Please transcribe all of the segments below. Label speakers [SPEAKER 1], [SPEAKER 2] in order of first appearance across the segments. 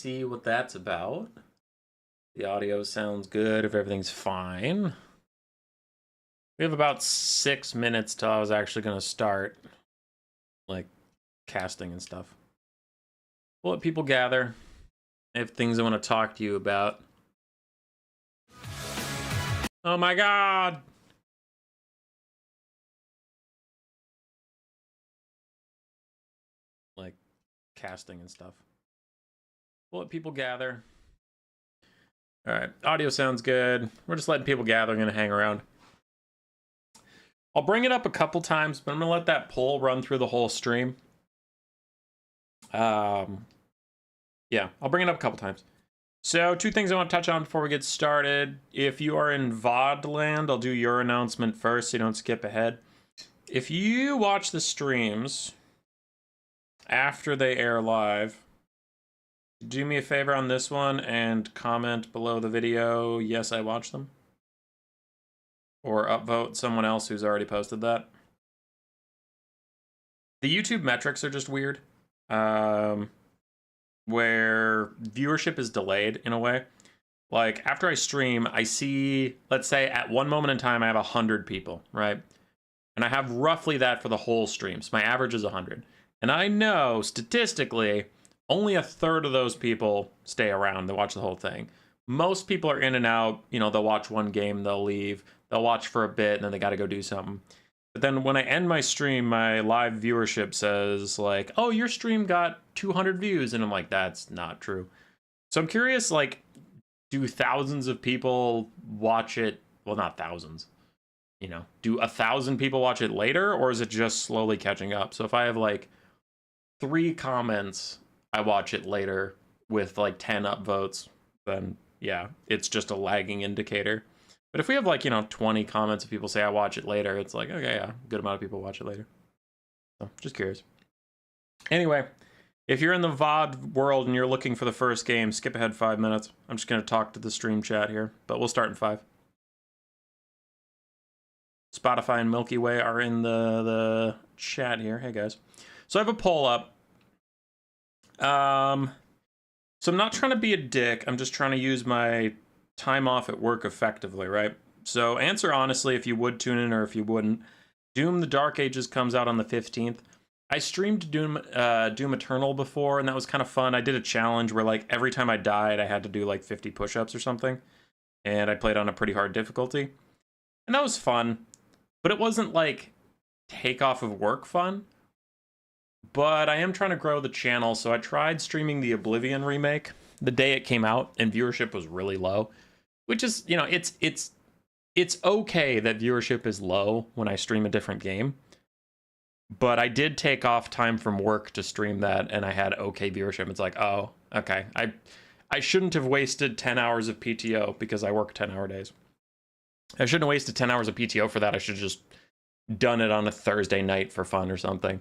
[SPEAKER 1] see what that's about. The audio sounds good if everything's fine. We have about 6 minutes till I was actually going to start, like, casting and stuff. We'll let people gather. I have things I want to talk to you about. Oh my god! Like, casting and stuff. We'll let people gather. Alright, audio sounds good. We're just letting people gather. I'm going to hang around. I'll bring it up a couple times, but I'm going to let that poll run through the whole stream. Yeah, I'll bring it up a couple times. So, 2 things I want to touch on before we get started. If you are in VOD land, I'll do your announcement first so you don't skip ahead. If you watch the streams after they air live, do me a favor on this one and comment below the video, yes, I watched them. Or upvote someone else who's already posted that. The YouTube metrics are just weird. Where viewership is delayed in a way. Like, after I stream, I see, let's say at one moment in time, I have 100 people, right? And I have roughly that for the whole stream. So my average is 100. And I know, statistically, only a third of those people stay around to watch the whole thing. Most people are in and out. You know, they'll watch one game, they'll leave. They'll watch for a bit, and then they got to go do something. But then when I end my stream, my live viewership says, like, oh, your stream got 200 views. And I'm like, that's not true. So I'm curious, like, do thousands of people watch it? Well, not thousands. You know, do 1,000 people watch it later? Or is it just slowly catching up? So if I have, like, 3 comments, I watch it later with, like, 10 upvotes, then, yeah, it's just a lagging indicator. But if we have, like, you know, 20 comments of people say I watch it later, it's like, okay, yeah, a good amount of people watch it later. So, just curious. Anyway, if you're in the VOD world and you're looking for the first game, skip ahead 5 minutes. I'm just going to talk to the stream chat here, but we'll start in 5. Spotify and Milky Way are in the chat here. Hey, guys. So I have a poll up. So I'm not trying to be a dick. I'm just trying to use my time off at work effectively, right? So answer honestly if you would tune in or if you wouldn't. Doom the Dark Ages comes out on the 15th. I streamed Doom Eternal before, and that was kind of fun. I did a challenge where, like, every time I died, I had to do, like, 50 push-ups or something. And I played on a pretty hard difficulty. And that was fun. But it wasn't, like, take off of work fun. But I am trying to grow the channel, so I tried streaming the Oblivion remake the day it came out, and viewership was really low. Which is, you know, it's okay that viewership is low when I stream a different game. But I did take off time from work to stream that, and I had okay viewership. It's like, oh, okay. I shouldn't have wasted 10 hours of PTO because I work 10-hour days. I shouldn't have wasted 10 hours of PTO for that. I should have just done it on a Thursday night for fun or something.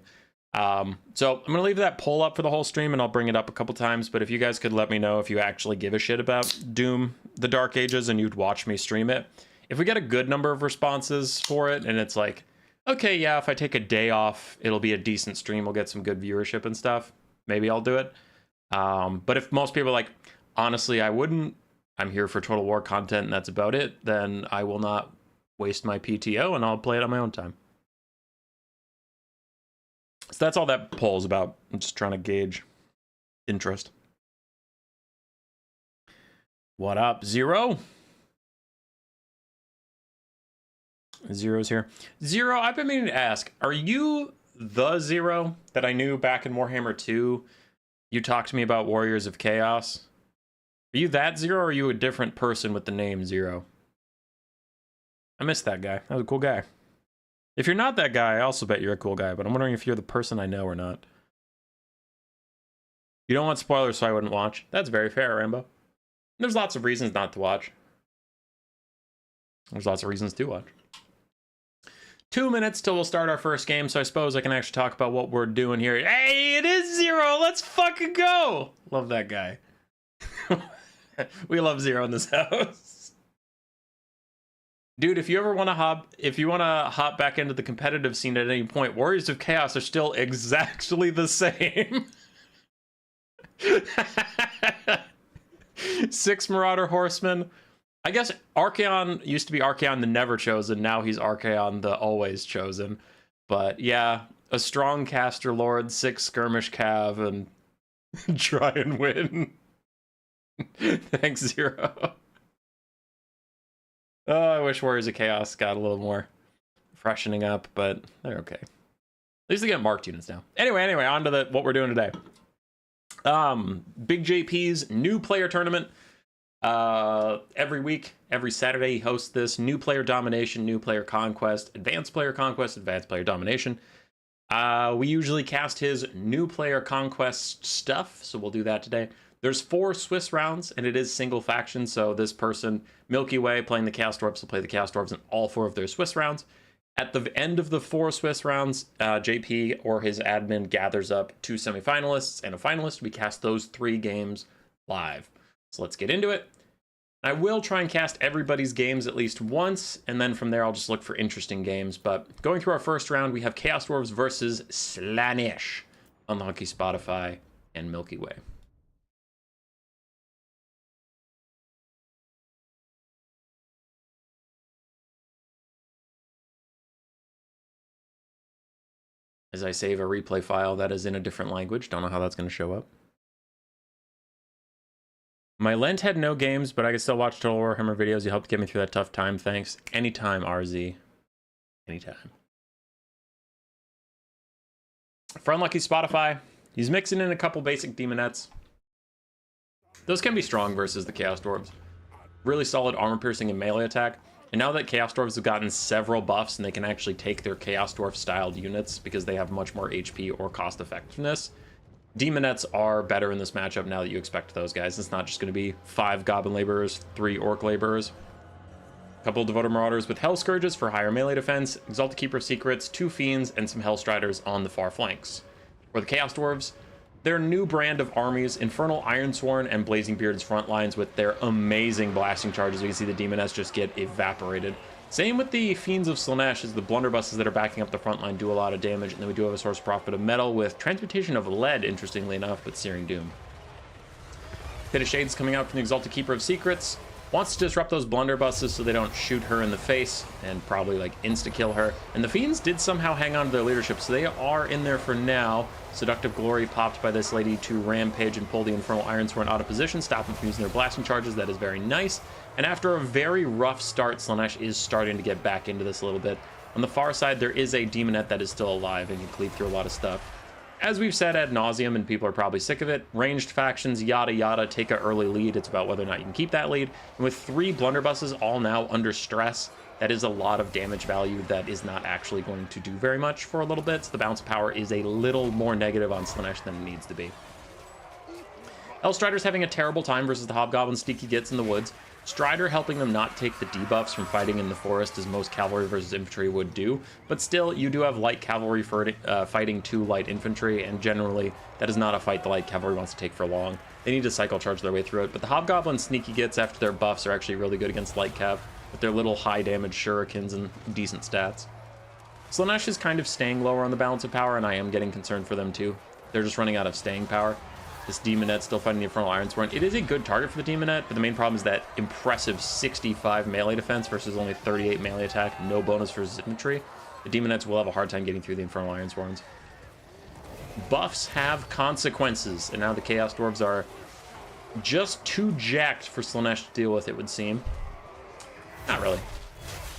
[SPEAKER 1] So I'm gonna leave that poll up for the whole stream, and I'll bring it up a couple times. But if you guys could let me know if you actually give a shit about Doom the Dark Ages and you'd watch me stream it. If we get a good number of responses for it, and it's like, okay, yeah, if I take a day off, it'll be a decent stream, we'll get some good viewership and stuff, maybe I'll do it. But if most people are like, honestly, I wouldn't, I'm here for Total War content and that's about it, then I will not waste my PTO and I'll play it on my own time. So that's all that poll's about. I'm just trying to gauge interest. What up, Zero? Zero's here. Zero, I've been meaning to ask, are you the Zero that I knew back in Warhammer 2? You talked to me about Warriors of Chaos. Are you that Zero, or are you a different person with the name Zero? I missed that guy. That was a cool guy. If you're not that guy, I also bet you're a cool guy, but I'm wondering if you're the person I know or not. You don't want spoilers, so I wouldn't watch. That's very fair, Rambo. There's lots of reasons not to watch. There's lots of reasons to watch. 2 minutes till we'll start our first game, so I suppose I can actually talk about what we're doing here. Hey, it is Zero! Let's fucking go! Love that guy. We love Zero in this house. Dude, if you ever want to hop back into the competitive scene at any point, Warriors of Chaos are still exactly the same. 6 Marauder Horsemen. I guess Archaon used to be Archaon the Never Chosen. Now he's Archaon the Always Chosen. But yeah, a strong caster lord, 6 skirmish cav, and try and win. Thanks, Zero. Oh, I wish Warriors of Chaos got a little more freshening up, but they're okay. At least they get marked units now. Anyway, on to what we're doing today. Big JP's new player tournament. Every week, every Saturday, he hosts this. New player domination, new player conquest, advanced player conquest, advanced player domination. We usually cast his new player conquest stuff, so we'll do that today. There's 4 Swiss rounds, and it is single faction, so this person, Milky Way, playing the Chaos Dwarfs, will play the Chaos Dwarfs in all 4 of their Swiss rounds. At the end of the 4 Swiss rounds, JP or his admin gathers up 2 semifinalists and a finalist. We cast those 3 games live. So let's get into it. I will try and cast everybody's games at least once, and then from there I'll just look for interesting games. But going through our first round, we have Chaos Dwarfs versus Slaanesh on the Hockey Spotify and Milky Way. As I save a replay file that is in a different language. Don't know how that's going to show up. My Lent had no games, but I can still watch Total Warhammer videos. You helped get me through that tough time. Thanks. Anytime, RZ. Anytime. For Unlucky Spotify, he's mixing in a couple basic demonettes. Those can be strong versus the Chaos Dwarves. Really solid armor piercing and melee attack. And now that Chaos Dwarves have gotten several buffs and they can actually take their Chaos Dwarf styled units because they have much more HP or cost effectiveness, Demonettes are better in this matchup now that you expect those guys. It's not just going to be 5 Goblin Laborers, 3 Orc Laborers, a couple Devoted Marauders with Hell Scourges for higher melee defense, Exalted Keeper of Secrets, 2 Fiends, and some Hellstriders on the far flanks. For the Chaos Dwarves, their new brand of armies, Infernal Ironsworn and Blazing Beard's front lines with their amazing blasting charges. We can see the Demonettes just get evaporated. Same with the Fiends of Slaanesh, as the blunderbusses that are backing up the front line do a lot of damage, and then we do have a Source Prophet of Metal with Transmutation of Lead, interestingly enough, but Searing Doom. Pit of Shades coming out from the Exalted Keeper of Secrets. Wants to disrupt those blunderbusses so they don't shoot her in the face and probably like insta-kill her. And the Fiends did somehow hang on to their leadership, so they are in there for now. Seductive Glory popped by this lady to rampage and pull the Infernal Ironsworn out of position, stop them from using their blasting charges. That is very nice. And after a very rough start, Slaanesh is starting to get back into this a little bit. On the far side, there is a Demonette that is still alive and can cleave through a lot of stuff. As we've said ad nauseum, and people are probably sick of it, ranged factions, yada yada, take an early lead. It's about whether or not you can keep that lead. And with 3 blunderbusses all now under stress, that is a lot of damage value that is not actually going to do very much for a little bit. So the bounce power is a little more negative on Slaanesh than it needs to be. Hellstrider's having a terrible time versus the Hobgoblin Sneaky Gits in the woods. Strider helping them not take the debuffs from fighting in the forest as most cavalry versus infantry would do, but still you do have light cavalry for fighting 2 light infantry, and generally that is not a fight the light cavalry wants to take for long. They need to cycle charge their way through it, but the Hobgoblin Sneaky Gits after their buffs are actually really good against light cav with their little high damage shurikens and decent stats. Slaanesh is kind of staying lower on the balance of power, and I am getting concerned for them too. They're just running out of staying power. This Demonette still fighting the Infernal Ironsworn. It is a good target for the Demonette, but the main problem is that impressive 65 melee defense versus only 38 melee attack, no bonus versus infantry. The Demonettes will have a hard time getting through the Infernal Ironsworns. Buffs have consequences, and now the Chaos Dwarves are just too jacked for Slaanesh to deal with, it would seem. Not really.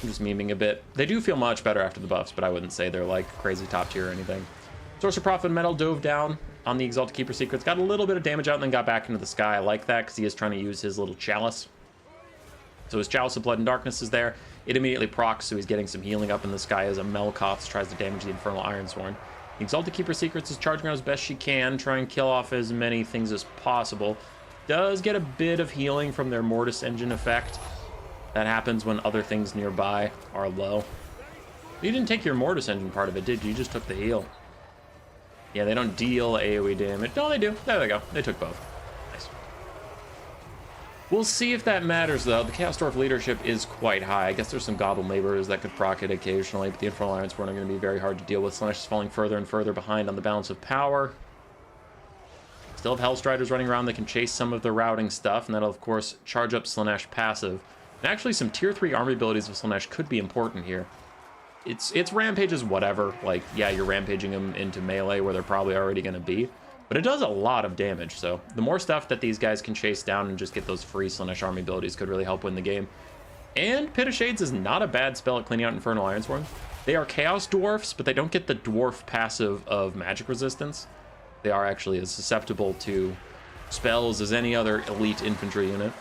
[SPEAKER 1] I'm just memeing a bit. They do feel much better after the buffs, but I wouldn't say they're like crazy top tier or anything. Source of Prophet Metal dove down on the Exalted Keeper Secrets, got a little bit of damage out and then got back into the sky. I like that because he is trying to use his little chalice. So his Chalice of Blood and Darkness is there. It immediately procs, so he's getting some healing up in the sky as a Melkoth tries to damage the Infernal Ironsworn. The Exalted Keeper Secrets is charging out as best she can, try and kill off as many things as possible. Does get a bit of healing from their Mortis Engine effect. That happens when other things nearby are low. You didn't take your Mortis Engine part of it, did you? You just took the heal. Yeah, they don't deal AoE damage. No, they do. There they go. They took both. Nice. We'll see if that matters, though. The Chaos Dwarf leadership is quite high. I guess there's some Goblin Laborers that could proc it occasionally, but the Infernal Ironsworn are going to be very hard to deal with. Slaanesh is falling further and further behind on the balance of power. Still have Hellstriders running around that can chase some of the routing stuff, and that'll, of course, charge up Slaanesh passive. And actually, some tier 3 army abilities of Slaanesh could be important here. Its rampage is whatever. Like, yeah, you're rampaging them into melee where they're probably already going to be. But it does a lot of damage, so the more stuff that these guys can chase down and just get those free Slaanesh army abilities could really help win the game. And Pit of Shades is not a bad spell at cleaning out Infernal Ironsworn. They are Chaos Dwarfs, but they don't get the Dwarf passive of magic resistance. They are actually as susceptible to spells as any other elite infantry unit.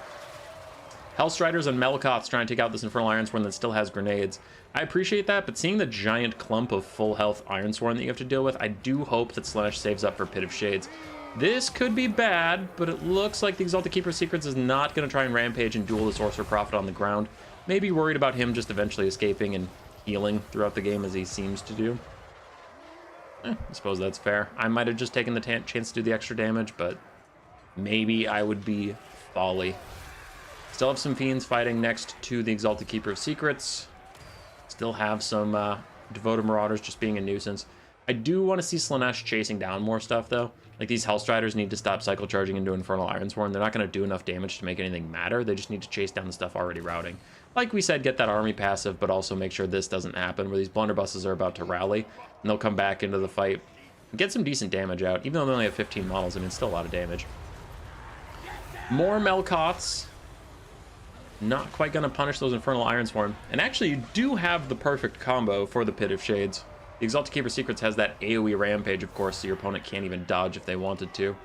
[SPEAKER 1] Hellstriders and Melkoths trying to take out this Infernal Ironsworn that still has grenades. I appreciate that, but seeing the giant clump of full health Ironsworn that you have to deal with, I do hope that Slaanesh saves up for Pit of Shades. This could be bad, but it looks like the Exalted Keeper of Secrets is not going to try and rampage and duel the Sorcerer Prophet on the ground. Maybe worried about him just eventually escaping and healing throughout the game as he seems to do. I suppose that's fair. I might have just taken the chance to do the extra damage, but maybe I would be folly. Still have some Fiends fighting next to the Exalted Keeper of Secrets. Still have some Devoted Marauders just being a nuisance. I do want to see Slaanesh chasing down more stuff, though. Like, these Hellstriders need to stop cycle charging into Infernal Ironsworn. They're not going to do enough damage to make anything matter. They just need to chase down the stuff already routing. Like we said, get that army passive, but also make sure this doesn't happen, where these blunderbusses are about to rally, and they'll come back into the fight and get some decent damage out. Even though they only have 15 models, I mean, it's still a lot of damage. More Melkoths. Not quite going to punish those Infernal Ironsworn. And actually, you do have the perfect combo for the Pit of Shades. The Exalted Keeper of Secrets has that AoE Rampage, of course, so your opponent can't even dodge if they wanted to.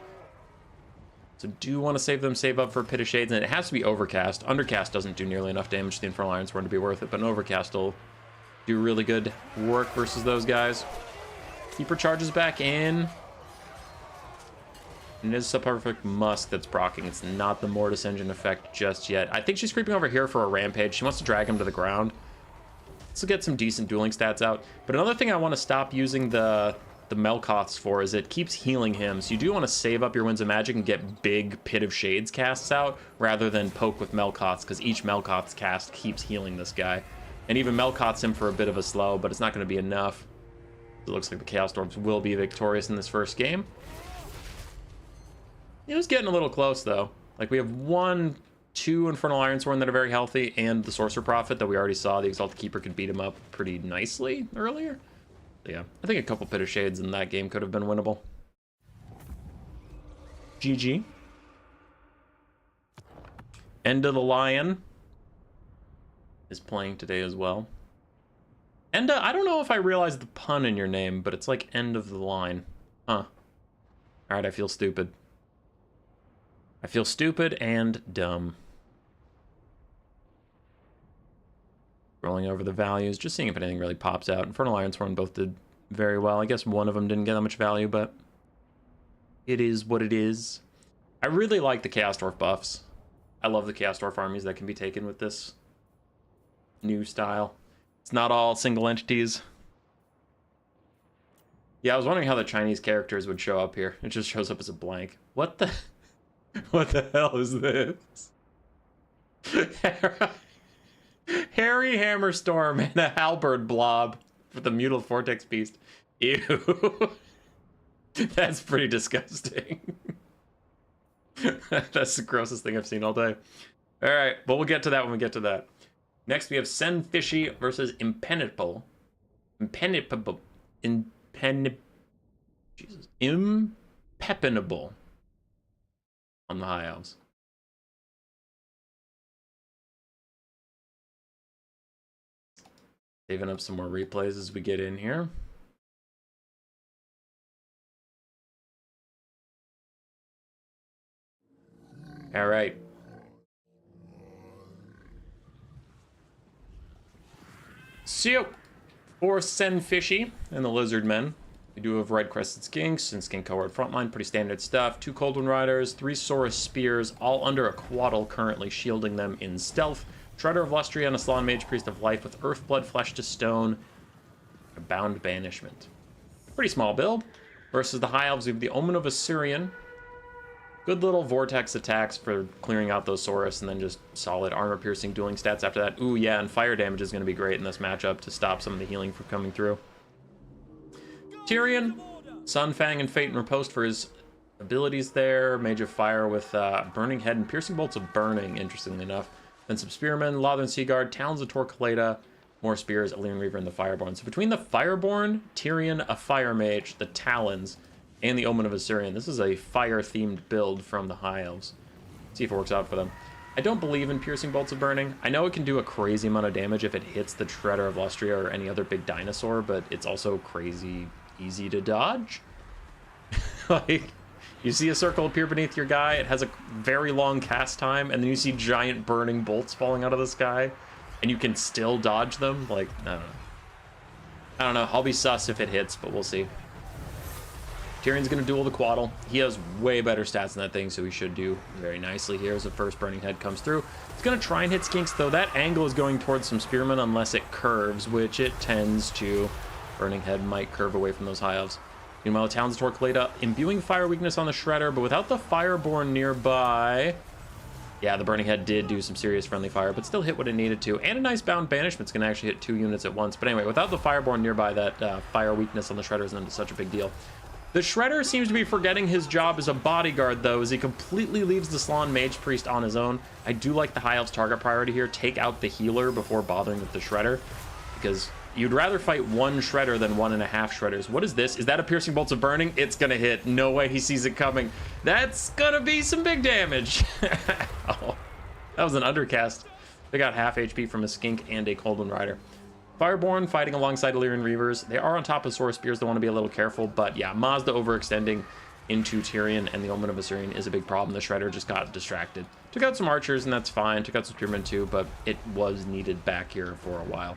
[SPEAKER 1] So do want to save up for Pit of Shades, and it has to be Overcast. Undercast doesn't do nearly enough damage to the Infernal Ironsworn to be worth it, but an Overcast will do really good work versus those guys. Keeper charges back in. And it is a perfect Musk that's proccing. It's not the Mortis Engine effect just yet. I think she's creeping over here for a Rampage. She wants to drag him to the ground. This will get some decent dueling stats out. But another thing I want to stop using the Melkoths for is it keeps healing him. So you do want to save up your Winds of Magic and get big Pit of Shades casts out rather than poke with Melkoths, because each Melkoth's cast keeps healing this guy. And even Melkoths him for a bit of a slow, but it's not going to be enough. It looks like the Chaos Dwarfs will be victorious in this first game. It was getting a little close, though. Like, we have 2 Infernal Ironsworn that are very healthy, and the Sorcerer Prophet that we already saw. The Exalted Keeper could beat him up pretty nicely earlier. So yeah, I think a couple Pit of Shades in that game could have been winnable. GG. End of the Lion is playing today as well. Enda, I don't know if I realized the pun in your name, but it's like End of the Line. Huh. Alright, I feel stupid. I feel stupid and dumb. Rolling over the values, just seeing if anything really pops out. Infernal Ironsworn both did very well. I guess one of them didn't get that much value, but it is what it is. I really like the Chaos Dwarf buffs. I love the Chaos Dwarf armies that can be taken with this new style. It's not all single entities. Yeah, I was wondering how the Chinese characters would show up here. It just shows up as a blank. What the... What the hell is this? Harry Hammerstorm and a halberd blob for the Mutal Vortex Beast. Ew. That's pretty disgusting. That's the grossest thing I've seen all day. Alright, but we'll get to that when we get to that. Next we have Senfishy versus Impenetrable. Impenetrable. Jesus. Impenetrable. On the High Elves. Saving up some more replays as we get in here. All right. So, for Senfishy and the Lizardmen, we do have Red Crested Skinks and Skink Cohort Frontline, pretty standard stuff. 2 Coldwind Riders, 3 Saurus Spears, all under a Quaddle, currently shielding them in stealth. Shredder of Lustria and a Slann Mage Priest of Life with Earth Blood, Flesh to Stone, a Bound Banishment. Pretty small build. Versus the High Elves, we have the Omen of Assyrian. Good little Vortex attacks for clearing out those Saurus, and then just solid armor-piercing dueling stats after that. Ooh, yeah, and fire damage is going to be great in this matchup to stop some of the healing from coming through. Tyrion, Sunfang, and Fate and Riposte for his abilities there. Mage of Fire with Burning Head and Piercing Bolts of Burning, interestingly enough. Then some Spearmen, Lothern Seaguard, Talons of Torquelada, more Spears, Illyrian Reaver, and the Fireborn. So between the Fireborn, Tyrion, a Fire Mage, the Talons, and the Omen of Assyrian, this is a fire-themed build from the High Elves. See if it works out for them. I don't believe in Piercing Bolts of Burning. I know it can do a crazy amount of damage if it hits the Shredder of Lustria or any other big dinosaur, but it's also crazy easy to dodge. Like, you see a circle appear beneath your guy, it has a very long cast time, and then you see giant burning bolts falling out of the sky, and you can still dodge them. Like, I don't know. I'll be sus if it hits, but we'll see. Tyrion's going to duel the Quaddle. He has way better stats than that thing, so he should do very nicely here as the first Burning Head comes through. He's going to try and hit Skinks, though. That angle is going towards some Spearmen unless it curves, which it tends to. Burning Head might curve away from those High Elves. Meanwhile, Talons of Torquelada imbuing fire weakness on the Shredder, but without the Fireborn nearby. Yeah, the Burning Head did do some serious friendly fire, but still hit what it needed to. And a nice Bound Banishment's going to actually hit 2 units at once. But anyway, without the Fireborn nearby, that fire weakness on the Shredder isn't such a big deal. The Shredder seems to be forgetting his job as a bodyguard, though, as he completely leaves the Slann Mage Priest on his own. I do like the High Elves target priority here. Take out the healer before bothering with the Shredder, because you'd rather fight 1 Shredder than 1.5 Shredders. What is this? Is that a Piercing Bolts of Burning? It's gonna hit. No way he sees it coming. That's gonna be some big damage. Oh, that was an undercast. They got half HP from a Skink and a Coldwind Rider. Fireborn fighting alongside Illyrian Reavers. They are on top of Sora Spears. They want to be a little careful, but yeah, Mazda overextending into Tyrion and the Omen of Assyrian is a big problem. The Shredder just got distracted. Took out some archers, and that's fine. Took out some Spearmen too, but it was needed back here for a while.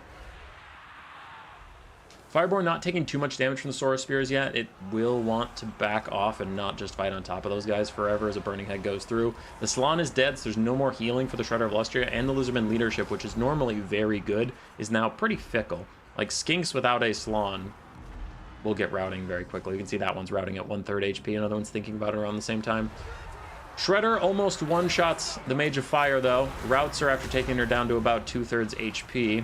[SPEAKER 1] Fireborn not taking too much damage from the Sora Spears yet. It will want to back off and not just fight on top of those guys forever as a Burning Head goes through. The Slann is dead, so there's no more healing for the Shredder of Lustria, and the Lizardmen leadership, which is normally very good, is now pretty fickle. Like, Skinks without a Slann will get routing very quickly. You can see that one's routing at 1/3 HP. Another one's thinking about it around the same time. Shredder almost one-shots the Mage of Fire, though. Routes her after taking her down to about 2/3 HP.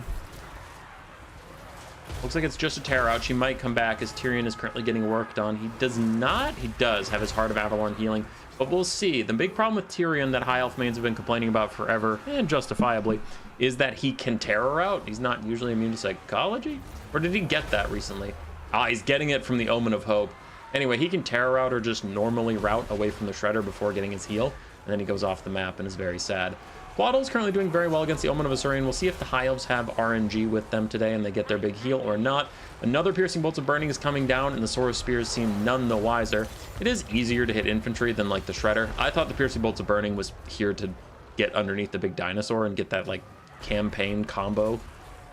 [SPEAKER 1] Looks like it's just a tear out. She might come back as Tyrion is currently getting worked on. He does not. He does have his Heart of Avalon healing, but we'll see. The big problem with Tyrion that High Elf mains have been complaining about forever, and justifiably, is that he can terror out. He's not usually immune to psychology. Or did he get that recently? Ah, he's getting it from the Omen of Hope. Anyway, he can terror out or just normally route away from the Shredder before getting his heal, and then he goes off the map and is very sad. Quaddle is currently doing very well against the Omen of Assyrian. We'll see if the High Elves have RNG with them today and they get their big heal or not. Another Piercing Bolts of Burning is coming down, and the Sora Spears seem none the wiser. It is easier to hit infantry than, like, the Shredder. I thought the Piercing Bolts of Burning was here to get underneath the big dinosaur and get that, like, campaign combo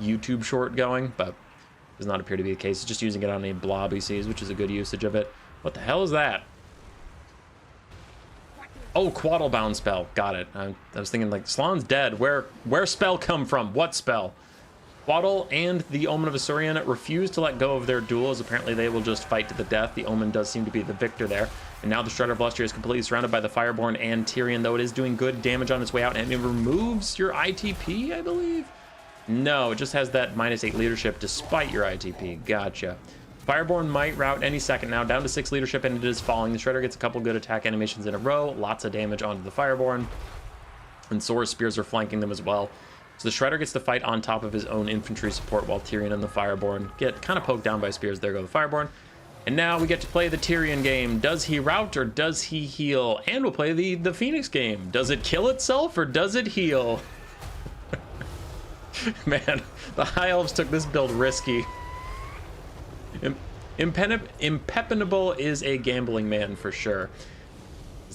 [SPEAKER 1] YouTube short going, but does not appear to be the case. It's just using it on a blob he sees, which is a good usage of it. What the hell is that? Oh, Quaddle bound spell. Got it. I was thinking, like, Slann's dead. Where spell come from? What spell? Quaddle and the Omen of Assyrian refuse to let go of their duels. Apparently, they will just fight to the death. The Omen does seem to be the victor there. And now the Shredder of Lustria is completely surrounded by the Fireborn and Tyrion, though it is doing good damage on its way out. And it removes your ITP, I believe? No, it just has that -8 leadership despite your ITP. Gotcha. Fireborn might route any second now, down to 6 leadership, and it is falling. The Shredder gets a couple good attack animations in a row, lots of damage onto the Fireborn, and Sora Spears are flanking them as well. So the Shredder gets to fight on top of his own infantry support while Tyrion and the Fireborn get kind of poked down by spears. There go the Fireborn. And now we get to play the Tyrion game. Does he route or does he heal? And we'll play the Phoenix game. Does it kill itself or does it heal? Man, the High Elves took this build risky. Impenetrable is a gambling man for sure.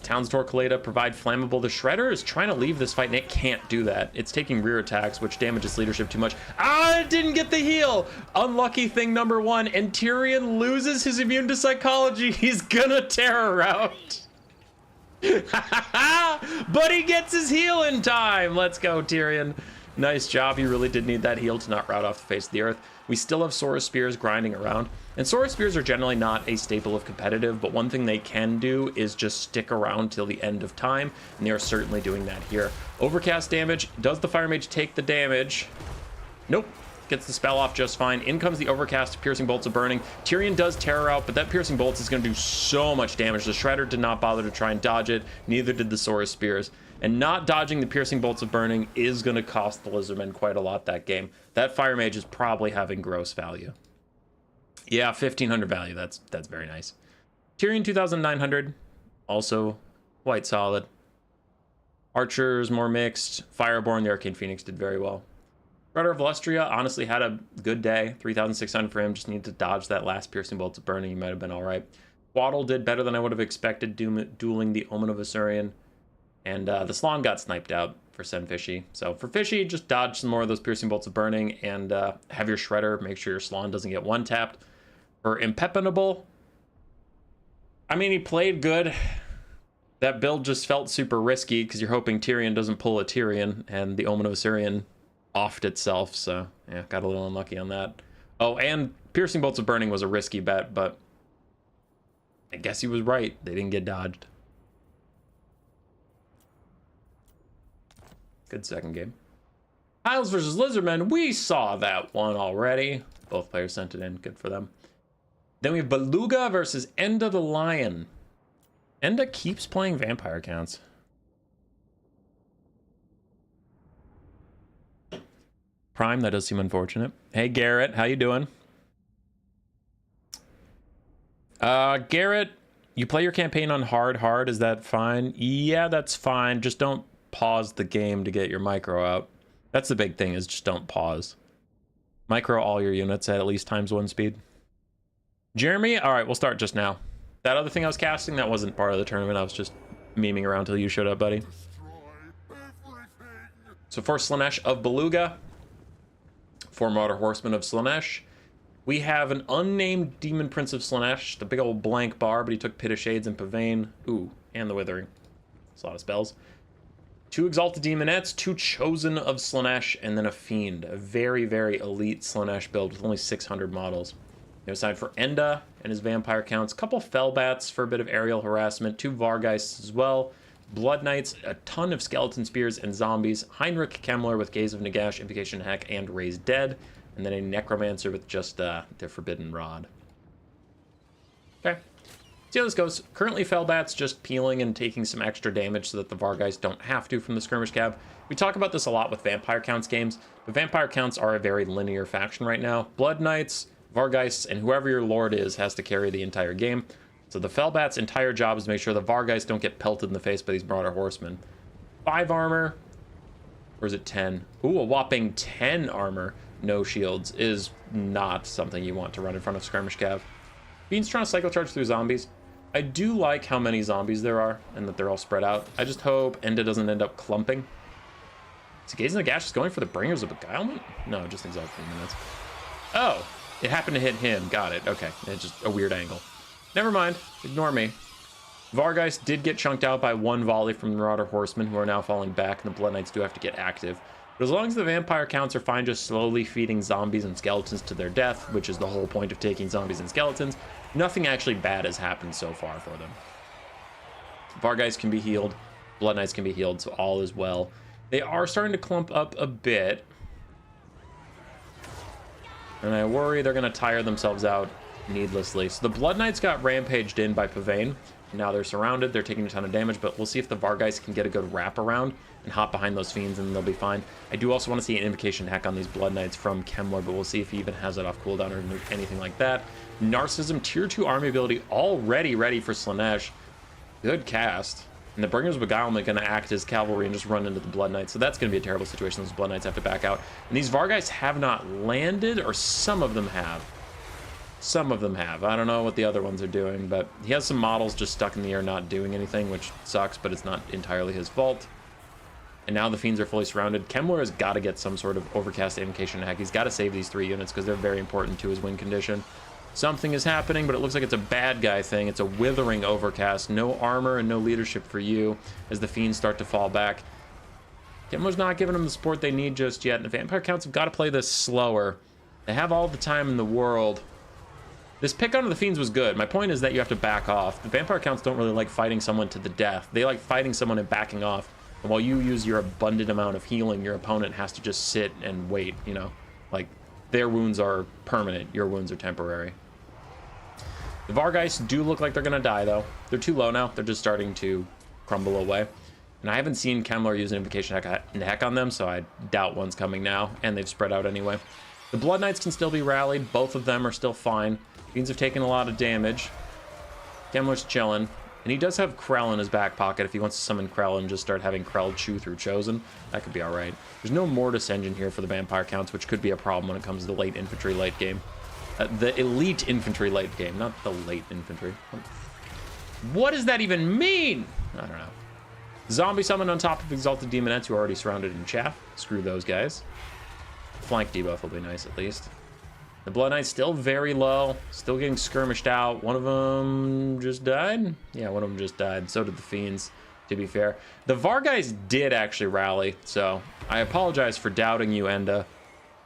[SPEAKER 1] Talons of Torquelada provide flammable. The Shredder is trying to leave this fight and it can't do that. It's taking rear attacks, which damages leadership too much. Ah, it didn't get the heal. Unlucky thing number 1, and Tyrion loses his immune to psychology. He's gonna terror out. But he gets his heal in time. Let's go, Tyrion. Nice job. You really did need that heal to not rout off the face of the earth. We still have Sora Spears grinding around. And Sora Spears are generally not a staple of competitive, but one thing they can do is just stick around till the end of time, and they are certainly doing that here. Overcast damage. Does the Fire Mage take the damage? Nope. gets the spell off just fine. In comes the Overcast, Piercing Bolts of Burning. Tyrion does Terror out, but that Piercing Bolts is going to do so much damage. The Shredder did not bother to try and dodge it. Neither did the Saurus Spears. And not dodging the Piercing Bolts of Burning is going to cost the Lizardmen quite a lot that game. That Fire Mage is probably having gross value. Yeah, 1,500 value. That's very nice. Tyrion 2,900. Also quite solid. Archers, more mixed. Fireborn, the Arcane Phoenix did very well. Rudder of Lustria honestly had a good day. 3,600 for him. Just needed to dodge that last Piercing Bolts of Burning. He might have been all right. Waddle did better than I would have expected, dueling the Omen of Asurian. And the Slann got sniped out for Sen Fishy. So for Fishy, just dodge some more of those Piercing Bolts of Burning and have your Shredder. Make sure your Slann doesn't get one-tapped. For Impenetrable, I mean, he played good. That build just felt super risky because you're hoping Tyrion doesn't pull a Tyrion, and the Omen of Asurian offed itself. So yeah, got a little unlucky on that. Oh, and Piercing Bolts of Burning was a risky bet, but I guess he was right. They didn't get dodged. Good second game. Elves versus Lizardmen. We saw that one already. Both players sent it in. Good for them. Then we have Beluga versus Enda the Lion. Enda keeps playing vampire counts. Prime, that does seem unfortunate. Hey, Garrett. How you doing? Garrett, you play your campaign on hard. Is that fine? Yeah, that's fine. Just don't pause the game to get your micro out. That's the big thing, is just don't pause. Micro all your units at least ×1 speed. Jeremy, all right, we'll start just now. That other thing I was casting, that wasn't part of the tournament. I was just memeing around till you showed up, buddy. So for Slaanesh of Beluga, for Marauder Horsemen of Slaanesh, we have an unnamed Demon Prince of Slaanesh, the big old blank bar, but he took Pit of Shades and Pavane. Ooh, and the Withering. That's a lot of spells. 2 Exalted Demonettes, 2 Chosen of Slaanesh, and then a Fiend. A very, very elite Slaanesh build with only 600 models. The other side for Enda and his vampire counts. A couple Fellbats for a bit of aerial harassment. 2 Vargheists as well. Blood Knights, a ton of Skeleton Spears and Zombies. Heinrich Kemmler with Gaze of Nagash, Invocation Heck, and Raise Dead. And then a Necromancer with just the Forbidden Rod. Okay. See how this goes. Currently, Fellbats just peeling and taking some extra damage so that the Vargheists don't have to from the Skirmish Cab. We talk about this a lot with Vampire Counts games, but Vampire Counts are a very linear faction right now. Blood Knights, Vargheists, and whoever your Lord is has to carry the entire game. So the Fellbats' entire job is to make sure the Vargheists don't get pelted in the face by these Marauder Horsemen. 5 armor, or is it 10? Ooh, a whopping 10 armor, no shields, is not something you want to run in front of Skirmish Cav. Fiend's trying to cycle charge through zombies. I do like how many zombies there are and that they're all spread out. I just hope Enda doesn't end up clumping. So Gaze in the Gash is going for the Bringers of Beguilement? No, just Exalted Minutes. Oh, it happened to hit him. Got it. Okay, it's just a weird angle. Never mind. Ignore me. Vargheist did get chunked out by 1 volley from the Marauder Horsemen, who are now falling back, and the Blood Knights do have to get active. But as long as the vampire counts are fine just slowly feeding zombies and skeletons to their death, which is the whole point of taking zombies and skeletons, nothing actually bad has happened so far for them. Vargheist can be healed, Blood Knights can be healed, so all is well. They are starting to clump up a bit, and I worry they're going to tire themselves out needlessly. So the Blood Knights got rampaged in by Pavane. Now they're surrounded, they're taking a ton of damage, but we'll see if the Vargheist can get a good wrap around and hop behind those Fiends, and they'll be fine. I do also want to see an Invocation Heck on these Blood Knights from Kemmler, but we'll see if he even has it off cooldown or anything like that. Narcissism, tier 2 army ability, already ready for Slaanesh. Good cast. And the Bringers of Beguilement going to act as cavalry and just run into the Blood Knights, so that's going to be a terrible situation. Those Blood Knights have to back out. And these Vargheists have not landed, or some of them have. Some of them have. I don't know what the other ones are doing, but he has some models just stuck in the air not doing anything, which sucks, but it's not entirely his fault. And now the Fiends are fully surrounded. Kemmler has got to get some sort of Overcast Invocation Hack. He's got to save these 3 units because they're very important to his win condition. Something is happening, but it looks like it's a bad guy thing. It's a Withering Overcast. No armor and no leadership for you as the Fiends start to fall back. Kemmler's not giving them the support they need just yet. And the Vampire Counts have got to play this slower. They have all the time in the world. This pick onto the Fiends was good. My point is that you have to back off. The Vampire Counts don't really like fighting someone to the death. They like fighting someone and backing off. And while you use your abundant amount of healing, your opponent has to just sit and wait, you know? Like, their wounds are permanent. Your wounds are temporary. The Vargeist do look like they're going to die, though. They're too low now. They're just starting to crumble away. And I haven't seen Kemler use an Invocation Heck on them, so I doubt one's coming now. And they've spread out anyway. The Blood Knights can still be rallied. Both of them are still fine. Fiends have taken a lot of damage. Kemler's chilling. And he does have Krell in his back pocket. If he wants to summon Krell and just start having Krell chew through Chosen, that could be all right. There's no Mortis engine here for the Vampire counts, which could be a problem when it comes to the late infantry late game. The elite infantry late game, not the late infantry. What does that even mean? I don't know. Zombie summon on top of Exalted Demonettes who are already surrounded in chaff. Screw those guys. Flank debuff will be nice at least. The Blood Knight's still very low, still getting skirmished out. One of them just died? Yeah, one of them just died. So did the Fiends, to be fair. The Vargeist did actually rally, so I apologize for doubting you, Enda.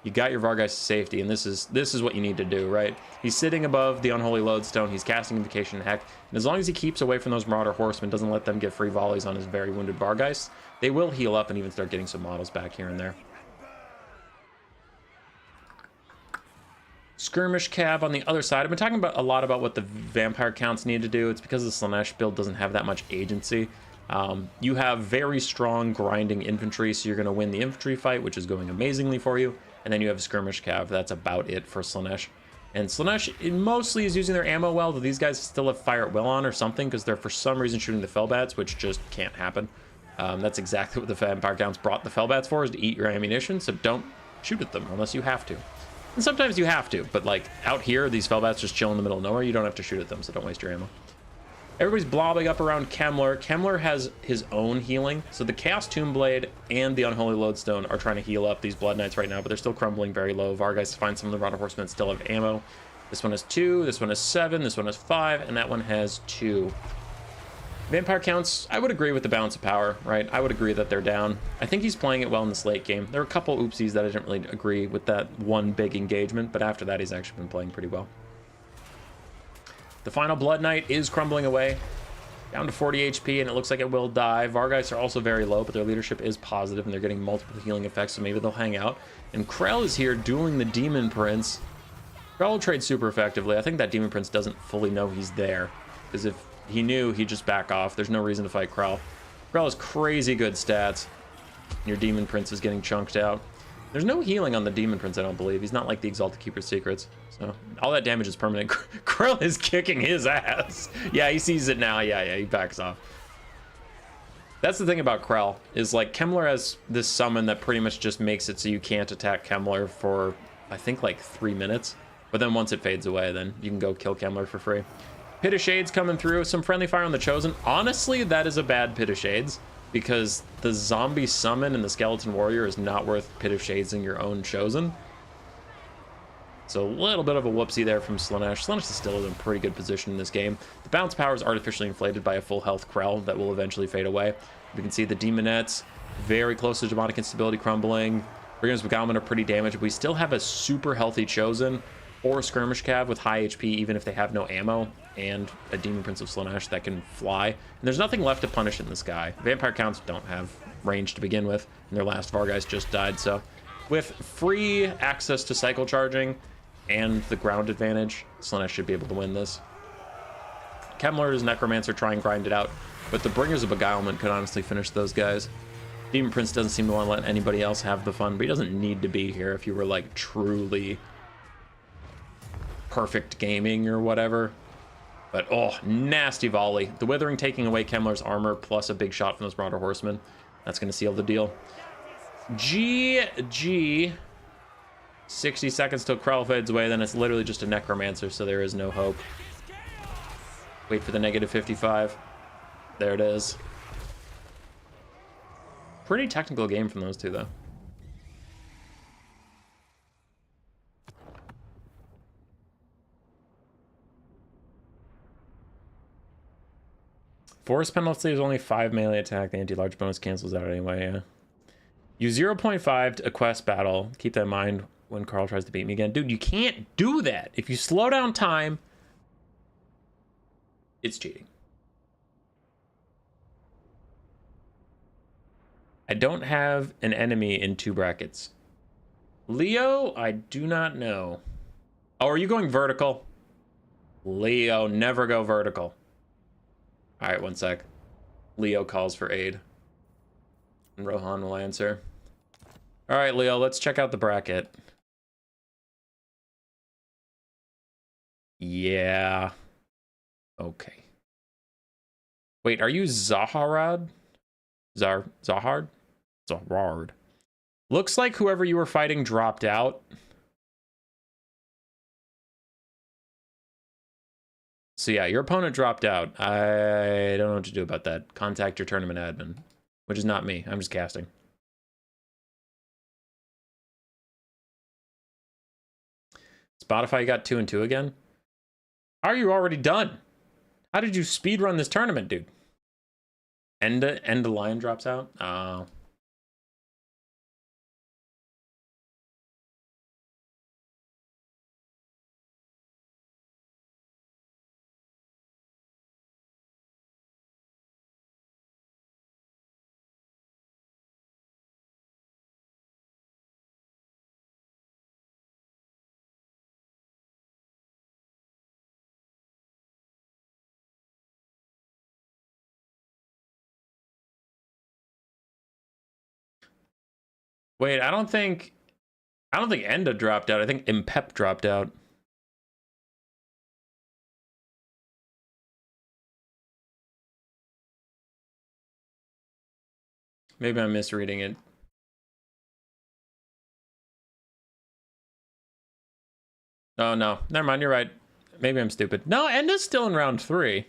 [SPEAKER 1] You got your Vargeist to safety, and this is what you need to do, right? He's sitting above the Unholy Lodestone, he's casting Invocation Heck, and as long as he keeps away from those Marauder Horsemen, doesn't let them get free volleys on his very wounded Vargeist, they will heal up and even start getting some models back here and there. Skirmish Cav on the other side. I've been talking a lot about what the Vampire counts need to do. It's because the Slaanesh build doesn't have that much agency. You have very strong grinding infantry, so you're going to win the infantry fight, which is going amazingly for you. And then you have Skirmish Cav. That's about it for Slaanesh. And Slaanesh mostly is using their ammo well, but these guys still have Fire at Will on or something, because they're for some reason shooting the Fellbats, which just can't happen. That's exactly what the Vampire counts brought the Fellbats for, is to eat your ammunition, so don't shoot at them unless you have to. And sometimes you have to, but like out here, these Fellbats just chill in the middle of nowhere. You don't have to shoot at them, so don't waste your ammo. Everybody's blobbing up around Kemler. Kemler has his own healing. So the Chaos Tombblade and the Unholy Lodestone are trying to heal up these Blood Knights right now, but they're still crumbling very low. Vargeist find some of the Marauder Horsemen that still have ammo. This one has 2, this one has 7, this one has 5, and that one has 2. Vampire counts, I would agree with the balance of power, right? I would agree that they're down. I think he's playing it well in this late game. There are a couple oopsies that I didn't really agree with that one big engagement, but after that, he's actually been playing pretty well. The final Blood Knight is crumbling away, down to 40 HP, and it looks like it will die. Vargeist are also very low, but their leadership is positive, and they're getting multiple healing effects, so maybe they'll hang out. And Krell is here dueling the Demon Prince. Krell will trade super effectively. I think that Demon Prince doesn't fully know he's there, because if he knew, he'd just back off. There's no reason to fight Krell. Krell has crazy good stats. Your Demon Prince is getting chunked out. There's no healing on the Demon Prince, I don't believe. He's not like the Exalted Keeper's Secrets. So all that damage is permanent. Krell is kicking his ass. Yeah, he sees it now. Yeah, he backs off. That's the thing about Krell, is like Kemler has this summon that pretty much just makes it so you can't attack Kemler for, I think, like 3 minutes. But then once it fades away, then you can go kill Kemler for free. Pit of Shades coming through. Some friendly fire on the Chosen. Honestly, that is a bad Pit of Shades, because the zombie summon and the Skeleton Warrior is not worth Pit of Shades in your own Chosen. So a little bit of a whoopsie there from Slaanesh. Slaanesh is still in a pretty good position in this game. The bounce power is artificially inflated by a full health Krell that will eventually fade away. We can see the Demonettes very close to demonic instability crumbling. Bringers of Beguilement are pretty damaged. We still have a super healthy Chosen or Skirmish Cav with high HP, even if they have no ammo, and a Demon Prince of Slaanesh that can fly. And there's nothing left to punish in the sky. Vampire counts don't have range to begin with, and their last Vargeist just died, so with free access to cycle charging and the ground advantage, Slaanesh should be able to win this. Kemler's Necromancer try and grind it out, but the Bringers of Beguilement could honestly finish those guys. Demon Prince doesn't seem to want to let anybody else have the fun, but he doesn't need to be here if you were like truly perfect gaming or whatever. But oh, nasty volley. The Withering taking away Kemler's armor plus a big shot from those Marauder Horsemen. That's going to seal the deal. GG. 60 seconds till Krell fades away, then it's literally just a Necromancer, so there is no hope. Wait for the negative 55. There it is. Pretty technical game from those two, though. Force penalty is only 5 melee attack. The anti-large bonus cancels out anyway, yeah. Use 0.5 to a quest battle. Keep that in mind when Carl tries to beat me again. Dude, you can't do that. If you slow down time, it's cheating. I don't have an enemy in 2 brackets. Leo, I do not know. Oh, are you going vertical? Leo, never go vertical. All right, one sec. Leo calls for aid. And Rohan will answer. All right, Leo, let's check out the bracket. Yeah. Okay. Wait, are you Zaharad? Zahard? Zaharad. Looks like whoever you were fighting dropped out. So yeah, your opponent dropped out. I don't know what to do about that. Contact your tournament admin, which is not me. I'm just casting. Spotify, you got 2 and 2 again? How are you already done? How did you speedrun this tournament, dude? End the lion drops out? Oh. Wait, I don't think Enda dropped out. I think Impep dropped out. Maybe I'm misreading it. Oh no, never mind, you're right. Maybe I'm stupid. No, Enda's still in round 3.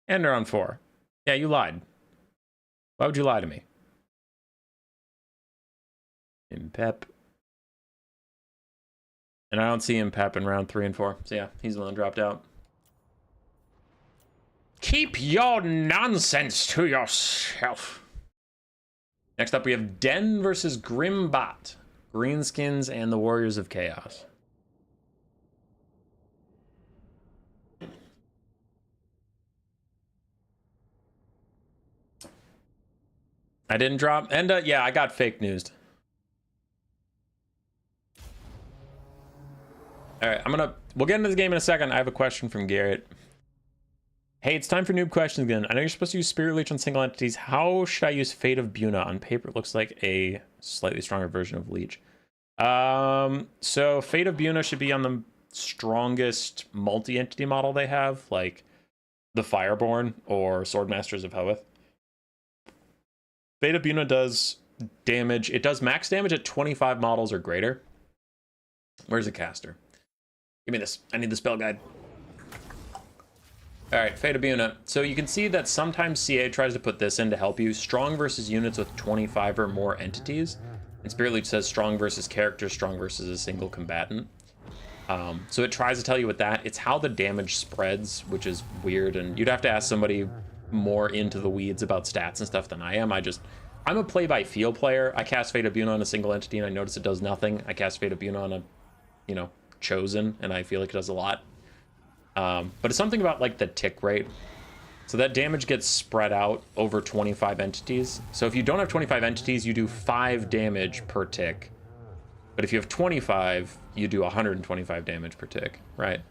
[SPEAKER 1] And round 4. Yeah, you lied. Why would you lie to me? Impep. And I don't see Impep in round 3 and 4. So yeah, he's the one that dropped out. Keep your nonsense to yourself. Next up, we have Den versus Grimbot. Greenskins and the Warriors of Chaos. I didn't drop. And yeah, I got fake news. All right, we'll get into the game in a second. I have a question from Garrett. Hey, it's time for noob questions again. I know you're supposed to use Spirit Leech on single entities. How should I use Fate of Buna? On paper, it looks like a slightly stronger version of Leech. So Fate of Buna should be on the strongest multi-entity model they have, like the Fireborn or Swordmasters of Hoeth. Fate of Buna does damage. It does max damage at 25 models or greater. Where's the caster? Give me this. I need the spell guide. All right, Fate of Buna. So you can see that sometimes CA tries to put this in to help you. Strong versus units with 25 or more entities. And Spirit Leech says strong versus character, strong versus a single combatant. So it tries to tell you with that. It's how the damage spreads, which is weird. And you'd have to ask somebody more into the weeds about stats and stuff than I am. I'm a play-by-feel player. I cast Fate of Buna on a single entity and I notice it does nothing. I cast Fate of Buna on a, chosen, and I feel like it does a lot. But it's something about like the tick rate. So that damage gets spread out over 25 entities. So if you don't have 25 entities, you do 5 damage per tick. But if you have 25, you do 125 damage per tick, right?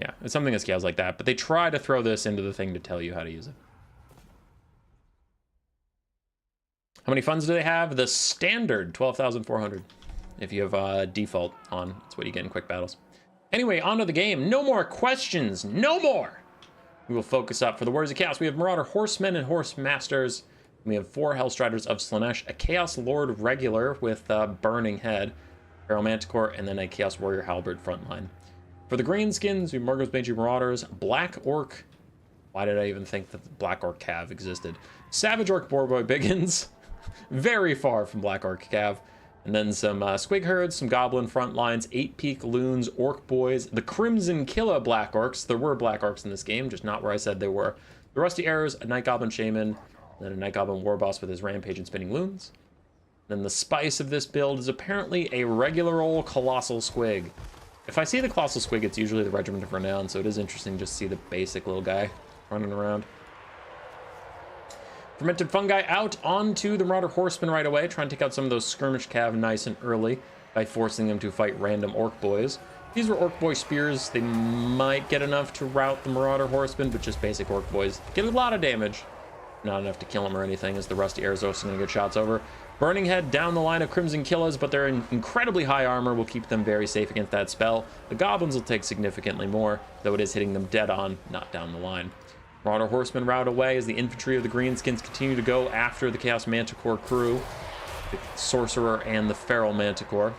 [SPEAKER 1] Yeah, it's something that scales like that. But they try to throw this into the thing to tell you how to use it. How many funds do they have? The standard, 12,400. If you have default on, that's what you get in quick battles. Anyway, on to the game. No more questions. No more. We will focus up. For the Warriors of Chaos, we have Marauder Horsemen and Horse Masters. We have 4 Hellstriders of Slaanesh, a Chaos Lord regular with Burning Head, Feral Manticore, and then a Chaos Warrior Halberd frontline. For the Greenskins, we have Morgoth's Banshee Marauders, Black Orc. Why did I even think that the Black Orc Cav existed? Savage Orc Boarboy Biggins. Very far from Black Orc Cav. And then some Squig Herds, some Goblin Frontlines, 8-Peak Loons, Orc Boys, the Crimson Killa Black Orcs. There were Black Orcs in this game, just not where I said they were. The Rusty Arrows, a Night Goblin Shaman, and then a Night Goblin Warboss with his Rampage and Spinning Loons. Then the spice of this build is apparently a regular old Colossal Squig. If I see the Colossal Squig, it's usually the Regiment of Renown, so it is interesting just to see the basic little guy running around. For Fermented Fungi out onto the Marauder Horsemen right away, trying to take out some of those skirmish cav nice and early by forcing them to fight random Orc Boys. If these were Orc Boy spears, they might get enough to rout the Marauder Horsemen, but just basic Orc Boys get a lot of damage. Not enough to kill them or anything, as the Rusty Arrows are also going to get shots over. Burning Head down the line of Crimson Killers, but they're in incredibly high armor, will keep them very safe against that spell. The Goblins will take significantly more, though it is hitting them dead on, not down the line. Marauder Horsemen rout away as the infantry of the Greenskins continue to go after the Chaos Manticore crew, the Sorcerer and the Feral Manticore.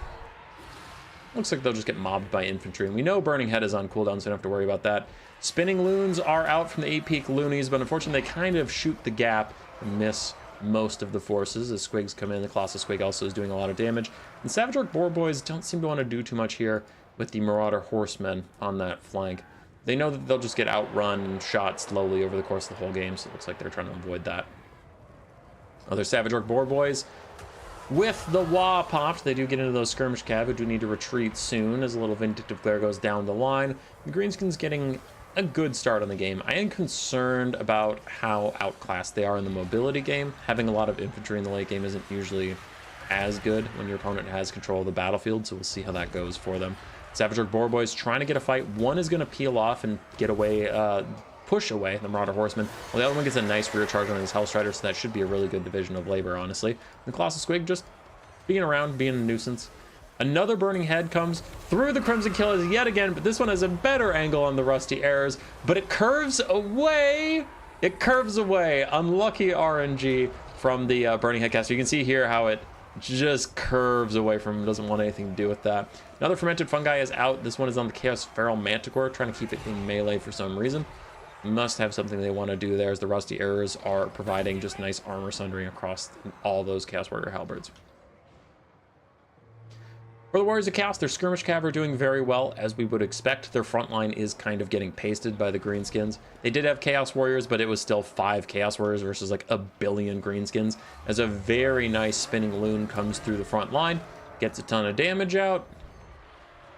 [SPEAKER 1] Looks like they'll just get mobbed by infantry, and we know Burning Head is on cooldown, so we don't have to worry about that. Spinning Loons are out from the 8-peak Loonies, but unfortunately they kind of shoot the gap and miss most of the forces as Squigs come in. The Colossal Squig also is doing a lot of damage. And Savage Orc Boar Boys don't seem to want to do too much here with the Marauder Horsemen on that flank. They know that they'll just get outrun and shot slowly over the course of the whole game, so it looks like they're trying to avoid that. Other Savage Orc Boar Boys, with the Wah popped, they do get into those skirmish cav who do need to retreat soon as a little Vindictive Glare goes down the line. The Greenskins getting a good start on the game. I am concerned about how outclassed they are in the mobility game. Having a lot of infantry in the late game isn't usually as good when your opponent has control of the battlefield, so we'll see how that goes for them. Savage Orc Boar Boys trying to get a fight. One is going to peel off and get away, push away the Marauder Horseman, while the other one gets a nice rear charge on his Hellstrider, so that should be a really good division of labor, honestly. The Colossal Squig just being around, being a nuisance. Another Burning Head comes through the Crimson Killers yet again, but this one has a better angle on the Rusty Arrows, but it curves away. It curves away. Unlucky RNG from the Burning Head caster. You can see here how it just curves away from him. Doesn't want anything to do with that. Another Fermented Fungi is out. This one is on the Chaos Feral Manticore, trying to keep it in melee for some reason. Must have something they want to do there, as the Rusty Arrows are providing just nice armor sundering across all those Chaos Warrior Halberds. For the Warriors of Chaos, their skirmish cav are doing very well, as we would expect. Their front line is kind of getting pasted by the Greenskins. They did have Chaos Warriors, but it was still 5 Chaos Warriors versus like a billion Greenskins. As a very nice Spinning Loon comes through the front line, gets a ton of damage out.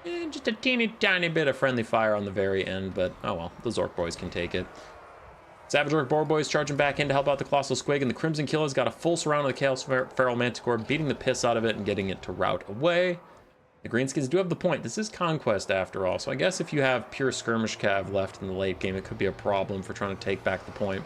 [SPEAKER 1] And just a teeny tiny bit of friendly fire on the very end, but oh well, those Orc Boys can take it. Savage Orc Boar Boys charging back in to help out the Colossal Squig, and the Crimson Killers got a full surround of the Chaos Feral Manticore, beating the piss out of it and getting it to rout away. The Greenskins do have the point. This is Conquest after all, so I guess if you have pure skirmish cav left in the late game, it could be a problem for trying to take back the point.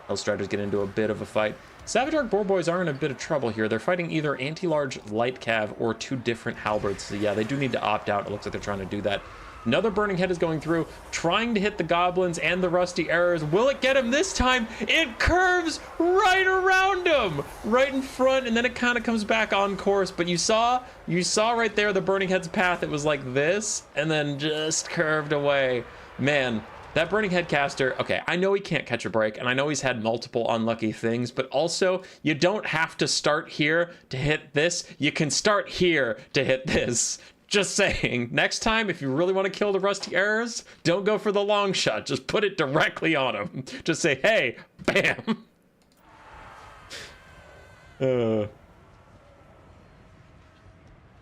[SPEAKER 1] Hellstriders get into a bit of a fight. Savage Orc Boar Boys are in a bit of trouble here. They're fighting either anti-large light cav or 2 different halberds, so yeah, they do need to opt out. It looks like they're trying to do that. Another Burning Head is going through, trying to hit the Goblins and the Rusty Arrows. Will it get him this time? It curves right around him, right in front, and then it kind of comes back on course. But you saw right there the Burning Head's path. It was like this, and then just curved away. Man, that Burning Head caster, okay, I know he can't catch a break, and I know he's had multiple unlucky things, but also, you don't have to start here to hit this. You can start here to hit this. Just saying, next time, if you really want to kill the Rusty Arrows, don't go for the long shot. Just put it directly on him. Just say, hey, bam.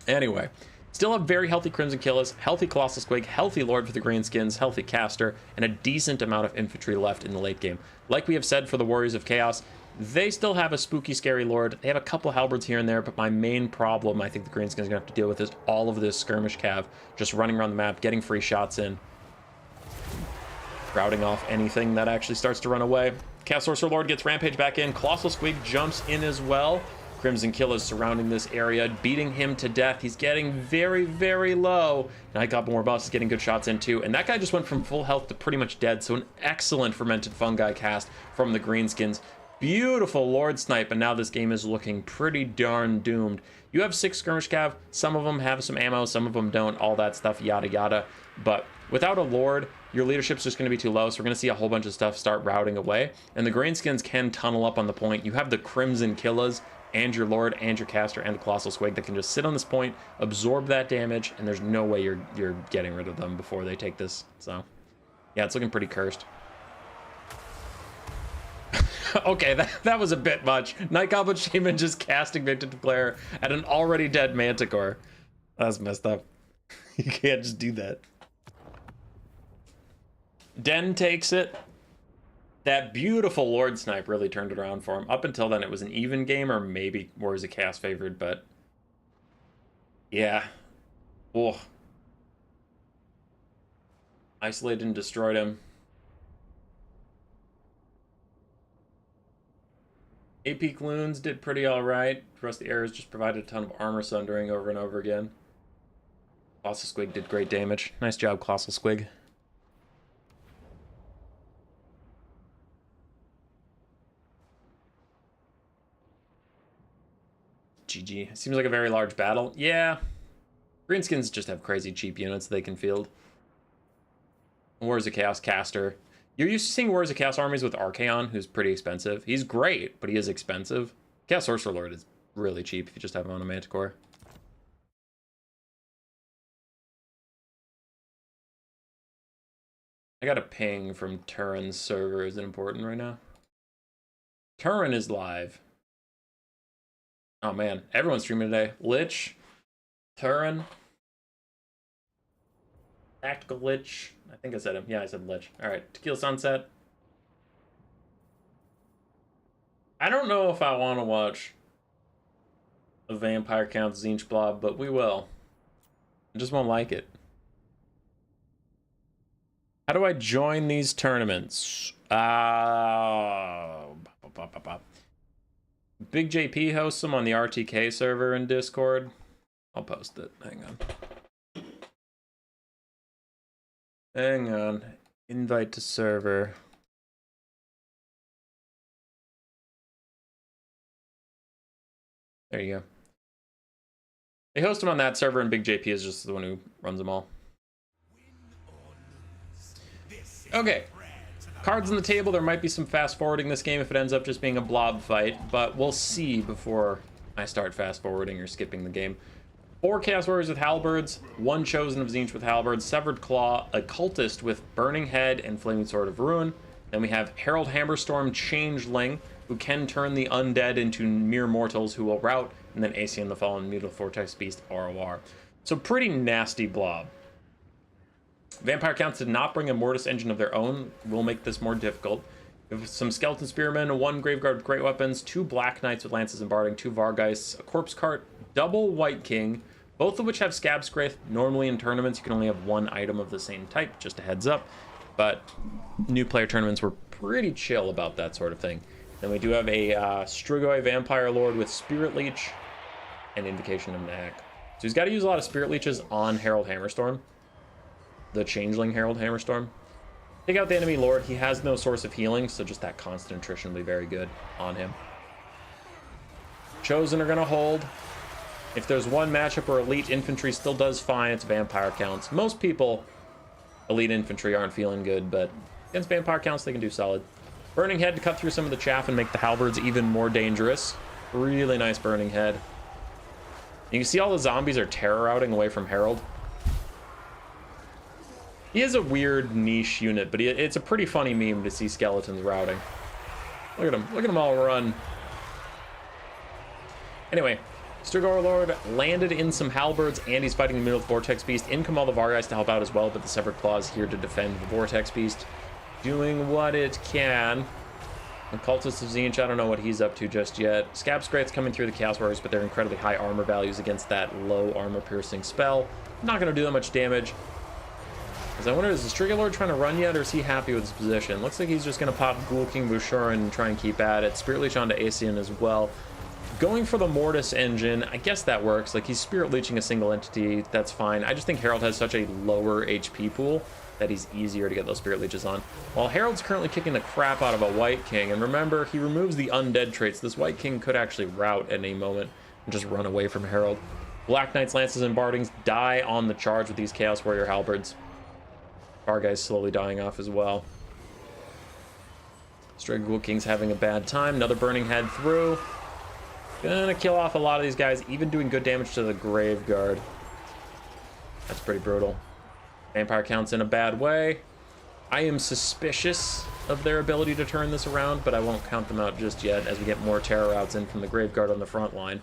[SPEAKER 1] Anyway, still have very healthy Crimson Killers, healthy Colossal Squig, healthy Lord for the Greenskins, healthy Caster, and a decent amount of infantry left in the late game. Like we have said for the Warriors of Chaos, they still have a spooky, scary Lord. They have a couple halberds here and there, but my main problem I think the Greenskins are going to have to deal with is all of this skirmish cav, just running around the map, getting free shots in, routing off anything that actually starts to run away. Chaos Sorcerer Lord gets Rampage back in. Colossal Squig jumps in as well. Crimson Killers surrounding this area, beating him to death. He's getting very, very low. Night Goblin War Boss is getting good shots in too. And that guy just went from full health to pretty much dead. So an excellent Fermented Fungi cast from the Greenskins. Beautiful Lord Snipe, and now this game is looking pretty darn doomed. You have 6 skirmish cav, some of them have some ammo, some of them don't, all that stuff, yada yada. But without a Lord, your leadership's just going to be too low, so we're going to see a whole bunch of stuff start routing away. And the Greenskins can tunnel up on the point. You have the Crimson Killers, and your Lord, and your Caster, and the Colossal Squig that can just sit on this point, absorb that damage, and there's no way you're getting rid of them before they take this. So, yeah, it's looking pretty cursed. Okay, that was a bit much. Night Goblin Shaman just casting Vindictive Glare at an already dead Manticore. That's messed up. You can't just do that. Den takes it. That beautiful Lord Snipe really turned it around for him. Up until then, it was an even game, or maybe Warriors of Chaos favored, but yeah. Oh. Isolated and destroyed him. AP Loons did pretty alright. The rest of the arrows just provided a ton of armor sundering over and over again. Colossal Squig did great damage. Nice job, Colossal Squig. GG. Seems like a very large battle. Yeah. Greenskins just have crazy cheap units they can field. Warriors of Chaos Caster. You're used to seeing Warriors of Chaos armies with Archaon, who's pretty expensive. He's great, but he is expensive. Chaos Sorcerer Lord is really cheap if you just have him on a Manticore. I got a ping from Turin's server. Is it important right now? Turin is live. Oh man, everyone's streaming today. Lich, Turin, Tactical Lich. I think I said him. Yeah, I said Lich. Alright, Tequila Sunset. I don't know if I want to watch a Vampire Count Zinch Blob, but we will. I just won't like it. How do I join these tournaments? Big JP hosts them on the RTK server in Discord. I'll post it. Hang on. Hang on. Invite to server. There you go. They host them on that server, and Big JP is just the one who runs them all. Okay. Cards on the table. There might be some fast forwarding this game if it ends up just being a blob fight, but we'll see before I start fast forwarding or skipping the game. 4 Chaos Warriors with Halberds, 1 Chosen of Tzeentch with Halberds, Severed Claw, a Cultist with Burning Head and Flaming Sword of Ruin. Then we have Herald Hammerstorm Changeling, who can turn the undead into mere mortals who will rout, and then Aesion the Fallen, Mutal Vortex Beast, ROR. So pretty nasty blob. Vampire Counts did not bring a Mortis engine of their own. Will make this more difficult. We have some Skeleton Spearmen, 1 Graveguard with Great Weapons, 2 Black Knights with Lances and Barding, 2 Vargeists, a Corpse Cart, double White King, both of which have Scab Scrape. Normally in tournaments you can only have 1 item of the same type, just a heads up. But new player tournaments were pretty chill about that sort of thing. Then we do have a Strigoi Vampire Lord with Spirit Leech and Invocation of Knack. So he's got to use a lot of Spirit Leeches on Herald Hammerstorm. The Changeling Herald Hammerstorm. Take out the enemy Lord. He has no source of healing, so just that constant attrition will be very good on him. Chosen are going to hold. If there's one matchup where Elite Infantry still does fine, it's Vampire Counts. Most people, Elite Infantry, aren't feeling good, but against Vampire Counts, they can do solid. Burning Head to cut through some of the chaff and make the Halberds even more dangerous. Really nice Burning Head. You can see all the zombies are terror routing away from Herald. He is a weird niche unit, but it's a pretty funny meme to see skeletons routing. Look at him. Look at them all run. Anyway, Strigoi Lord landed in some Halberds, and he's fighting the Mutal Vortex Beast. In come all the Vargeists to help out as well, but the Severed Claw is here to defend the Vortex Beast. Doing what it can. The Cultist of Tzeentch, I don't know what he's up to just yet. Scab Scrape's coming through the Chaos Warriors, but they're incredibly high armor values against that low armor-piercing spell. Not going to do that much damage. I wonder, is the Strigoi Lord trying to run yet, or is he happy with his position? Looks like he's just going to pop Ghoul King Bushurin and try and keep at it. Spirit Leech onto Aesion as well. Going for the Mortis engine, I guess that works. Like, he's Spirit Leeching a single entity, that's fine. I just think Herald has such a lower HP pool that he's easier to get those Spirit Leeches on. While Herald's currently kicking the crap out of a White King, and remember, he removes the undead traits. This White King could actually rout at any moment and just run away from Herald. Black Knights, Lances, and Bardings die on the charge with these Chaos Warrior Halberds. Our guy's slowly dying off as well. Strigoi Ghoul King's having a bad time. Another Burning Head through. Gonna kill off a lot of these guys, even doing good damage to the Graveguard. That's pretty brutal. Vampire Count's in a bad way. I am suspicious of their ability to turn this around, but I won't count them out just yet as we get more terror outs in from the Graveguard on the front line.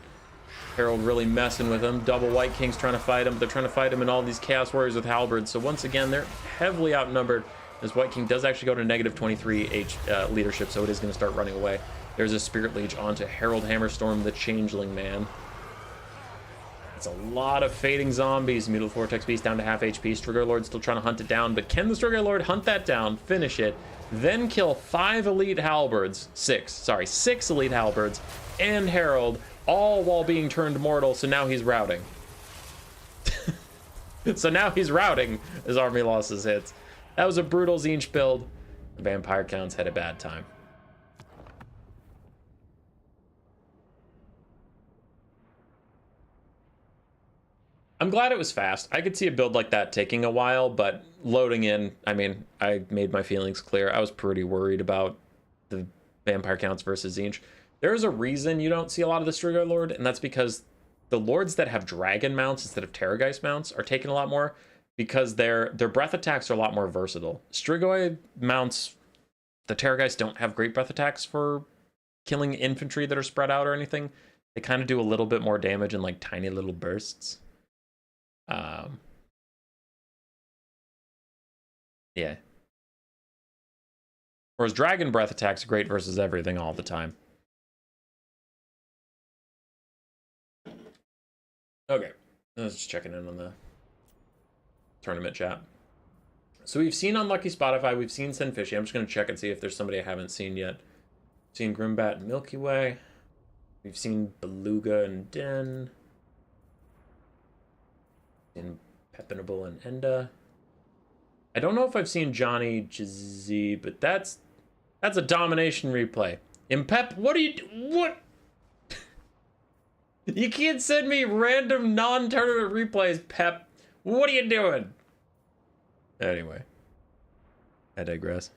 [SPEAKER 1] Herald really messing with him. Double White King's trying to fight him. They're trying to fight him and all these Chaos Warriors with Halberds. So once again, they're heavily outnumbered. This White King does actually go to negative 23 leadership, so it is going to start running away. There's a Spirit Leech onto Herald Hammerstorm, the Changeling Man. It's a lot of fading zombies. Mutal Vortex Beast down to half HP. Strigar Lord still trying to hunt it down, but can the Strigar Lord hunt that down, finish it, then kill 5 Elite Halberds, 6 Elite Halberds, and Herald, all while being turned mortal, so now he's routing. So now he's routing his army losses hits. That was a brutal Tzeentch build. The Vampire Counts had a bad time. I'm glad it was fast. I could see a build like that taking a while, but loading in, I mean, I made my feelings clear. I was pretty worried about the Vampire Counts versus Tzeentch. There's a reason you don't see a lot of the Strigar Lord, and that's because the lords that have dragon mounts instead of Terrorgeist mounts are taking a lot more, because their breath attacks are a lot more versatile. Strigoi mounts, the Terrorgeist don't have great breath attacks for killing infantry that are spread out or anything. They kind of do a little bit more damage in like tiny little bursts. Yeah. Whereas dragon breath attacks are great versus everything all the time. Okay, I was just checking in on the tournament chat. So we've seen Unlucky Spotify, we've seen Send Fishy. I'm just going to check and see if there's somebody I haven't seen yet. We've seen Grimbat and Milky Way. We've seen Beluga and Den. And Pepinable and Enda. I don't know if I've seen Johnny Jazzy, but that's a domination replay. Impep, what are you what? You can't send me random non-tournament replays, Pep. What are you doing? Anyway, I digress.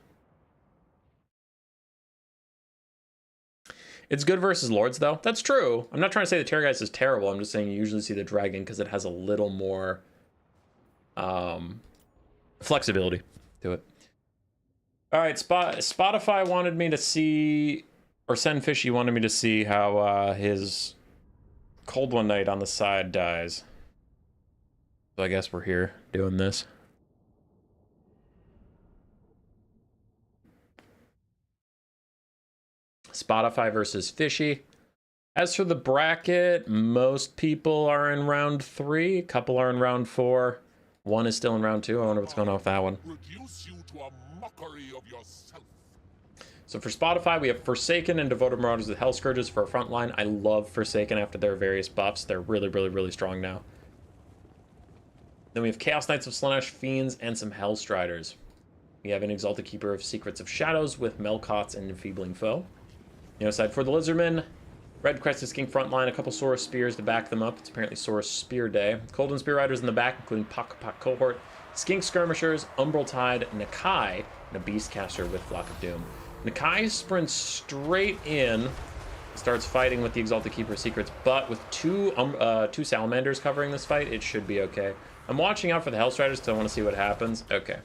[SPEAKER 1] It's good versus lords, though. That's true. I'm not trying to say the Terrorgeist is terrible. I'm just saying you usually see the dragon because it has a little more flexibility to it. All right, Spotify wanted me to see, or Send Fishy wanted me to see how his Cold One Knight on the side dies. So I guess we're here doing this. Spotify versus Fishy. As for the bracket, most people are in round 3. A couple are in round 4. One is still in round 2. I wonder what's going on with that one. So for Spotify, we have Forsaken and Devoted Marauders with Hell Scourges for our front line. I love Forsaken after their various buffs. They're really, really, really strong now. Then we have Chaos Knights of Slaanesh, Fiends, and some Hellstriders. We have an Exalted Keeper of Secrets of Shadows with Melkots and Enfeebling Foe. The other side for the Lizardmen, Red Crested Skink frontline, a couple Saurus Spears to back them up. It's apparently Saurus Spear Day. Cold and Spear Riders in the back, including Pak Cohort, Skink Skirmishers, Umbral Tide, Nakai, and a Beastcaster with Flock of Doom. Nakai sprints straight in, starts fighting with the Exalted Keeper of Secrets, but with two Salamanders covering this fight, it should be okay. I'm watching out for the Hellstriders because I want to see what happens. Okay.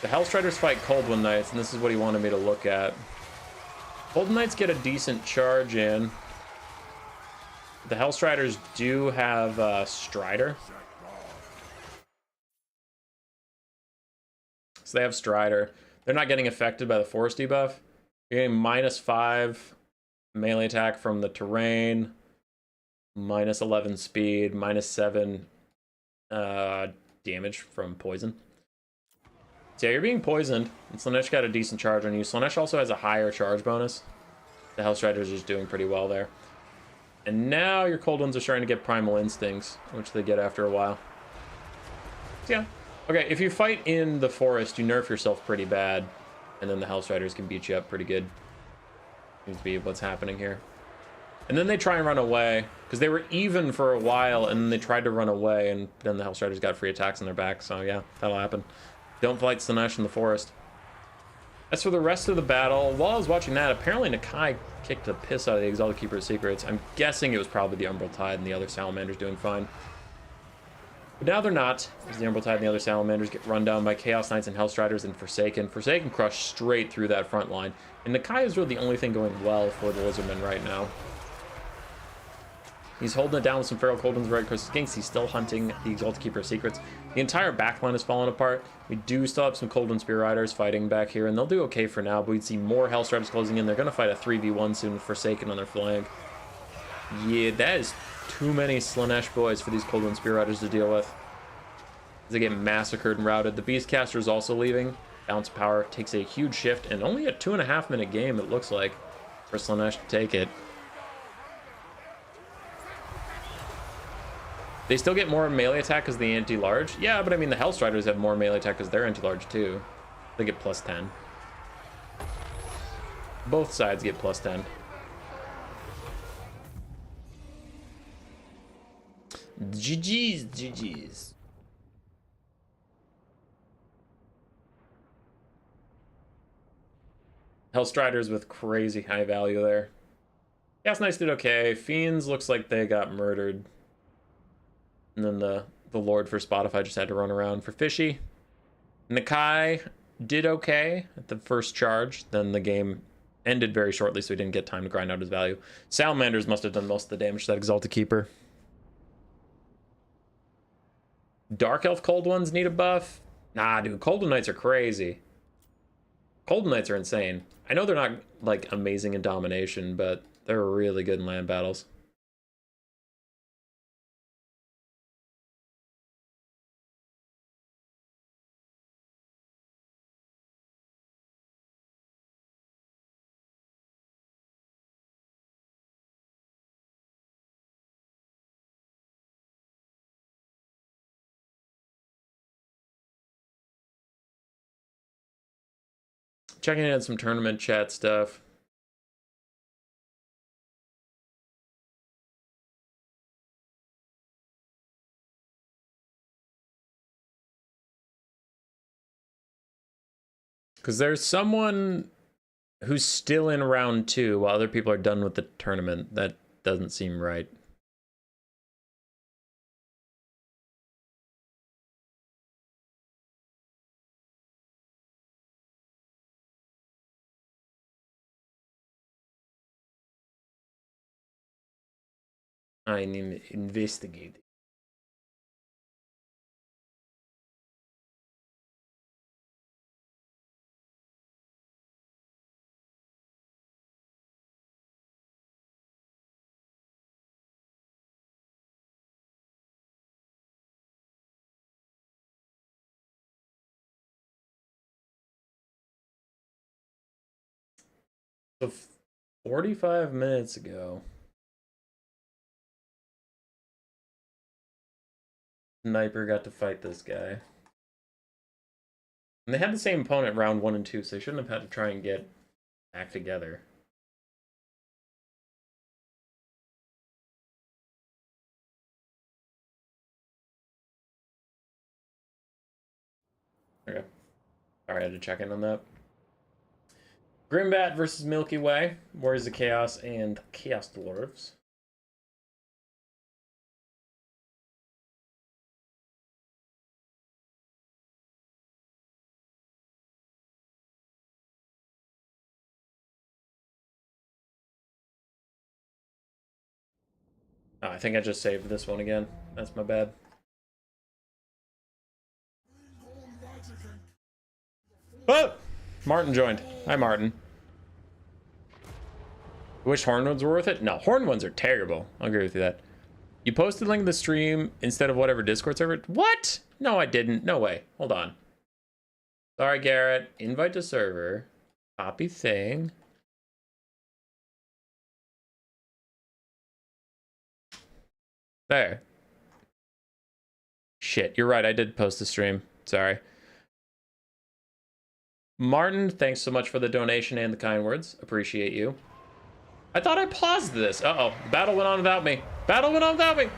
[SPEAKER 1] The Hellstriders fight Cold One Knights, and this is what he wanted me to look at. Cold One Knights get a decent charge in. The Hellstriders do have Strider. So they have Strider. They're not getting affected by the Force debuff. You're getting -5 melee attack from the terrain, -11 speed, -7 damage from poison. So yeah, you're being poisoned, and Slaanesh got a decent charge on you. Slaanesh also has a higher charge bonus. The Hellstriders are just doing pretty well there. And now your Cold Ones are starting to get Primal Instincts, which they get after a while. So yeah. Okay, if you fight in the forest, you nerf yourself pretty bad, and then the Hellstriders can beat you up pretty good. Seems to be what's happening here. And then they try and run away, because they were even for a while, and then they tried to run away, and then the Hellstriders got free attacks on their back, so yeah, that'll happen. Don't fight Slaanesh in the forest. As for the rest of the battle, while I was watching that, apparently Nakai kicked the piss out of the Exalted Keeper of Secrets. I'm guessing it was probably the Umbral Tide and the other Salamanders doing fine. But now they're not, as the Umbral Tide and the other Salamanders get run down by Chaos Knights and Hellstriders and Forsaken. Forsaken crushed straight through that front line. And Nakai is really the only thing going well for the Lizardmen right now. He's holding it down with some Feral Coldens, Red Crystal Skinks. He's still hunting the Exalted Keeper of Secrets. The entire backline is falling apart. We do still have some Colden Spear Riders fighting back here, and they'll do okay for now, but we'd see more Hellstriders closing in. They're going to fight a 3v1 soon with Forsaken on their flank. Yeah, that is too many Slaanesh boys for these Colden Spear Riders to deal with. They get massacred and routed. The Beastcaster is also leaving. Bounce power takes a huge shift, and only a 2.5-minute game, it looks like, for Slaanesh to take it. They still get more melee attack because the anti-large. Yeah, but I mean, the Hellstriders have more melee attack because they're anti-large too. They get plus 10. Both sides get plus 10. GG's, GG's. Hellstriders with crazy high value there. Chaos Knights did okay. Fiends looks like they got murdered. And then the Lord for Spotify just had to run around for Fishy. Nakai did okay at the first charge. Then the game ended very shortly, so he didn't get time to grind out his value. Salamanders must have done most of the damage to that Exalted Keeper. Dark Elf Cold Ones need a buff? Nah, dude, Cold Knights are crazy. Cold Knights are insane. I know they're not, like, amazing in domination, but they're really good in land battles. Checking in some tournament chat stuff. Because there's someone who's still in round 2 while other people are done with the tournament. That doesn't seem right. I need to investigate. So 45 minutes ago, Sniper got to fight this guy. And they had the same opponent round 1 and 2, so they shouldn't have had to try and get back together. Okay. Sorry, I had to check in on that. Grimbat versus Milky Way, Warriors of Chaos and Chaos Dwarfs. Oh, I think I just saved this one again. That's my bad. Oh! Martin joined. Hi, Martin. Wish Hornwoods were worth it? No, Hornwoods are terrible. I'll agree with you that. You posted link to the stream instead of whatever Discord server? What? No, I didn't. No way. Hold on. Sorry, Garrett. Invite to server. Copy thing. There. Shit, you're right. I did post the stream. Sorry. Martin, thanks so much for the donation and the kind words. Appreciate you. I thought I paused this. Uh-oh. Battle went on without me. Battle went on without me.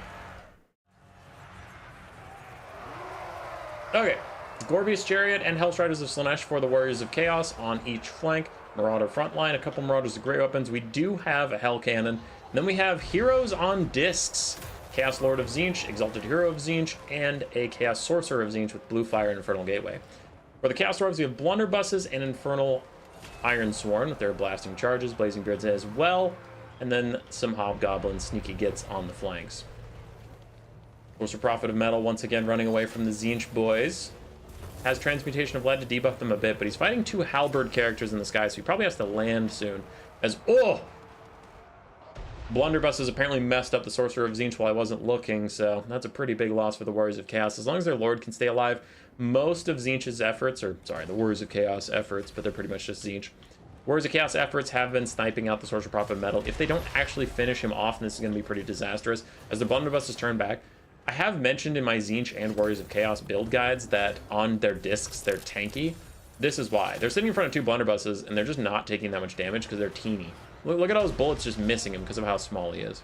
[SPEAKER 1] Okay. Gorbius Chariot and Hellstriders of Slaanesh for the Warriors of Chaos on each flank. Marauder front line, a couple Marauders of Great Weapons. We do have a Hell Cannon. And then we have Heroes on Discs. Chaos Lord of Tzeentch, Exalted Hero of Tzeentch, and a Chaos Sorcerer of Tzeentch with Blue Fire and Infernal Gateway. For the Chaos Dwarves, we have Blunderbusses and Infernal Iron Sworn with their blasting charges, Blazing Beards as well. and then some Hobgoblin sneaky gets on the flanks. Sorcerer Prophet of Metal once again running away from the Tzeentch boys. Has Transmutation of Lead to debuff them a bit, but he's fighting two Halberd characters in the sky, so he probably has to land soon. As, oh! Blunderbuss has apparently messed up the Sorcerer of Tzeentch while I wasn't looking, so that's a pretty big loss for the Warriors of Chaos. As long as their Lord can stay alive, most of Tzeentch's efforts, or sorry, the Warriors of Chaos efforts, but they're pretty much just Tzeentch. Warriors of Chaos efforts have been sniping out the Sorcerer Prophet of Metal. If they don't actually finish him off, this is going to be pretty disastrous. As the Blunderbuss is turned back, I have mentioned in my Tzeentch and Warriors of Chaos build guides that on their discs, they're tanky. This is why. They're sitting in front of two Blunderbusses, and they're just not taking that much damage because they're teeny. Look at all those bullets just missing him because of how small he is.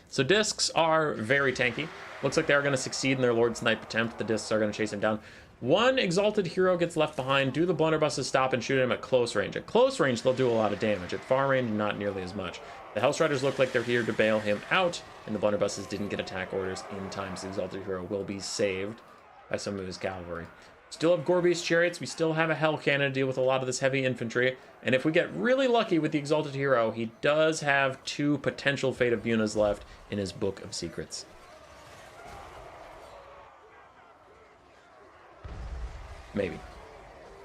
[SPEAKER 1] So discs are very tanky. Looks like they are going to succeed in their Lord Snipe attempt. The discs are going to chase him down. One exalted hero gets left behind. Do the Blunderbusses stop and shoot him at close range? At close range, they'll do a lot of damage. At far range, not nearly as much. The Hellstriders look like they're here to bail him out, and the Blunderbusses didn't get attack orders in time, so the exalted hero will be saved by some of his cavalry. Still have Gorby's chariots. We still have a Hell Cannon to deal with a lot of this heavy infantry. And if we get really lucky with the Exalted Hero, he does have two potential Fate of Bunas left in his Book of Secrets. Maybe.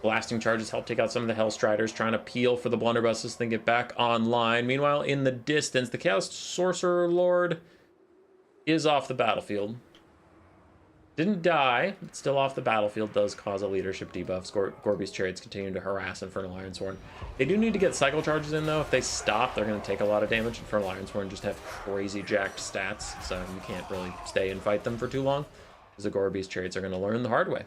[SPEAKER 1] Blasting charges help take out some of the Hellstriders, trying to peel for the Blunderbusses, then get back online. Meanwhile, in the distance, the Chaos Sorcerer Lord is off the battlefield. Didn't die, but still off the battlefield, does cause a leadership debuff. Gorby's chariots continue to harass Infernal Ironsworn. They do need to get cycle charges in, though. If they stop, they're going to take a lot of damage. Infernal Ironsworn just have crazy jacked stats, so you can't really stay and fight them for too long, because the Gorby's chariots are going to learn the hard way.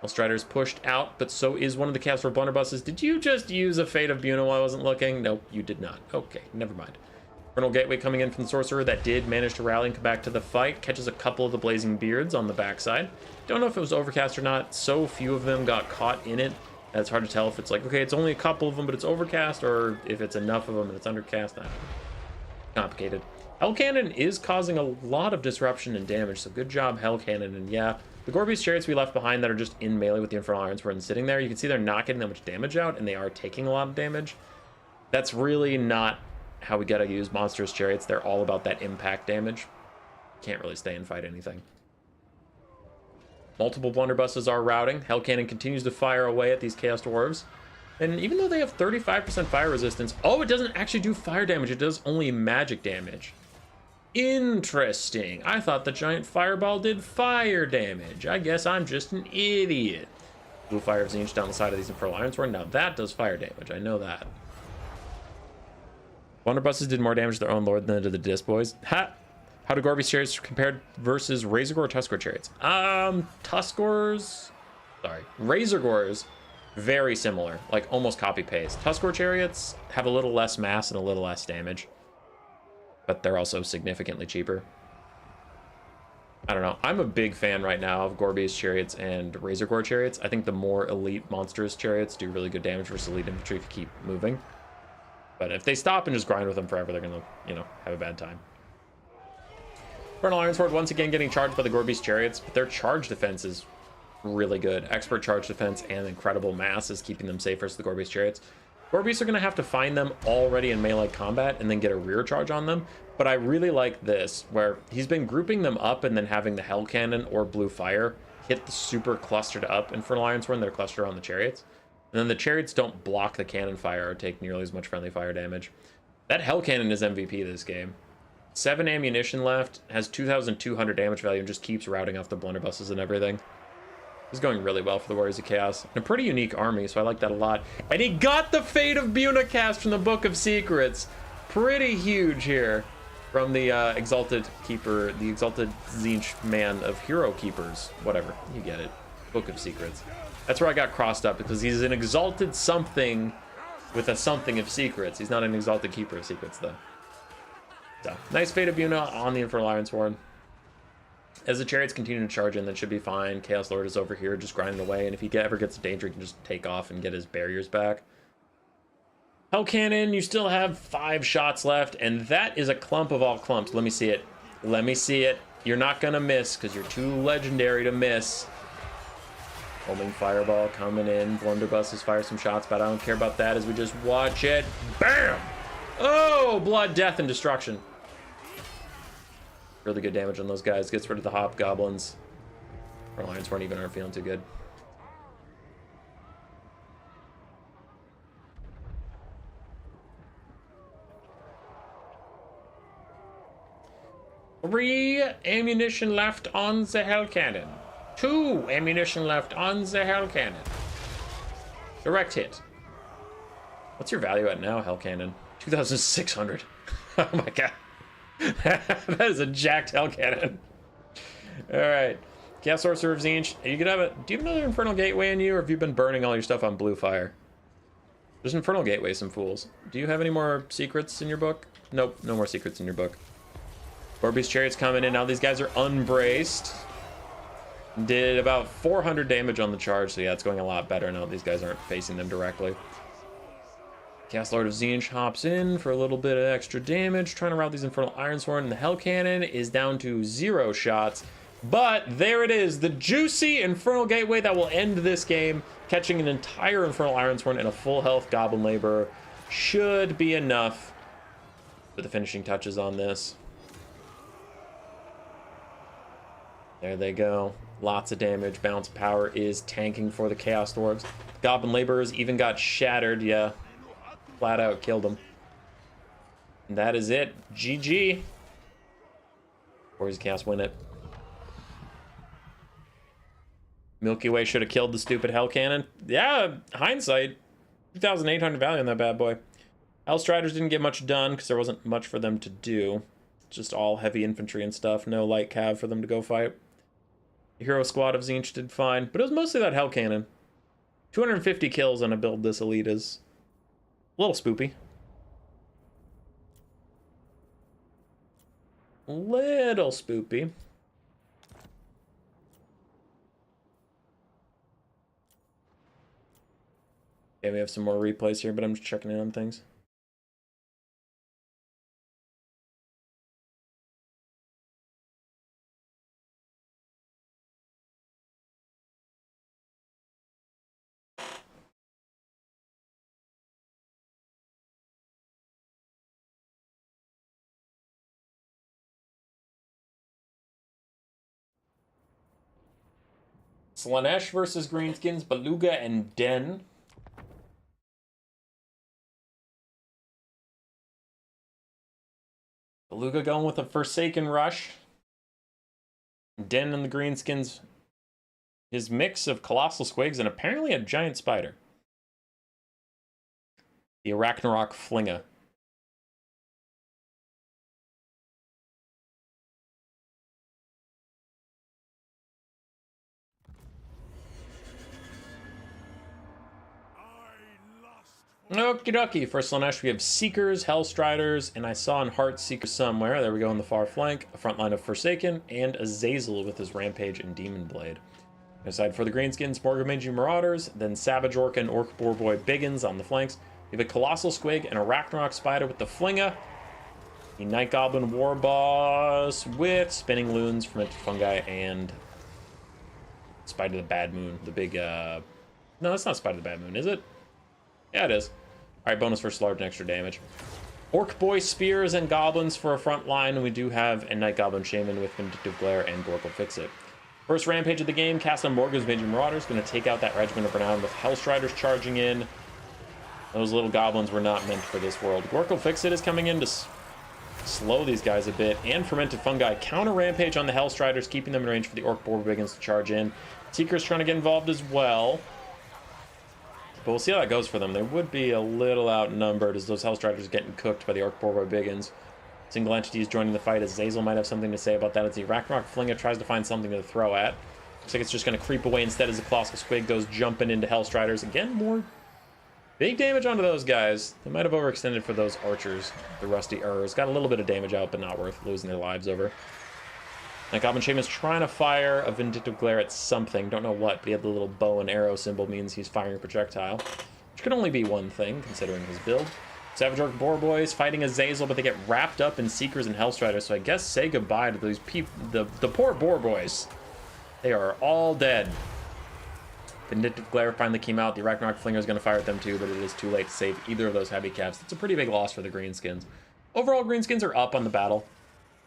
[SPEAKER 1] Strider's pushed out, but so is one of the Chaos Blunderbusses. Did you just use a Fate of Buna while I wasn't looking? Nope, you did not. Okay, never mind. Infernal Gateway coming in from the Sorcerer that did manage to rally and come back to the fight. Catches a couple of the Blazing Beards on the backside. Don't know if it was overcast or not. So few of them got caught in it. It's hard to tell if it's like, okay, it's only a couple of them, but it's overcast, or if it's enough of them and it's undercast. Complicated. Hell Cannon is causing a lot of disruption and damage, so good job, Hell Cannon. And yeah, the Gorby's chariots we left behind that are just in melee with the Infernal Ironsworn sitting there, you can see they're not getting that much damage out, and they are taking a lot of damage. That's really not how we gotta use monstrous chariots. They're all about that impact damage. Can't really stay and fight anything. Multiple Blunderbusses are routing. Hell Cannon continues to fire away at these Chaos Dwarves. And even though they have 35% fire resistance, oh, it doesn't actually do fire damage. It does only magic damage. Interesting. I thought the giant fireball did fire damage. I guess I'm just an idiot. Blue Fire of Tzeentch down the side of these Infernal Ironsworn. Now that does fire damage. I know that. Blunderbusses did more damage to their own lord than to the Disc Boys. Ha! How do Gorby's chariots compared versus Razorgore or Tuskgore chariots? Razorgores, very similar, like almost copy-paste. Tuskgore chariots have a little less mass and a little less damage, but they're also significantly cheaper. I don't know. I'm a big fan right now of Gorby's chariots and Razorgore chariots. I think the more elite monstrous chariots do really good damage versus elite infantry if you keep moving. But if they stop and just grind with them forever, they're going to, you know, have a bad time. Infernal Ironsword once again getting charged by the Gorby's chariots, but their charge defense is really good. Expert charge defense and incredible mass is keeping them safe versus the Gorby's chariots. Gorby's are going to have to find them already in melee combat and then get a rear charge on them. But I really like this, where he's been grouping them up and then having the Hell Cannon or Blue Fire hit the super clustered up Infernal Ironsword that are clustered on the chariots. And then the chariots don't block the cannon fire or take nearly as much friendly fire damage. That Hell Cannon is MVP this game. 7 ammunition left, has 2,200 damage value, and just keeps routing off the Blunderbusses and everything. This is going really well for the Warriors of Chaos. And a pretty unique army, so I like that a lot. And he got the Fate of Buna cast from the Book of Secrets. Pretty huge here from the Exalted Keeper, the Exalted Tzeentch man of Hero Keepers. Whatever, you get it. Book of Secrets. That's where I got crossed up, because he's an Exalted something with a something of secrets. He's not an Exalted Keeper of Secrets, though. So, nice Fate of Buna on the Infernal Ironsworn. As the chariots continue to charge in, that should be fine. Chaos Lord is over here just grinding away, and if he ever gets a danger, he can just take off and get his barriers back. Hell Cannon, you still have 5 shots left, and that is a clump of all clumps. Let me see it. Let me see it. You're not gonna miss, because you're too legendary to miss. Homing Fireball coming in. Blunderbusses fire some shots, but I don't care about that as we just watch it. Bam! Oh, blood, death, and destruction. Really good damage on those guys. Gets rid of the hobgoblins. Our lions aren't feeling too good. Three ammunition left on the hell cannon. 2 ammunition left on the hell cannon. Direct hit. What's your value at now, hell cannon? 2,600. Oh my god. That is a jacked hell cannon. All right. Chaos Sorcerer of Tzeentch. You could have a. Do you have another Infernal Gateway in you, or have you been burning all your stuff on blue fire? There's Infernal Gateway, some fools. Do you have any more secrets in your book? Nope, no more secrets in your book. Orbeez Chariot's coming in. Now these guys are unbraced. Did about 400 damage on the charge, so yeah, it's going a lot better now that these guys aren't facing them directly. Chaos Lord of Tzeentch hops in for a little bit of extra damage, trying to route these Infernal Ironsworn, and the Hell Cannon is down to 0 shots. But there it is, the juicy Infernal Gateway that will end this game. Catching an entire Infernal Ironsworn and a full health Goblin Laborer should be enough for the finishing touches on this. There they go. Lots of damage. Bounce power is tanking for the Chaos Dwarves. Goblin Laborers even got shattered. Yeah. Flat out killed them. And that is it. GG. Warriors Chaos win it. Milky Way should have killed the stupid Hell Cannon. Yeah, hindsight. 2,800 value on that bad boy. Hellstriders didn't get much done because there wasn't much for them to do. Just all heavy infantry and stuff. No light cav for them to go fight. The Hero Squad of Tzeentch did fine, but it was mostly that Hell Cannon. 250 kills on a build this elite is a little spoopy. Little spoopy. Okay, we have some more replays here, but I'm just checking in on things. Slaanesh versus Greenskins, Beluga and Den. Beluga going with a Forsaken Rush. Den and the Greenskins, his mix of Colossal Squigs and apparently a Giant Spider. The Arachnarok Flinga. Okie dokie. For Slaanesh, we have Seekers, Hellstriders, and I saw in Heart Seekers somewhere. There we go on the far flank. A front line of Forsaken, and Azazel with his Rampage and Demon Blade. Aside for the Greenskins, Morgmanji Marauders, then Savage Orc and Orc Boarboy Biggins on the flanks. We have a Colossal Squig and a Arachnarok Spider with the Flinga. The Night Goblin War Boss with Spinning Loons, Fermented Fungi, and Spider the Bad Moon. The big, No, that's not Spider the Bad Moon, is it? Yeah, it is. Alright, bonus versus large and extra damage. Orc Boy Spears and Goblins for a front line, and we do have a Night Goblin Shaman with Vindictive Glare and Gork'll Fix It. First Rampage of the game, cast on Morgmanji Marauders, going to take out that Regiment of Renown with Hellstriders charging in. Those little goblins were not meant for this world. Gork'll Fix It is coming in to slow these guys a bit, and Fermented Fungi counter Rampage on the Hellstriders, keeping them in range for the Orc Boarboy Biggins to charge in. Seeker's trying to get involved as well. But we'll see how that goes for them. They would be a little outnumbered as those Hellstriders are getting cooked by the Orc Boarboy Biggins. Single entities joining the fight as Azazel might have something to say about that as the Arachnarok Flinga tries to find something to throw at. Looks like it's just going to creep away instead as the Colossal Squig goes jumping into Hellstriders. Again, more big damage onto those guys. They might have overextended for those archers. The Rusty Urs got a little bit of damage out, but not worth losing their lives over. That Goblin Shaman's trying to fire a Vindictive Glare at something. Don't know what, but he had the little bow and arrow symbol, means he's firing a projectile. Which could only be one thing, considering his build. Savage Orc Boarboys fighting Azazel, but they get wrapped up in Seekers and Hellstriders, so I guess say goodbye to these people, the poor Boarboys. They are all dead. Vindictive Glare finally came out. The Arachnarok Flinger is going to fire at them too, but it is too late to save either of those heavy caps. It's a pretty big loss for the Greenskins. Overall, Greenskins are up on the battle.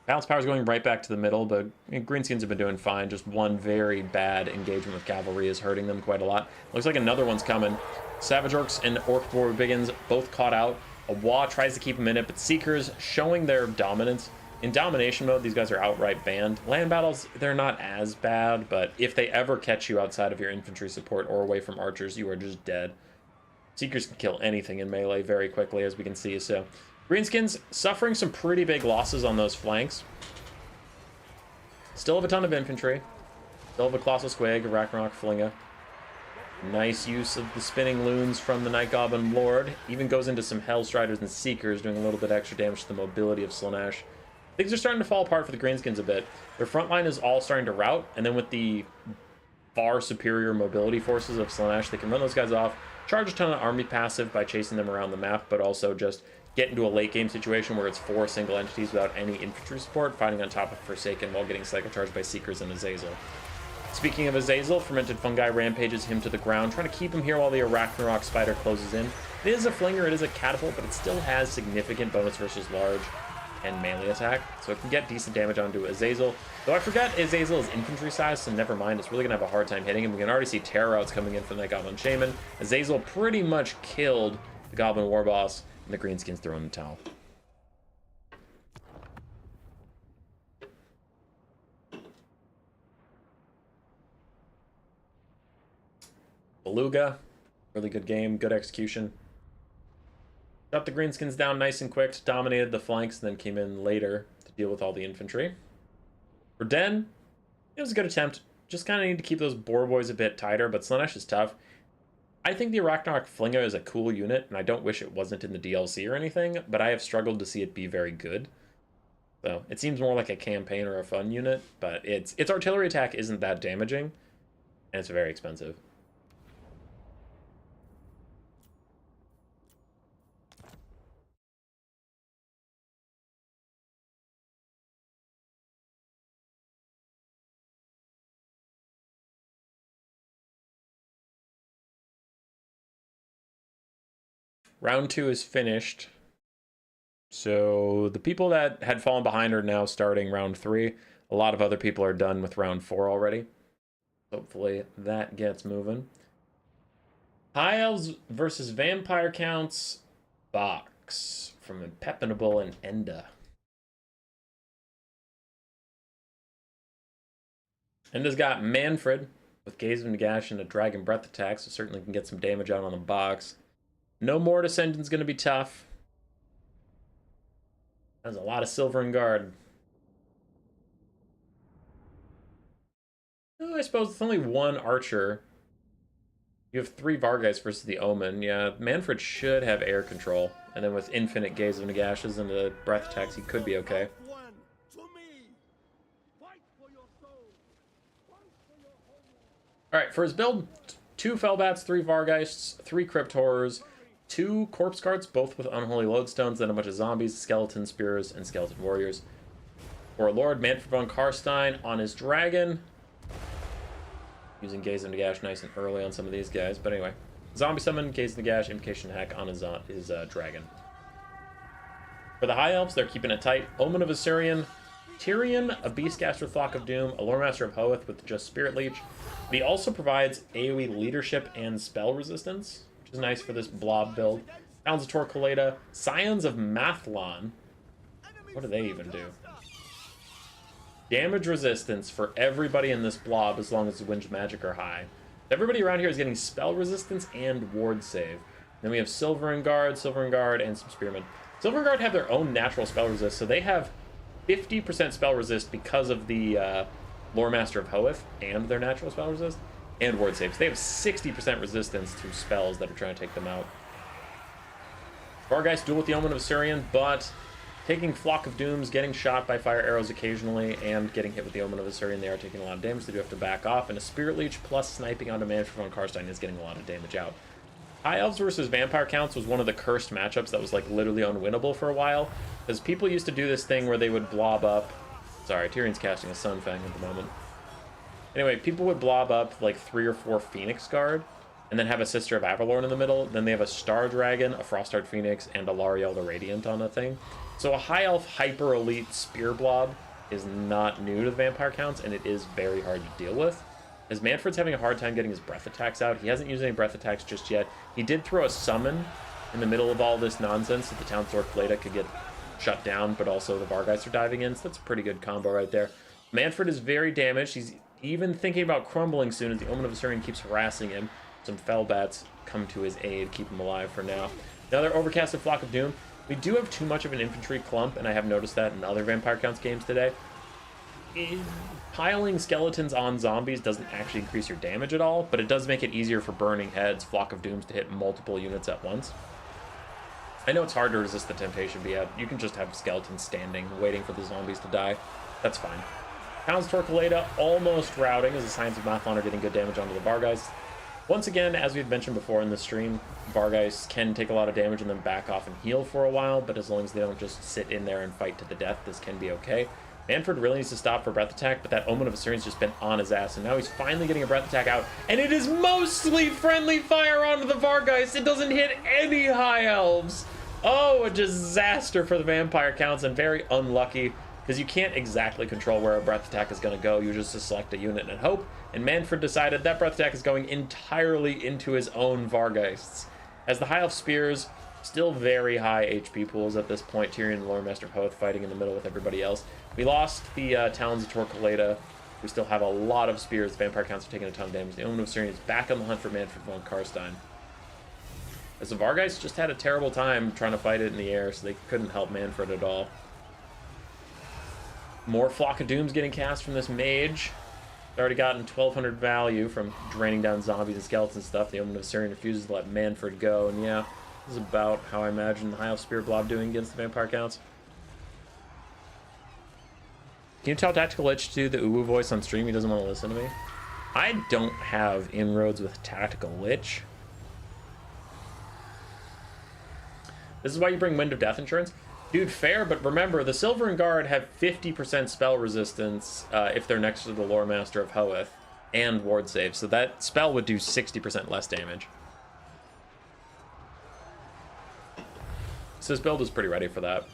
[SPEAKER 1] Balance Power is going right back to the middle, but Greenskins have been doing fine. Just one very bad engagement with Cavalry is hurting them quite a lot. Looks like another one's coming. Savage Orcs and Orc Biggins both caught out. A Wa tries to keep them in it, but Seekers showing their dominance. In domination mode, these guys are outright banned. Land battles, they're not as bad, but if they ever catch you outside of your infantry support or away from archers, you are just dead. Seekers can kill anything in melee very quickly, as we can see, so... Greenskins suffering some pretty big losses on those flanks. Still have a ton of infantry. Still have a Colossal Squig, a Ragnarok Flinga. Nice use of the spinning loons from the Night Goblin Lord. Even goes into some Hellstriders and Seekers, doing a little bit extra damage to the mobility of Slaanesh. Things are starting to fall apart for the Greenskins a bit. Their front line is all starting to rout, and then with the far superior mobility forces of Slaanesh, they can run those guys off, charge a ton of army passive by chasing them around the map, but also just get into a late game situation where it's 4 single entities without any infantry support, fighting on top of Forsaken while getting cycle charged by Seekers and Azazel. Speaking of Azazel, Fermented Fungi rampages him to the ground, trying to keep him here while the Arachnarok Spider closes in. It is a Flinger, it is a Catapult, but it still has significant bonus versus large and melee attack, so it can get decent damage onto Azazel. Though I forget Azazel is infantry size, so never mind, it's really going to have a hard time hitting him. We can already see Terror Outs coming in from that Goblin Shaman. Azazel pretty much killed the Goblin Warboss, and the Greenskins throw in the towel. Beluga, really good game, good execution. Shot the Greenskins down nice and quick, dominated the flanks, and then came in later to deal with all the infantry. For Den, it was a good attempt. Just kind of need to keep those boar boys a bit tighter, but Slaanesh is tough. I think the Arachnarok Flinga is a cool unit, and I don't wish it wasn't in the DLC or anything, but I have struggled to see it be very good. So it seems more like a campaign or a fun unit, but its artillery attack isn't that damaging, and it's very expensive. Round 2 is finished. So the people that had fallen behind are now starting round 3. A lot of other people are done with round 4 already. Hopefully that gets moving. High Elves versus Vampire Counts box from Impenetrable and Enda. Enda's got Manfred with Gaze of Nagash and a Dragon Breath attack, so certainly can get some damage out on the box. No more Descendant's going to be tough. There's a lot of Silver and Guard. Oh, I suppose it's only one Archer. You have 3 Vargeist versus the Omen. Yeah, Manfred should have air control. And then with infinite Gaze of Nagashes and the breath attacks, he could be okay. Alright, for his build, 2 Fellbats, 3 Vargeists, 3 Crypt Horrors, 2 Corpse Guards, both with Unholy Lodestones, then a bunch of Zombies, Skeleton Spears, and Skeleton Warriors. For Lord, Manfred von Karstein on his Dragon. Using Gaze of Nagash nice and early on some of these guys, but anyway. Zombie Summon, Gaze of Nagash, Invocation Hack on his Dragon. For the High Elves, they're keeping it tight. Omen of Assyrian, Tyrion, a Beastcaster Flock of Doom, a Lore Master of Hoeth with just Spirit Leech. But he also provides AoE leadership and spell resistance, which is nice for this blob build. Hounds of Torquelada, Scions of Mathlon. What do they even do? Damage resistance for everybody in this blob as long as the Winged Magic are high. Everybody around here is getting spell resistance and ward save. Then we have Silver and Guard, and some Spearmen. Silver and Guard have their own natural spell resist, so they have 50% spell resist because of the Lore Master of Hoeth and their natural spell resist and ward saves. They have 60% resistance to spells that are trying to take them out. Vargeist duel with the Omen of Assyrian, but taking Flock of Dooms, getting shot by fire arrows occasionally, and getting hit with the Omen of Assyrian, they are taking a lot of damage. They do have to back off, and a Spirit Leech plus sniping onto Manfred von Karstein is getting a lot of damage out. High Elves versus Vampire Counts was one of the cursed matchups that was like literally unwinnable for a while, because people used to do this thing where they would blob up. Sorry, Tyrion's casting a Sunfang at the moment. Anyway, people would blob up like 3 or 4 Phoenix Guard, and then have a Sister of Avalorn in the middle. Then they have a Star Dragon, a Frostart Phoenix, and a Lariel the Radiant on the thing. So a High Elf Hyper Elite Spear Blob is not new to the Vampire counts, and it is very hard to deal with. As Manfred's having a hard time getting his breath attacks out, he hasn't used any breath attacks just yet. He did throw a summon in the middle of all this nonsense so the Town's Dorkleda could get shut down, but also the Vargeist are diving in, so that's a pretty good combo right there. Manfred is very damaged. He's even thinking about crumbling soon as the Omen of Assyrian keeps harassing him. Some Fell Bats come to his aid, keep him alive for now. Another overcasted Flock of Doom. We do have too much of an infantry clump, and I have noticed that in other Vampire Counts games today. Piling skeletons on zombies doesn't actually increase your damage at all, but it does make it easier for Burning Heads, Flock of Dooms to hit multiple units at once. I know it's hard to resist the temptation, but yeah, you can just have skeletons standing, waiting for the zombies to die. That's fine. Town's Dorkleda almost routing as the Scions of Mathlon are getting good damage onto the Vargeist. Once again, as we had mentioned before in the stream, Vargeist can take a lot of damage and then back off and heal for a while, but as long as they don't just sit in there and fight to the death, this can be okay. Manfred really needs to stop for breath attack, but that Omen of Assyrian's just been on his ass, and now he's finally getting a breath attack out, and it is mostly friendly fire onto the Vargeist. It doesn't hit any High Elves. Oh, a disaster for the Vampire counts, and very unlucky, because you can't exactly control where a breath attack is going to go. You just select a unit and hope, and Manfred decided that breath attack is going entirely into his own Vargeists. As the High Elf Spears, still very high HP pools at this point, Tyrion and Lore Master of Hoth fighting in the middle with everybody else. We lost the Talons of Torquelada. We still have a lot of spears. The Vampire counts are taking a ton of damage. The Omen of Assyrian is back on the hunt for Manfred von Karstein. As the Vargeist just had a terrible time trying to fight it in the air, so they couldn't help Manfred at all. More Flock of Dooms getting cast from this mage. Already gotten 1,200 value from draining down zombies and skeletons and stuff. The Omen of Assyrian refuses to let Manfred go, and yeah, this is about how I imagine the High Elf Spear Blob doing against the Vampire counts. Can you tell Tactical Lich to do the uwu voice on stream? He doesn't want to listen to me. I don't have inroads with Tactical Lich. This is why you bring Wind of Death insurance. Dude, fair, but remember, the Silvern Guard have 50% spell resistance if they're next to the Lore Master of Hoeth and ward save, so that spell would do 60% less damage. So this build is pretty ready for that.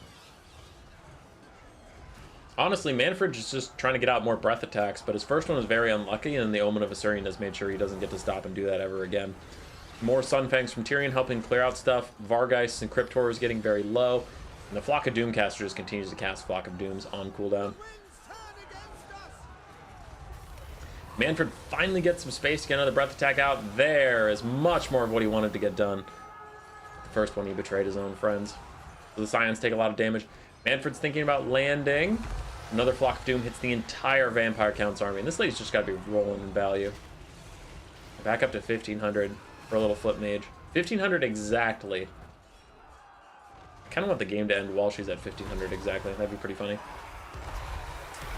[SPEAKER 1] Honestly, Manfred is just trying to get out more breath attacks, but his first one was very unlucky, and the Omen of Assyrian has made sure he doesn't get to stop and do that ever again. More Sunfangs from Tyrion helping clear out stuff. Vargeists and Cryptors getting very low. And the Flock of Doomcaster just continues to cast Flock of Dooms on cooldown. Manfred finally gets some space to get another breath attack out. There is much more of what he wanted to get done. The first one, he betrayed his own friends. So the Scions take a lot of damage. Manfred's thinking about landing. Another Flock of Doom hits the entire Vampire Count's army. And this lady's just got to be rolling in value. Back up to 1,500 for a little flip mage. 1,500 exactly. I kind of want the game to end while she's at 1,500 exactly. That'd be pretty funny.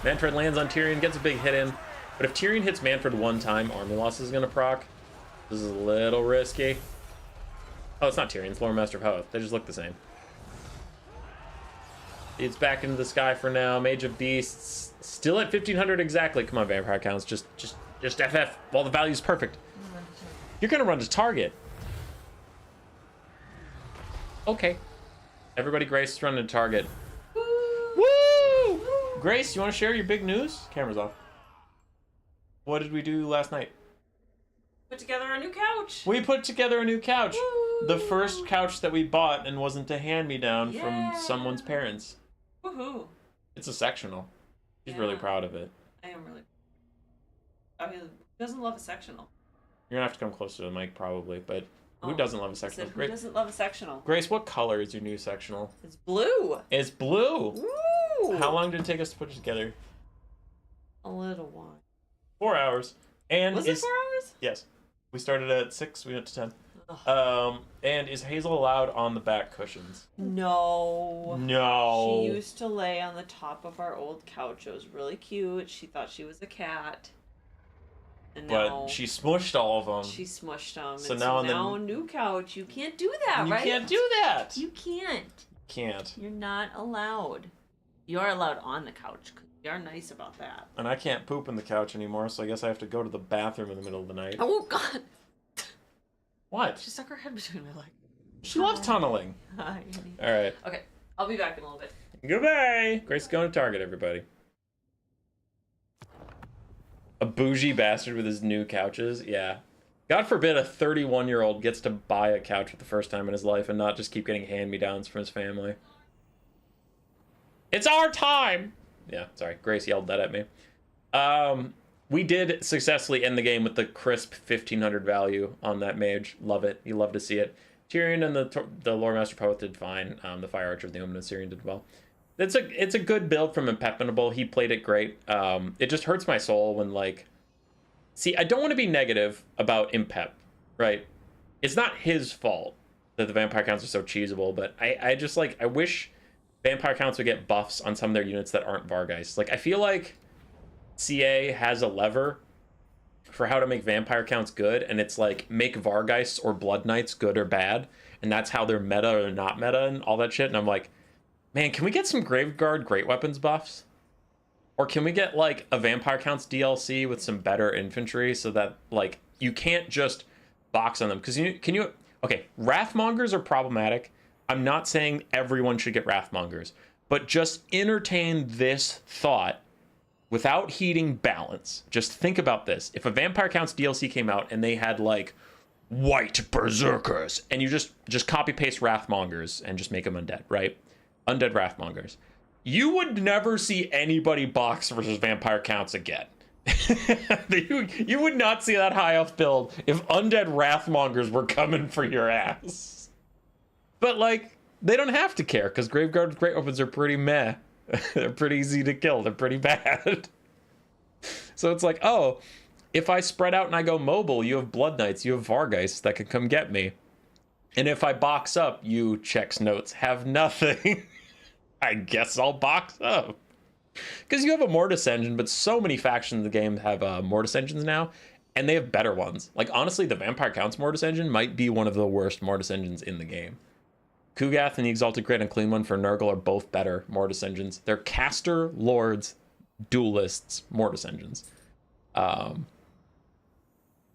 [SPEAKER 1] Manfred lands on Tyrion, gets a big hit in. But if Tyrion hits Manfred one time, army loss is going to proc. This is a little risky. Oh, it's not Tyrion. It's Lore Master of Hoeth. They just look the same. It's back into the sky for now. Mage of Beasts still at 1,500 exactly. Come on, Vampire Counts. Just FF. While the value's perfect. You're going to run to target. Okay. Everybody, Grace is running to target. Woo! Woo! Grace, you want to share your big news? Camera's off. What did we do last night?
[SPEAKER 2] Put together a new couch.
[SPEAKER 1] We put together a new couch.
[SPEAKER 2] Woo!
[SPEAKER 1] The first couch that we bought and wasn't a hand-me-down from someone's parents.
[SPEAKER 2] Woohoo.
[SPEAKER 1] It's a sectional. She's really proud of it.
[SPEAKER 2] I am really. I mean, who doesn't love a sectional?
[SPEAKER 1] You're gonna have to come closer to the mic probably, but who doesn't love a sectional?
[SPEAKER 2] Who doesn't love a sectional?
[SPEAKER 1] Grace, what color is your new sectional?
[SPEAKER 2] It's blue.
[SPEAKER 1] It's blue.
[SPEAKER 2] Woo!
[SPEAKER 1] How long did it take us to put it together?
[SPEAKER 2] A little while.
[SPEAKER 1] 4 hours. And
[SPEAKER 2] was it 4 hours?
[SPEAKER 1] Yes. We started at 6, we went to 10. And is Hazel allowed on the back cushions?
[SPEAKER 2] No.
[SPEAKER 1] No.
[SPEAKER 2] She used to lay on the top of our old couch. It was really cute. She thought she was a cat. And
[SPEAKER 1] but she smushed all of them.
[SPEAKER 2] She smushed them.
[SPEAKER 1] So
[SPEAKER 2] and
[SPEAKER 1] now
[SPEAKER 2] a new couch. You can't do that, right?
[SPEAKER 1] You can't do that.
[SPEAKER 2] You can't.
[SPEAKER 1] Can't.
[SPEAKER 2] You're not allowed. You are allowed on the couch. We are nice about that.
[SPEAKER 1] And I can't poop in the couch anymore, so I guess I have to go to the bathroom in the middle of the night.
[SPEAKER 2] Oh, God.
[SPEAKER 1] What?
[SPEAKER 2] She stuck her head between my legs.
[SPEAKER 1] She loves tunneling.
[SPEAKER 2] Hi.
[SPEAKER 1] All right.
[SPEAKER 2] Okay, I'll be back in a little bit.
[SPEAKER 1] Goodbye. Grace is going to Target, everybody. A bougie bastard with his new couches. Yeah. God forbid a 31-year-old gets to buy a couch for the first time in his life and not just keep getting hand-me-downs from his family. It's our time! Yeah, sorry. Grace yelled that at me. We did successfully end the game with the crisp 1500 value on that mage. Love it. You love to see it. Tyrion and the Lore Master both did fine. The Fire Archer of the Omen of Syrian did well. It's a good build from Impenetrable. He played it great. It just hurts my soul when, like... See, I don't want to be negative about Impep, right? It's not his fault that the vampire counts are so cheesable, but I just, like, I wish vampire counts would get buffs on some of their units that aren't Vargeist. Like, I feel like CA has a lever for how to make vampire counts good, and it's like, make Vargeists or Blood Knights good or bad, and that's how they're meta or not meta and all that shit, and I'm like, man, can we get some Graveguard Great Weapons buffs? Or can we get, like, a Vampire Counts DLC with some better infantry so that, like, you can't just box on them? Because okay, Wrathmongers are problematic. I'm not saying everyone should get Wrathmongers. But just entertain this thought without heeding balance. Just think about this. If a Vampire Counts DLC came out and they had, like, White Berserkers, and you just copy-paste Wrathmongers and just make them undead, right? Undead Wrathmongers. You would never see anybody box versus Vampire Counts again. You would not see that high elf build if Undead Wrathmongers were coming for your ass. But, like, they don't have to care, because Graveguard Great Weapons are pretty meh. They're pretty easy to kill. They're pretty bad. So it's like, oh, if I spread out and I go mobile, you have Blood Knights, you have Vargeists that can come get me. And if I box up, you, checks notes, have nothing. I guess I'll box up. Because you have a Mortis engine, but so many factions in the game have Mortis engines now, and they have better ones. Like, honestly, the Vampire Counts Mortis engine might be one of the worst Mortis engines in the game. Kugath and the Exalted Great and Clean One for Nurgle are both better Mortis engines. They're caster, lords, duelists, Mortis engines.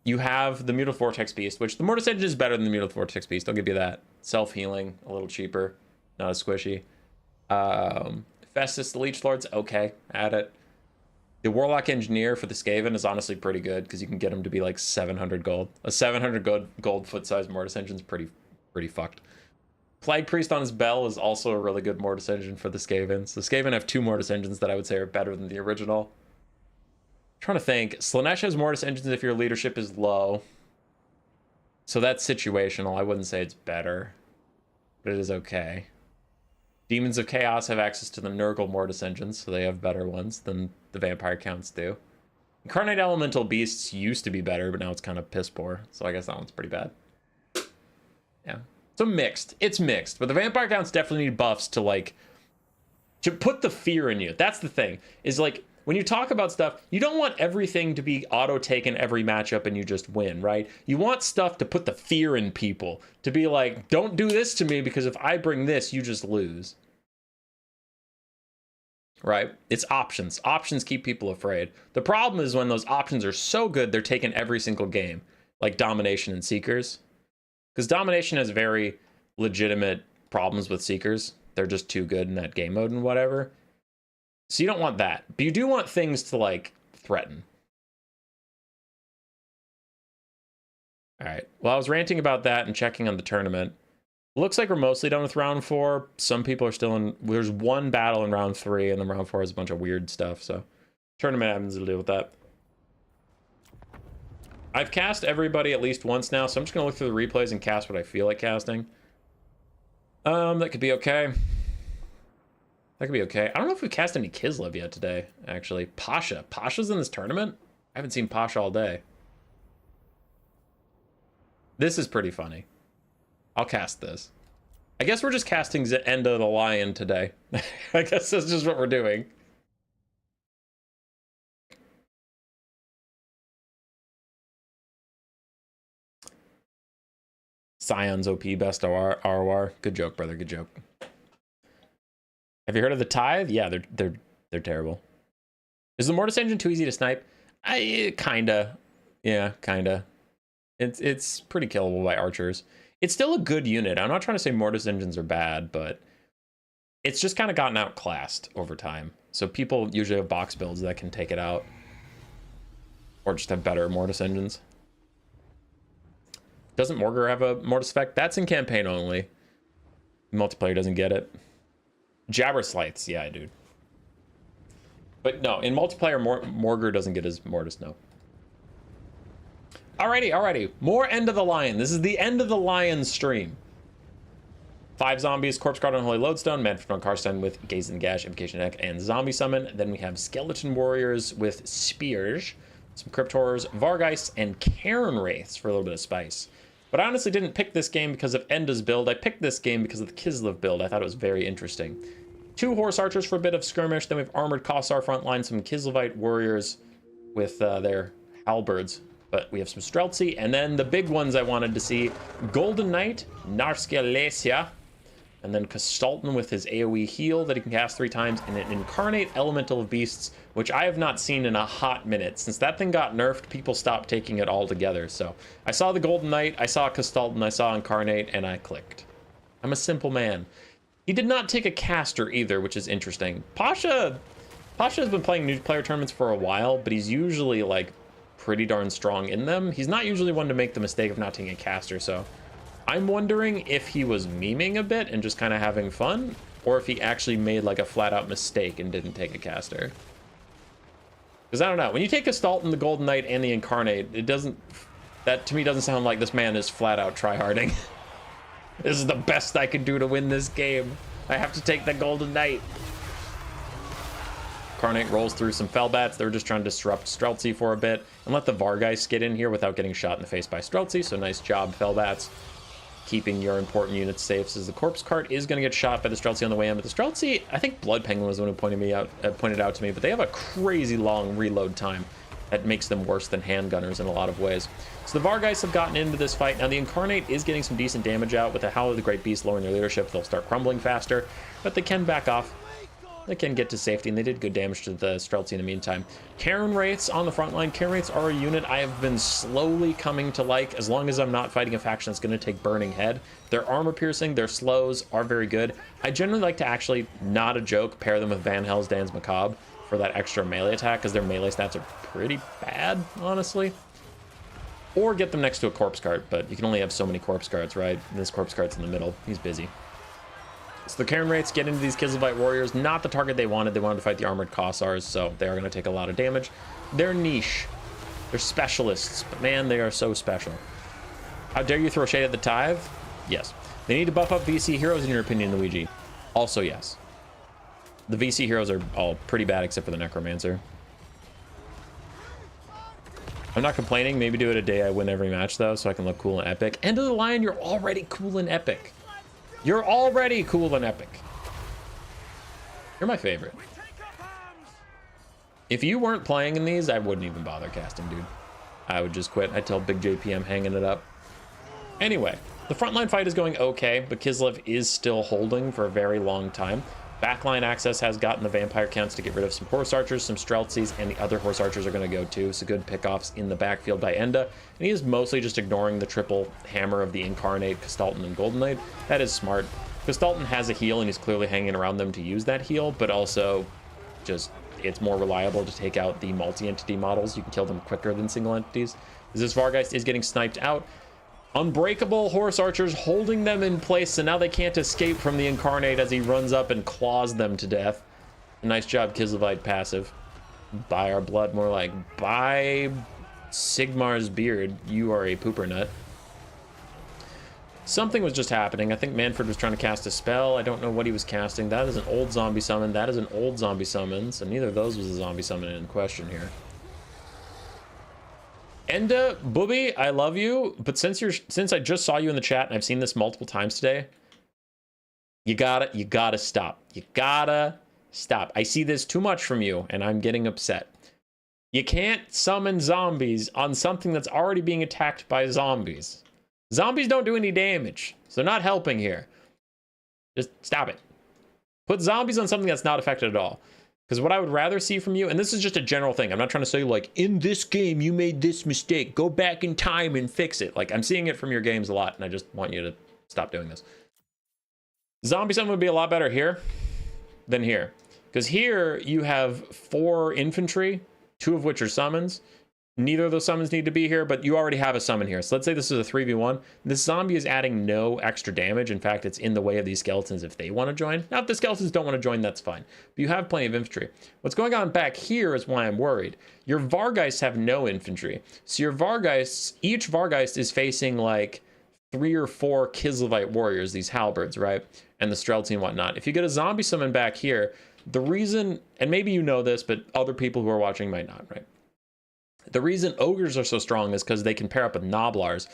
[SPEAKER 1] You have the Mutal Vortex Beast, which the Mortis engine is better than the Mutal Vortex Beast. I'll give you that. Self-healing, a little cheaper, not as squishy. Festus the Leech Lord's okay at it. The Warlock Engineer for the Skaven is honestly pretty good because you can get him to be like 700 gold. A 700 gold foot-sized Mortis engine's pretty fucked. Plague Priest on his bell is also a really good Mortis engine for the Skavens. The Skaven have two Mortis engines that I would say are better than the original. I'm trying to think. Slaanesh has Mortis engines if your leadership is low. So that's situational. I wouldn't say it's better, but it is okay. Demons of Chaos have access to the Nurgle Mortis engines, so they have better ones than the Vampire Counts do. Incarnate Elemental Beasts used to be better, but now it's kind of piss poor, so I guess that one's pretty bad. Yeah. So mixed. It's mixed, but the Vampire Counts definitely need buffs to, like, to put the fear in you. That's the thing, is, like, when you talk about stuff, you don't want everything to be auto-taken every matchup and you just win, right? You want stuff to put the fear in people, to be like, don't do this to me because if I bring this, you just lose. Right? It's options. Options keep people afraid. The problem is when those options are so good, they're taken every single game, like Domination and Seekers. Because Domination has very legitimate problems with Seekers. They're just too good in that game mode and whatever. So you don't want that. But you do want things to, like, threaten. Alright. Well, I was ranting about that and checking on the tournament. Looks like we're mostly done with round 4. Some people are still in... There's one battle in round 3, and then round 4 is a bunch of weird stuff, so... Tournament happens to deal with that. I've cast everybody at least once now, so I'm just going to look through the replays and cast what I feel like casting. That could be okay. That could be okay. I don't know if we've cast any Kislev yet today, actually. Pasha. Pasha's in this tournament? I haven't seen Pasha all day. This is pretty funny. I'll cast this. I guess we're just casting End of the Lion today. I guess that's just what we're doing. Scion's OP best ROR. Good joke, brother. Good joke. Have you heard of the Tithe? Yeah, they're terrible. Is the Mortis engine too easy to snipe? Kinda. Yeah, kinda. It's pretty killable by archers. It's still a good unit. I'm not trying to say Mortis engines are bad, but it's just kind of gotten outclassed over time. So people usually have box builds that can take it out. Or just have better Mortis engines. Doesn't Morgar have a Mortis effect? That's in campaign only. Multiplayer doesn't get it. Jabber Slights, yeah, dude. But no, in multiplayer, Morgar doesn't get his Mortis, no. Alrighty. More End of the Lion. This is the End of the Lion stream. 5 zombies, Corpse Guard on Holy Lodestone, Manfred on Karstein with Gaze and Gash, Invocation Deck, and Zombie Summon. Then we have Skeleton Warriors with Spears, some Crypt Horrors, Vargeists, and Cairn Wraiths for a little bit of spice. But I honestly didn't pick this game because of Enda's build. I picked this game because of the Kislev build. I thought it was very interesting. 2 Horse Archers for a bit of skirmish. Then we have Armored Kossar frontline, some Kislevite Warriors with their halberds. But we have some Streltsy, and then the big ones I wanted to see. Golden Knight, Narskia Lesia, and then Kastalton with his AoE heal that he can cast 3 times, and an Incarnate Elemental of Beasts, which I have not seen in a hot minute. Since that thing got nerfed, people stopped taking it all together. So I saw the Golden Knight, I saw Kastalton, I saw Incarnate, and I clicked. I'm a simple man. He did not take a caster either, which is interesting. Pasha has been playing new player tournaments for a while, but he's usually like pretty darn strong in them. He's not usually one to make the mistake of not taking a caster, so I'm wondering if he was memeing a bit and just kind of having fun, or if he actually made like a flat out mistake and didn't take a caster. Because I don't know, when you take a Stalton, the Golden Knight, and the Incarnate, that to me doesn't sound like this man is flat out tryharding. This is the best I can do to win this game. I have to take the Golden Knight. Incarnate rolls through some Fellbats. They're just trying to disrupt Streltsy for a bit and let the Vargeist get in here without getting shot in the face by Streltsy. So nice job, Fellbats, keeping your important units safe. As the Corpse Cart is going to get shot by the Streltsy on the way in, but the Streltsy, I think Blood Penguin was the one who pointed out to me, but they have a crazy long reload time that makes them worse than handgunners in a lot of ways. So the Vargeists have gotten into this fight. Now the Incarnate is getting some decent damage out with the Howl of the Great Beast lowering their leadership. They'll start crumbling faster, but they can back off. They can get to safety, and they did good damage to the Streltsy in the meantime. Cairn Wraiths on the front line. Cairn Wraiths are a unit I have been slowly coming to like, as long as I'm not fighting a faction that's going to take Burning Head. Their armor piercing, their slows are very good. I generally like to actually, not a joke, pair them with Van Helsdan's Macabre for that extra melee attack, because their melee stats are pretty bad, honestly. Or get them next to a Corpse Cart, but you can only have so many Corpse Carts, right? And this Corpse Cart's in the middle. He's busy. So the Cairn Wraiths get into these Kislevite Warriors. Not the target they wanted. They wanted to fight the Armored Kossars, so they are going to take a lot of damage. They're niche. They're specialists, but man, they are so special. How dare you throw shade at the Tithe? Yes. They need to buff up VC heroes, in your opinion, Luigi. Also, yes. The VC heroes are all pretty bad except for the Necromancer. I'm not complaining. Maybe do it a day I win every match, though, so I can look cool and epic. End of the Lion, you're already cool and epic. You're already cool and epic. You're my favorite. If you weren't playing in these, I wouldn't even bother casting, dude. I would just quit. I'd tell Big JPM hanging it up. Anyway, the frontline fight is going okay, but Kislev is still holding for a very long time. Backline access has gotten the vampire counts to get rid of some horse archers, some Streltsies, and the other horse archers are going to go too. So good pickoffs in the backfield by Enda. And he is mostly just ignoring the triple hammer of the Incarnate, Kastalton, and Golden Knight. That is smart. Kastalton has a heal and he's clearly hanging around them to use that heal, but also just it's more reliable to take out the multi-entity models. You can kill them quicker than single entities. As this Vargeist is getting sniped out. Unbreakable horse archers holding them in place, so now they can't escape from the Incarnate as he runs up and claws them to death. Nice job, Kislevite passive. Buy our blood, more like buy Sigmar's beard. You are a pooper nut. Something was just happening. I think Manfred was trying to cast a spell. I don't know what he was casting. That is an old zombie summon. That is an old zombie summon. So neither of those was a zombie summon in question here. Enda, Booby, I love you, but since I just saw you in the chat and I've seen this multiple times today, you gotta stop. You gotta stop. I see this too much from you and I'm getting upset. You can't summon zombies on something that's already being attacked by zombies. Zombies don't do any damage, so they're not helping here. Just stop it. Put zombies on something that's not affected at all. Because what I would rather see from you, and this is just a general thing, I'm not trying to say like, in this game you made this mistake, go back in time and fix it. Like, I'm seeing it from your games a lot, and I just want you to stop doing this. Zombie summon would be a lot better here than here. Because here you have 4 infantry, 2 of which are summons. Neither of those summons need to be here, but you already have a summon here. So let's say this is a 3v1. This zombie is adding no extra damage. In fact, it's in the way of these skeletons if they want to join. Now, if the skeletons don't want to join, that's fine. But you have plenty of infantry. What's going on back here is why I'm worried. Your Vargeists have no infantry. So your Vargeists, each Vargeist is facing like 3 or 4 Kislevite warriors, these halberds, right? And the Streltsy and whatnot. If you get a zombie summon back here, the reason, and maybe you know this, but other people who are watching might not, right? The reason ogres are so strong is because they can pair up with noblars.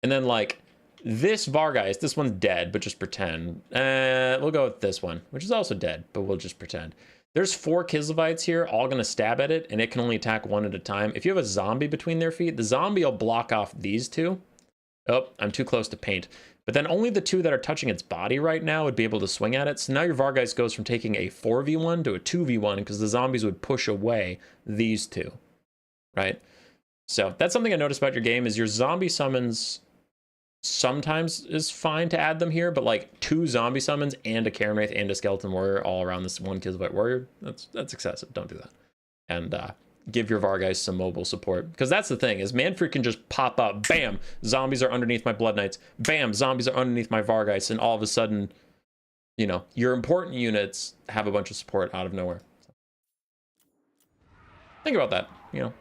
[SPEAKER 1] And then like this Vargeist, this one's dead, but just pretend. We'll go with this one, which is also dead, but we'll just pretend. There's 4 Kislevites here, all gonna stab at it, and it can only attack 1 at a time. If you have a zombie between their feet, the zombie will block off these 2. Oh, I'm too close to paint. But then only the 2 that are touching its body right now would be able to swing at it. So now your Vargeist goes from taking a 4v1 to a 2v1 because the zombies would push away these 2. Right? So that's something I noticed about your game is your zombie summons sometimes is fine to add them here, but like 2 zombie summons and a Cairn Wraith and a Skeleton Warrior all around this 1 Kislevite Warrior, that's excessive. Don't do that. And give your Vargeist some mobile support. Because that's the thing, is Manfred can just pop up, bam, zombies are underneath my Blood Knights, bam, zombies are underneath my Vargeist, and all of a sudden, you know, your important units have a bunch of support out of nowhere. So, think about that, you know.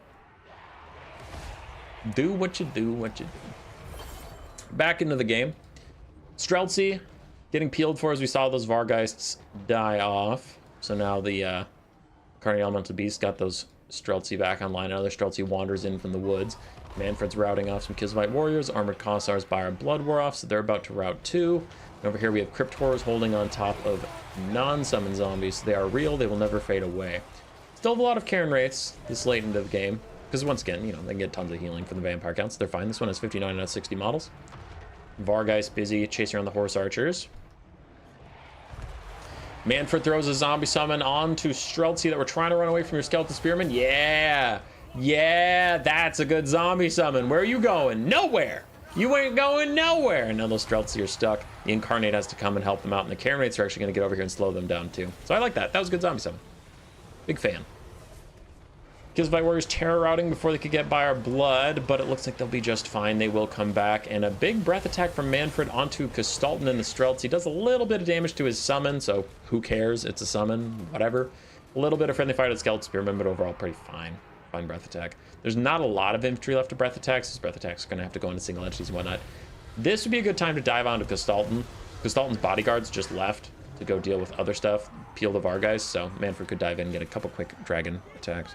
[SPEAKER 1] Do what you do, what you do. Back into the game. Streltsy getting peeled for as we saw those Vargeists die off. So now the Carney Elemental Beast got those Streltsy back online. Another Streltsy wanders in from the woods. Manfred's routing off some Kislevite warriors. Armored Cossars by our Blood War off, so they're about to rout too. And over here we have Crypt Horrors holding on top of non-summon zombies. They are real, they will never fade away. Still have a lot of Cairn Wraiths this late into the game. Because once again, you know, they can get tons of healing from the vampire counts. They're fine. This one has 59 out of 60 models. Vargeist busy chasing around the horse archers. Manfred throws a zombie summon onto Streltsy that we're trying to run away from your skeleton spearman. Yeah, that's a good zombie summon. Where are you going? Nowhere. You ain't going nowhere. And now those Streltsy are stuck. The Incarnate has to come and help them out, and the Cairn Wraiths are actually going to get over here and slow them down too. So I like that. That was a good zombie summon. Big fan. Kislevite Warriors terror routing before they could get by our blood, but it looks like they'll be just fine. They will come back, and a big breath attack from Manfred onto Castalton and the Streltsy. Does a little bit of damage to his summon, so who cares? It's a summon, whatever. A little bit of friendly fire to Skeleton Spearman, but overall pretty fine. Fine breath attack. There's not a lot of infantry left to breath attacks. These breath attacks are going to have to go into single entities and whatnot. This would be a good time to dive onto Castalton. Castalton's bodyguards just left to go deal with other stuff, peel the Vargeist, so Manfred could dive in and get a couple quick dragon attacks.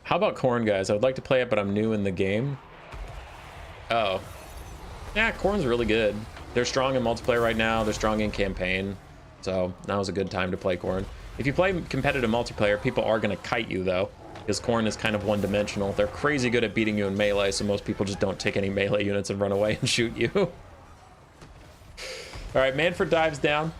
[SPEAKER 1] How about Khorne, guys? I would like to play it, but I'm new in the game. Oh. Yeah, Khorne's really good. They're strong in multiplayer right now. They're strong in campaign. So now's a good time to play Khorne. If you play competitive multiplayer, people are going to kite you, though. Because Khorne is kind of one-dimensional. They're crazy good at beating you in melee, so most people just don't take any melee units and run away and shoot you. Alright, Manfred dives down.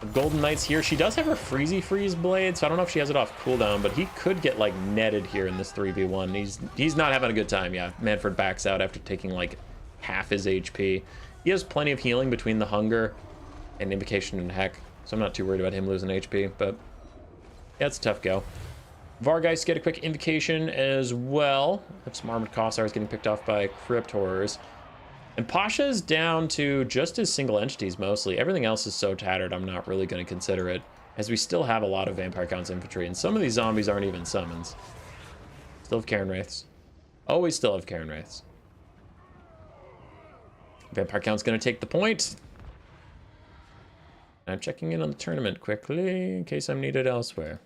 [SPEAKER 1] The Golden Knight's here. She does have her Freeze blade, so I don't know if she has it off cooldown, but he could get like netted here in this 3v1. He's not having a good time. Yeah, Manfred backs out after taking like half his HP. He has plenty of healing between the Hunger and Invocation and Heck, so I'm not too worried about him losing HP, but yeah, it's a tough go. Vargeist get a quick Invocation as well. Have some Armored Cossars getting picked off by Crypt Horrors. And Pasha's down to just his single entities mostly. Everything else is so tattered, I'm not really going to consider it, as we still have a lot of Vampire Counts infantry, and some of these zombies aren't even summons. Still have Cairn Wraiths. Always still have Cairn Wraiths. Vampire Count's going to take the point. I'm checking in on the tournament quickly, in case I'm needed elsewhere.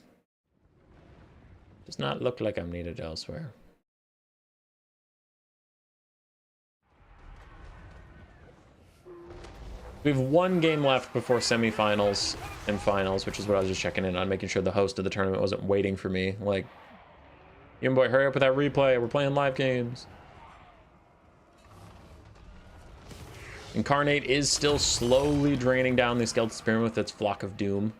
[SPEAKER 1] Does not look like I'm needed elsewhere. We have one game left before semifinals and finals, which is what I was just checking in on, making sure the host of the tournament wasn't waiting for me. Like, Game Boy, hurry up with that replay. We're playing live games. Incarnate is still slowly draining down the Skeleton Spearman with its Flock of Doom.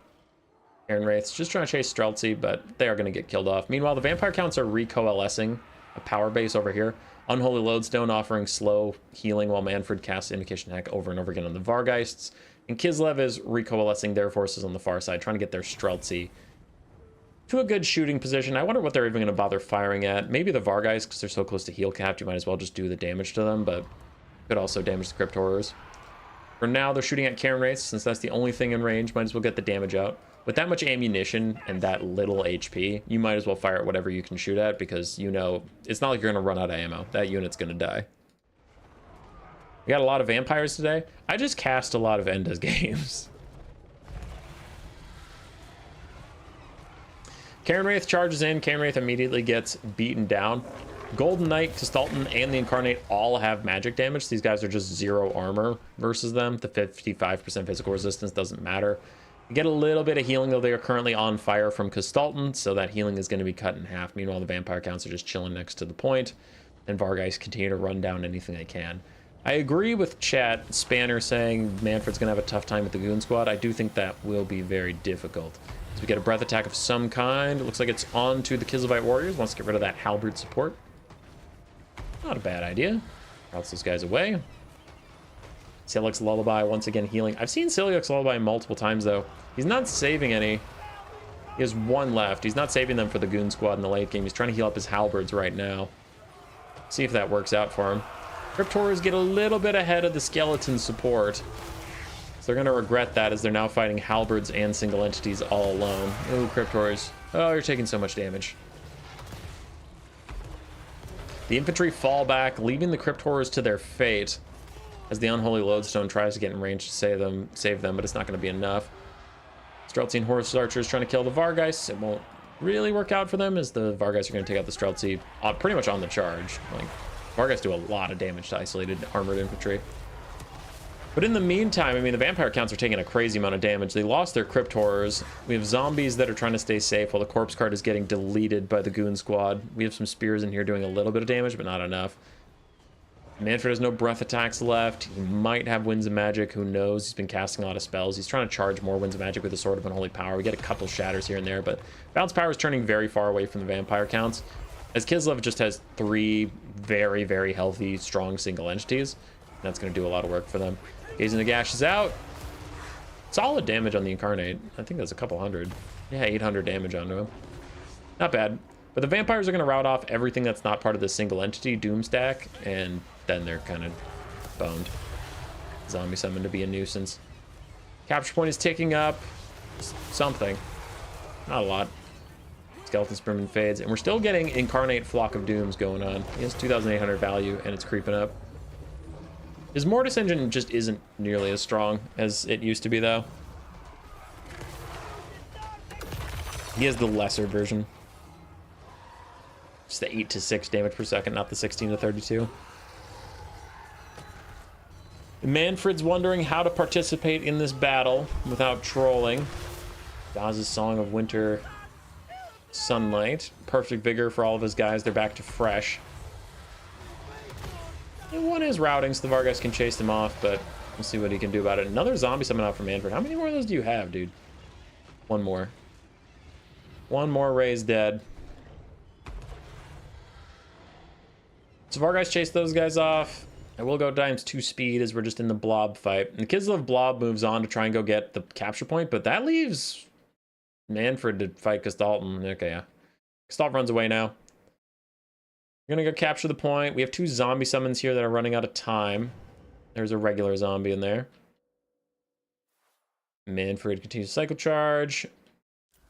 [SPEAKER 1] Aaron Wraith's just trying to chase Streltsy, but they are going to get killed off. Meanwhile, the Vampire Counts are recoalescing a power base over here. Unholy Lodestone offering slow healing while Manfred casts Invocation Heck over and over again on the Vargeists. And Kislev is recoalescing their forces on the far side, trying to get their Streltsy to a good shooting position. I wonder what they're even going to bother firing at. Maybe the Vargeists, because they're so close to heal capped, you might as well just do the damage to them, but could also damage the Crypt Horrors. For now, they're shooting at Cairn Wraiths, since that's the only thing in range. Might as well get the damage out. With that much ammunition and that little HP, you might as well fire at whatever you can shoot at, because you know it's not like you're going to run out of ammo. That unit's going to die. We got a lot of vampires today. I just cast a lot of Enda's games. Cairn Wraith charges in. Cairn Wraith immediately gets beaten down. Golden Knight, Kistalton, and the Incarnate all have magic damage. These guys are just 0 armor versus them. The 55% physical resistance doesn't matter. You get a little bit of healing, though they are currently on fire from Kistalton, so that healing is going to be cut in half. Meanwhile, the Vampire Counts are just chilling next to the point, and Vargeist continue to run down anything they can. I agree with chat, Spanner saying Manfred's going to have a tough time with the Goon Squad. I do think that will be very difficult. So we get a breath attack of some kind. It looks like it's on to the Kislevite Warriors. Wants to get rid of that halberd support. Not a bad idea. Routes those guys away. Silix's Lullaby once again healing. I've seen Silix's Lullaby multiple times though. He's not saving any. He has 1 left. He's not saving them for the Goon Squad in the late game. He's trying to heal up his halberds right now. See if that works out for him. Crypt Horrors get a little bit ahead of the skeleton support. So they're going to regret that as they're now fighting halberds and single entities all alone. Ooh, Crypt Horrors. Oh, you're taking so much damage. The infantry fall back, leaving the Crypt Horrors to their fate as the Unholy Lodestone tries to get in range to save them, but it's not going to be enough. Streltsy and Horse Archers trying to kill the Vargeists. It won't really work out for them as the Vargeists are going to take out the Streltsy pretty much on the charge. Like, Vargeists do a lot of damage to isolated armored infantry. But in the meantime, I mean, the Vampire Counts are taking a crazy amount of damage. They lost their Crypt Horrors. We have zombies that are trying to stay safe while the Corpse Card is getting deleted by the Goon Squad. We have some spears in here doing a little bit of damage, but not enough. Manfred has no breath attacks left. He might have Winds of Magic. Who knows? He's been casting a lot of spells. He's trying to charge more Winds of Magic with the Sword of Unholy Power. We get a couple shatters here and there, but Bounce Power is turning very far away from the Vampire Counts. As Kislev just has 3 very, very healthy, strong single entities. That's going to do a lot of work for them. Gazing the Gash is out. Solid damage on the Incarnate. I think that's a couple hundred. Yeah, 800 damage onto him. Not bad. But the Vampires are going to rout off everything that's not part of the single entity Doom stack, and then they're kind of boned. Zombie summon to be a nuisance. Capture point is ticking up. Something. Not a lot. Skeleton Spearman fades, and we're still getting Incarnate Flock of Dooms going on. He has 2,800 value, and it's creeping up. His Mortis engine just isn't nearly as strong as it used to be, though. He has the lesser version. Just the 8 to 6 damage per second, not the 16 to 32. Manfred's wondering how to participate in this battle without trolling. Daz's Song of Winter Sunlight. Perfect vigor for all of his guys. They're back to fresh. And one is routing, so the Vargas can chase them off, but we'll see what he can do about it. Another zombie summon out from Manfred. How many more of those do you have, dude? One more. One more raised dead. So Vargas chase those guys off. I will go ×2 speed as we're just in the blob fight. And the Kislev blob moves on to try and go get the capture point, but that leaves Manfred to fight Kistalton. Okay, yeah. Kistalton runs away now. We're gonna go capture the point. We have 2 zombie summons here that are running out of time. There's a regular zombie in there. Manfred continues to cycle charge.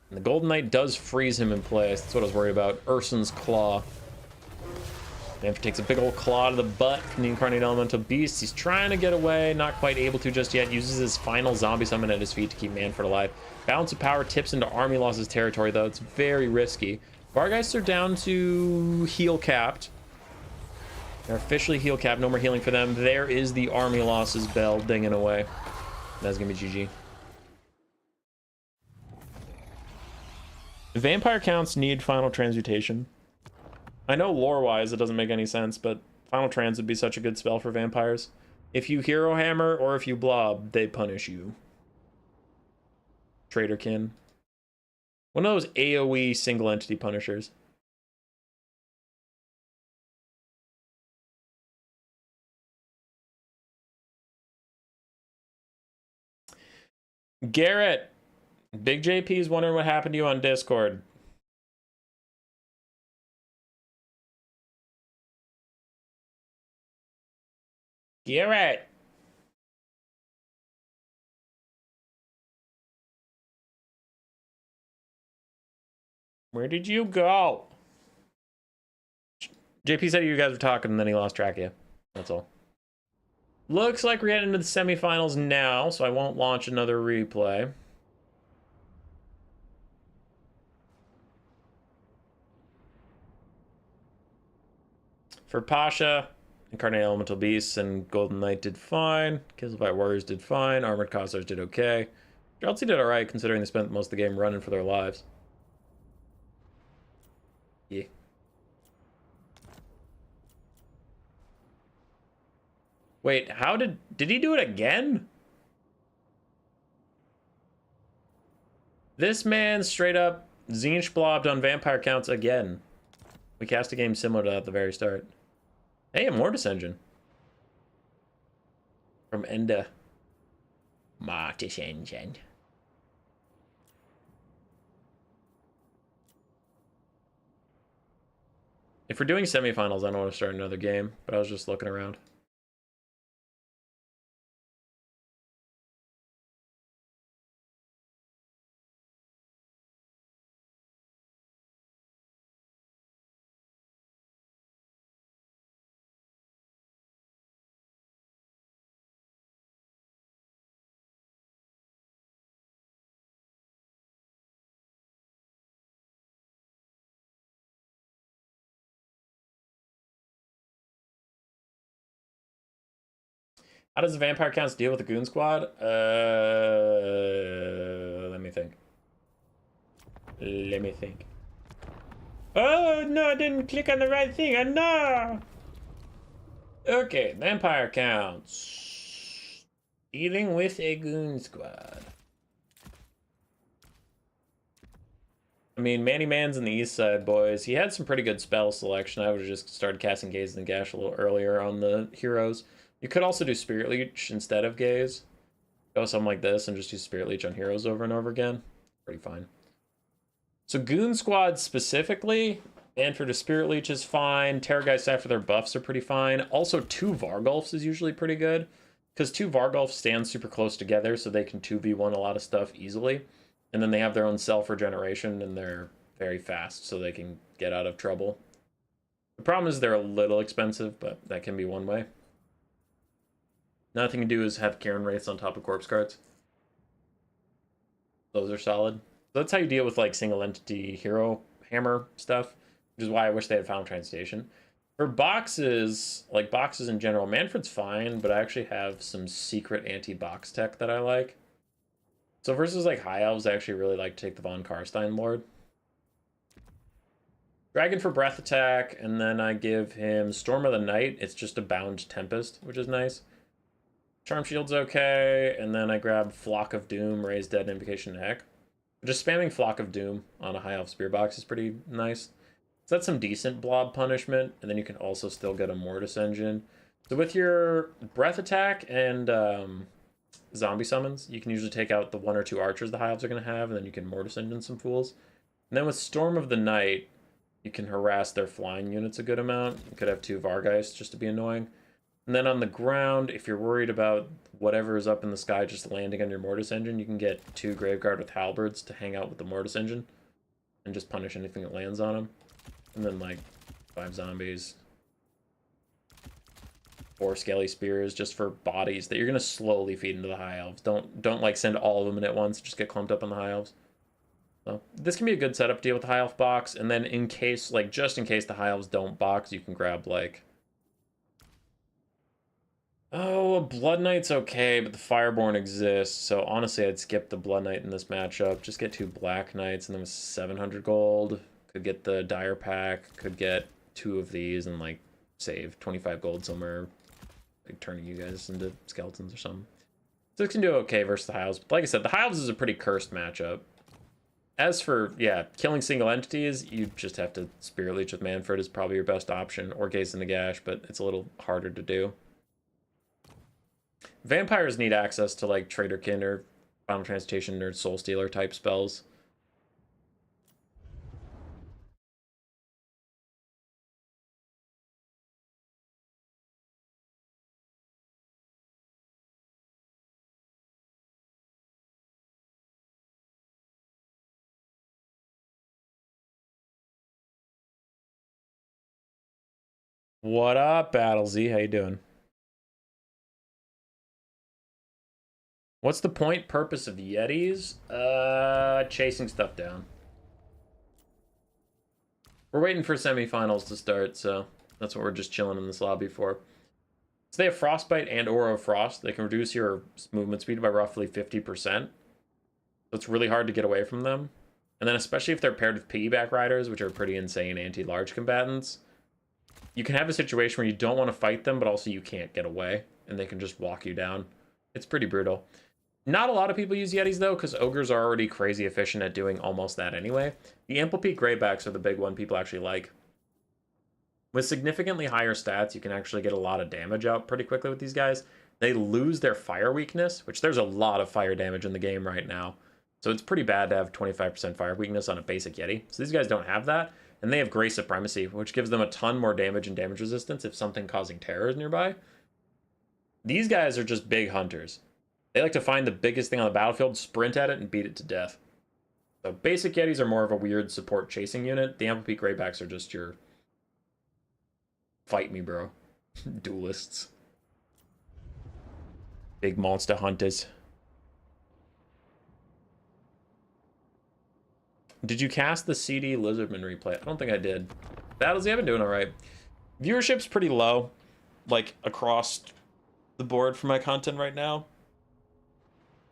[SPEAKER 1] And the Golden Knight does freeze him in place. That's what I was worried about. Urson's Claw. Manfred takes a big old claw to the butt from the Incarnate Elemental Beast. He's trying to get away, not quite able to just yet. Uses his final zombie summon at his feet to keep Manfred alive. Balance of Power tips into Army Losses territory, though. It's very risky. Vargeists are down to heal capped. They're officially heal capped. No more healing for them. There is the Army Losses bell dinging away. That's going to be GG. The Vampire Counts need Final Transmutation. I know lore-wise it doesn't make any sense, but Final Trans would be such a good spell for vampires. If you Hero Hammer or if you Blob, they punish you. Traitorkin. One of those AoE single entity punishers. Garrett. Big JP's wondering what happened to you on Discord. Garrett. Where did you go? JP said you guys were talking and then he lost track of you. That's all. Looks like we're getting into the semifinals now, so I won't launch another replay. For Pasha, Incarnate Elemental Beasts and Golden Knight did fine. Killfight Warriors did fine. Armored Cossars did okay. Chelsea did alright considering they spent most of the game running for their lives. Yeah. Wait, how did he do it again? This man straight up Zinch blobbed on vampire counts again. We cast a game similar to that at the very start. Hey, a Mortis engine. From Enda. Mortis engine. If we're doing semifinals, I don't want to start another game, but I was just looking around. How does the vampire counts deal with the goon squad? Let me think. Oh, no, I didn't click on the right thing. Oh, no. Okay, vampire counts. Dealing with a goon squad. I mean, Manny Man's in the east side, boys. He had some pretty good spell selection. I would have just started casting Gaze and Gash a little earlier on the heroes. You could also do Spirit Leech instead of Gaze. Go something like this and just do Spirit Leech on heroes over and over again. Pretty fine. So Goon Squad specifically, Manfred of Spirit Leech is fine. Terrorgeist after their buffs are pretty fine. Also, 2 Vargulfs is usually pretty good. Because 2 Vargulfs stand super close together so they can 2v1 a lot of stuff easily. And then they have their own self-regeneration and they're very fast so they can get out of trouble. The problem is they're a little expensive, but that can be one way. Another thing to do is have Karen Wraiths on top of corpse cards. Those are solid. So that's how you deal with like single entity hero hammer stuff, which is why I wish they had Final Translation. For boxes, like boxes in general, Manfred's fine, but I actually have some secret anti-box tech that I like. So versus like High Elves, I actually really like to take the Von Karstein Lord. Dragon for breath attack, and then I give him Storm of the Night. It's just a bound Tempest, which is nice. Charm Shield's okay, and then I grab Flock of Doom, Raise Dead, Invocation Heck. Just spamming Flock of Doom on a High Elf Spear Box is pretty nice. So that's some decent blob punishment, and then you can also still get a Mortis engine. So with your breath attack and zombie summons, you can usually take out the 1 or 2 archers the High Elves are going to have, and then you can Mortis engine some fools. And then with Storm of the Night, you can harass their flying units a good amount. You could have 2 Vargeists just to be annoying. And then on the ground, if you're worried about whatever is up in the sky just landing on your Mortis engine, you can get 2 Graveguard with Halberds to hang out with the Mortis engine and just punish anything that lands on them. And then like 5 zombies, 4 Scaly Spears just for bodies that you're gonna slowly feed into the High Elves. Don't like send all of them in at once. Just get clumped up on the High Elves. So this can be a good setup deal with the High Elf box. And then in case, like just in case the High Elves don't box, you can grab like, oh, a Blood Knight's okay, but the Fireborn exists. So honestly, I'd skip the Blood Knight in this matchup. Just get 2 Black Knights, and then with 700 gold, could get the Dire Pack, could get 2 of these and like save 25 gold somewhere, like turning you guys into skeletons or something. So it can do okay versus the Hives. But like I said, the Hives is a pretty cursed matchup. As for, yeah, killing single entities, you just have to Spirit Leech with Manfred is probably your best option, or Gaze in the Gash, but it's a little harder to do. Vampires need access to like Traderkin or Final Transmutation or Soul Stealer type spells. What up, Battle Z? How you doing? What's the point purpose of Yetis? Chasing stuff down. We're waiting for semifinals to start, so that's what we're just chilling in this lobby for. So they have Frostbite and Aura of Frost. They can reduce your movement speed by roughly 50%. So it's really hard to get away from them. And then especially if they're paired with piggyback riders, which are pretty insane anti-large combatants, you can have a situation where you don't want to fight them, but also you can't get away, and they can just walk you down. It's pretty brutal. Not a lot of people use Yetis, though, because Ogres are already crazy efficient at doing almost that anyway. The Ample Peak Greybacks are the big one people actually like. With significantly higher stats, you can actually get a lot of damage out pretty quickly with these guys. They lose their fire weakness, which there's a lot of fire damage in the game right now. So it's pretty bad to have 25% fire weakness on a basic Yeti. So these guys don't have that. And they have Grace Supremacy, which gives them a ton more damage and damage resistance if something causing terror is nearby. These guys are just big hunters. They like to find the biggest thing on the battlefield, sprint at it, and beat it to death. So basic Yetis are more of a weird support chasing unit. The Ample Peak Greybacks are just your fight me, bro. Duelists. Big monster hunters. Did you cast the CD Lizardmen replay? I don't think I did. Battles, I've been doing alright. Viewership's pretty low, like across the board for my content right now.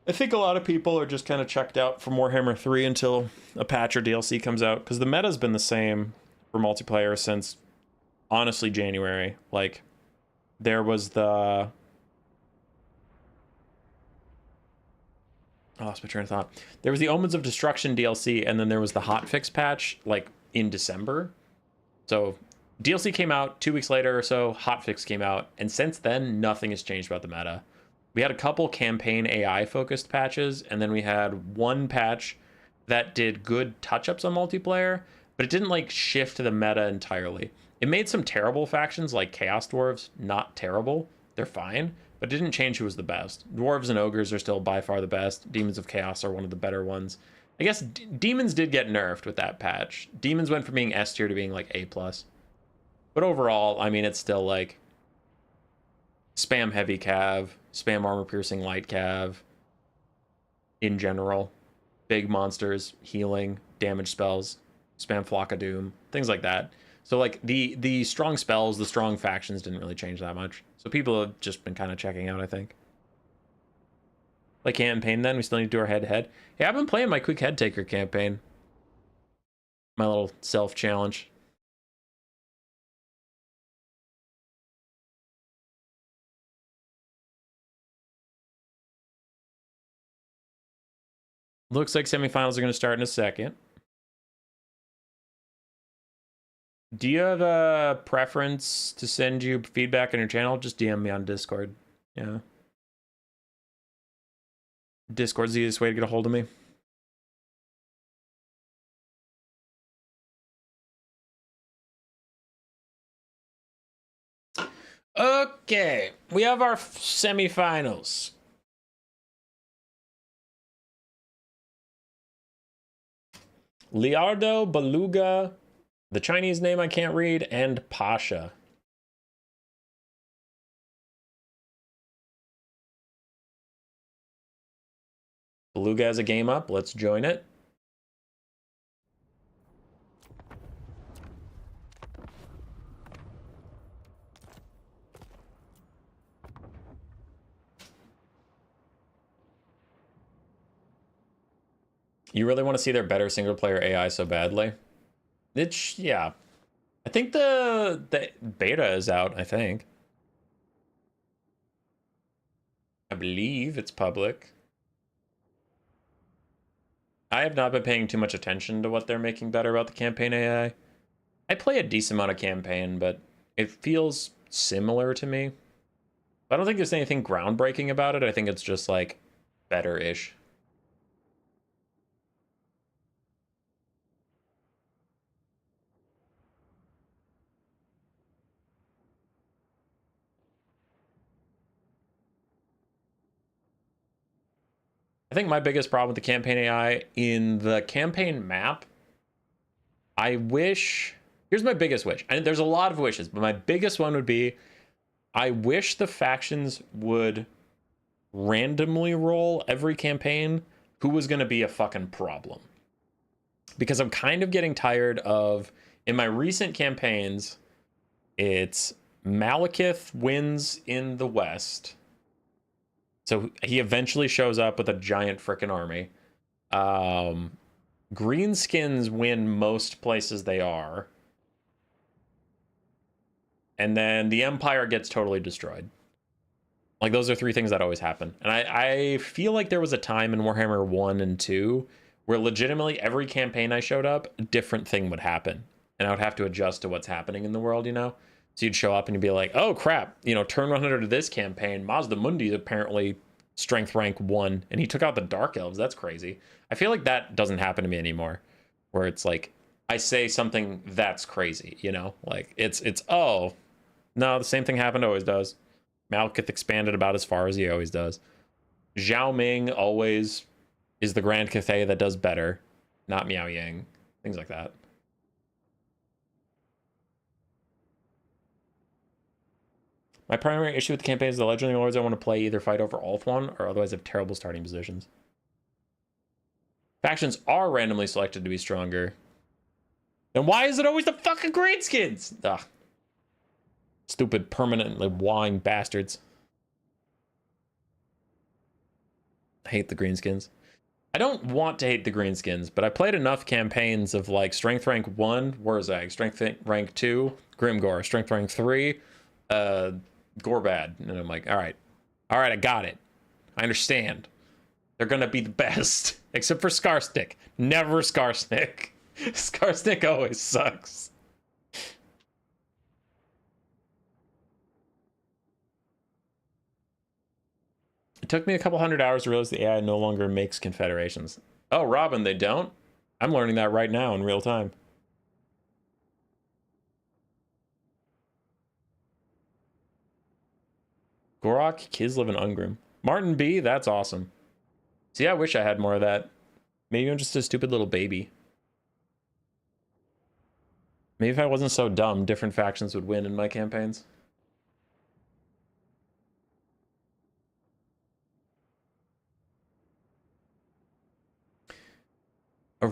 [SPEAKER 1] I think a lot of people are just kind of checked out from Warhammer 3 until a patch or DLC comes out, because the meta's been the same for multiplayer since, honestly, January. Like, there was the... I lost my train of thought. There was the Omens of Destruction DLC, and then there was the hotfix patch, like, in December. So, DLC came out 2 weeks later or so, hotfix came out, and since then, nothing has changed about the meta. We had a couple campaign AI-focused patches, and then we had one patch that did good touch-ups on multiplayer, but it didn't, like, shift the meta entirely. It made some terrible factions, like Chaos Dwarves, not terrible. They're fine, but it didn't change who was the best. Dwarves and Ogres are still by far the best. Demons of Chaos are one of the better ones. I guess Demons did get nerfed with that patch. Demons went from being S tier to being, like, A+. But overall, I mean, it's still, like, spam heavy cav, spam armor piercing light cav, in general, big monsters, healing, damage spells, spam Flock of Doom, things like that. So like the strong spells, the strong factions didn't really change that much. So people have just been kind of checking out, I think. Like campaign then, we still need to do our head-to-head. Yeah, I've been playing my quick head taker campaign. My little self-challenge. Looks like semifinals are going to start in a second. Do you have a preference to send you feedback on your channel? Just DM me on Discord. Yeah. Discord's the easiest way to get a hold of me. Okay, we have our semifinals. Liardo, Beluga, the Chinese name I can't read, and Pasha. Beluga has a game up. Let's join it. You really want to see their better single player AI so badly? It's, yeah. I think the beta is out, I think. I believe it's public. I have not been paying too much attention to what they're making better about the campaign AI. I play a decent amount of campaign, but it feels similar to me. I don't think there's anything groundbreaking about it. I think it's just like better-ish. I think my biggest problem with the campaign AI in the campaign map, I wish, here's my biggest wish. And there's a lot of wishes, but my biggest one would be I wish the factions would randomly roll every campaign who was going to be a fucking problem. Because I'm kind of getting tired of, in my recent campaigns, it's Malekith wins in the West. So he eventually shows up with a giant frickin' army. Greenskins win most places they are. And then the Empire gets totally destroyed. Like, those are three things that always happen. And I feel like there was a time in Warhammer 1 and 2 where legitimately every campaign I showed up, a different thing would happen. And I would have to adjust to what's happening in the world, you know? So you'd show up and you'd be like, oh crap, you know, turn 100 of this campaign, Mazda Mundi apparently strength rank 1, and he took out the Dark Elves. That's crazy. I feel like that doesn't happen to me anymore, where it's like, I say something that's crazy, you know? Like, it's oh, no, the same thing happened, always does. Malekith expanded about as far as he always does. Zhao Ming always is the Grand Cathay that does better, not Miao Yang. Things like that. My primary issue with the campaign is the Legendary Lords I want to play either fight over Ulthuan or otherwise have terrible starting positions. Factions are randomly selected to be stronger. Then why is it always the fucking Greenskins? Ugh. Stupid permanently wine bastards. I hate the Greenskins. I don't want to hate the Greenskins, but I played enough campaigns of like Strength Rank 1, Wurzag, Strength Rank 2, Grimgor, Strength Rank 3, Gorbad. And I'm like, all right, I got it. I understand. They're gonna be the best. Except for Scarsnick. Never Scarsnick. Scarsnick always sucks. It took me a couple hundred hours to realize the AI no longer makes confederations. Oh, Robin, they don't? I'm learning that right now in real time. Gorok, Kislev, and Ungrim. Martin B, that's awesome. See, I wish I had more of that. Maybe I'm just a stupid little baby. Maybe if I wasn't so dumb, different factions would win in my campaigns.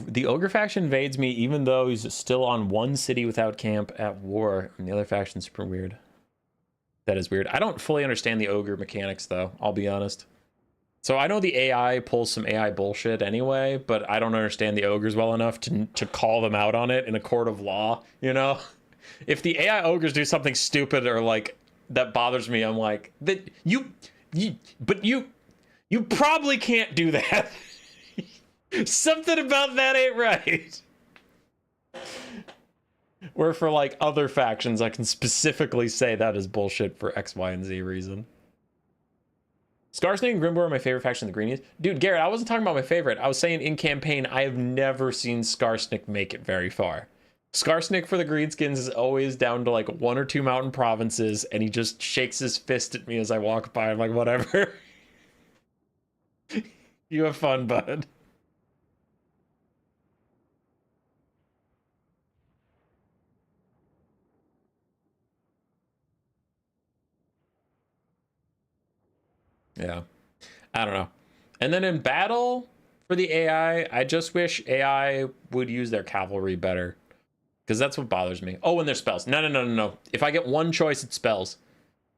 [SPEAKER 1] The Ogre faction invades me even though he's still on one city without camp at war, and the other faction's super weird. That is weird. I don't fully understand the Ogre mechanics, though, I'll be honest. So I know the AI pulls some AI bullshit anyway, but I don't understand the Ogres well enough to call them out on it in a court of law, you know? If the AI Ogres do something stupid or, like, that bothers me, I'm like, you probably can't do that. Something about that ain't right. Where for like other factions, I can specifically say that is bullshit for X, Y, and Z reason. Scarsnick and Grimbor are my favorite faction of the Greenies. Dude, Garrett, I wasn't talking about my favorite. I was saying in campaign, I have never seen Scarsnick make it very far. Scarsnick for the Greenskins is always down to like 1 or 2 mountain provinces, and he just shakes his fist at me as I walk by. I'm like, whatever. You have fun, bud. Yeah, I don't know. And then in battle for the AI, I just wish AI would use their cavalry better, because that's what bothers me. Oh, and their spells. No. If I get one choice, it's spells.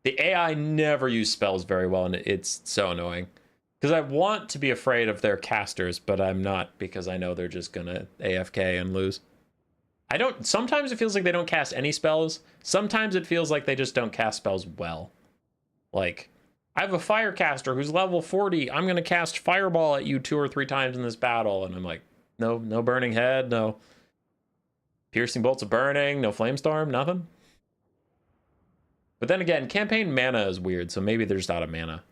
[SPEAKER 1] The AI never use spells very well, and it's so annoying. Because I want to be afraid of their casters, but I'm not, because I know they're just gonna AFK and lose. I don't, sometimes it feels like they don't cast any spells. Sometimes it feels like they just don't cast spells well. Like, I have a Firecaster who's level 40. I'm going to cast Fireball at you 2 or 3 times in this battle. And I'm like, no Burning Head, no Piercing Bolts of Burning, no Flamestorm, nothing. But then again, campaign mana is weird, so maybe they're just out of mana.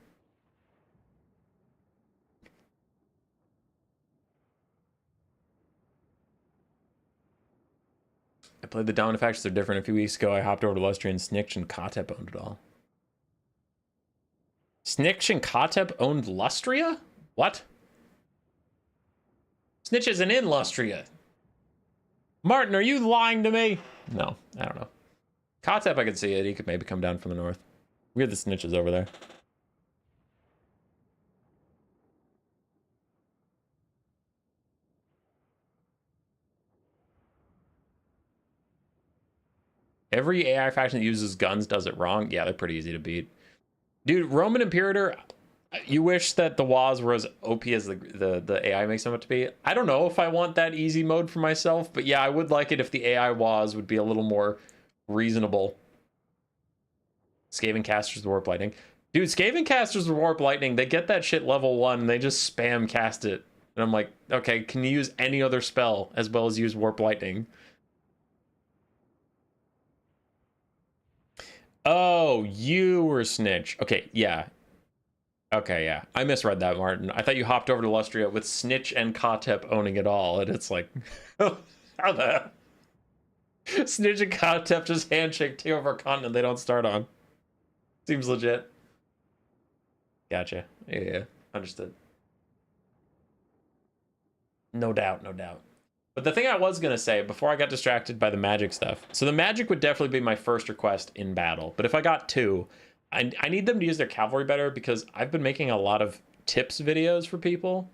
[SPEAKER 1] I played the Dominant Factions. They're different. A few weeks ago, I hopped over to Lustria and Snitch and Kotep owned it all. Snitch and Kotep owned Lustria? What? Snitch isn't in Lustria. Martin, are you lying to me? No, I don't know. Kotep, I could see it. He could maybe come down from the north. Weird the Snitch is over there. Every AI faction that uses guns does it wrong. Yeah, they're pretty easy to beat. Dude, Roman Imperator, you wish that the WAs were as OP as the AI makes them up to be. I don't know if I want that easy mode for myself, but yeah, I would like it if the AI WAs would be a little more reasonable. Skaven Casters with Warp Lightning. Dude, Skaven Casters with Warp Lightning, they get that shit level 1 and they just spam cast it. And I'm like, okay, can you use any other spell as well as use Warp Lightning? Oh, you were Snitch. Okay, yeah. Okay, yeah. I misread that, Martin. I thought you hopped over to Lustria with Snitch and Kotep owning it all, and it's like, how the... Snitch and Kotep just handshake take over a continent they don't start on. Seems legit. Gotcha. Yeah, understood. No doubt, no doubt. But the thing I was going to say before I got distracted by the magic stuff. So the magic would definitely be my first request in battle. But if I got 2, I need them to use their cavalry better because I've been making a lot of tips videos for people.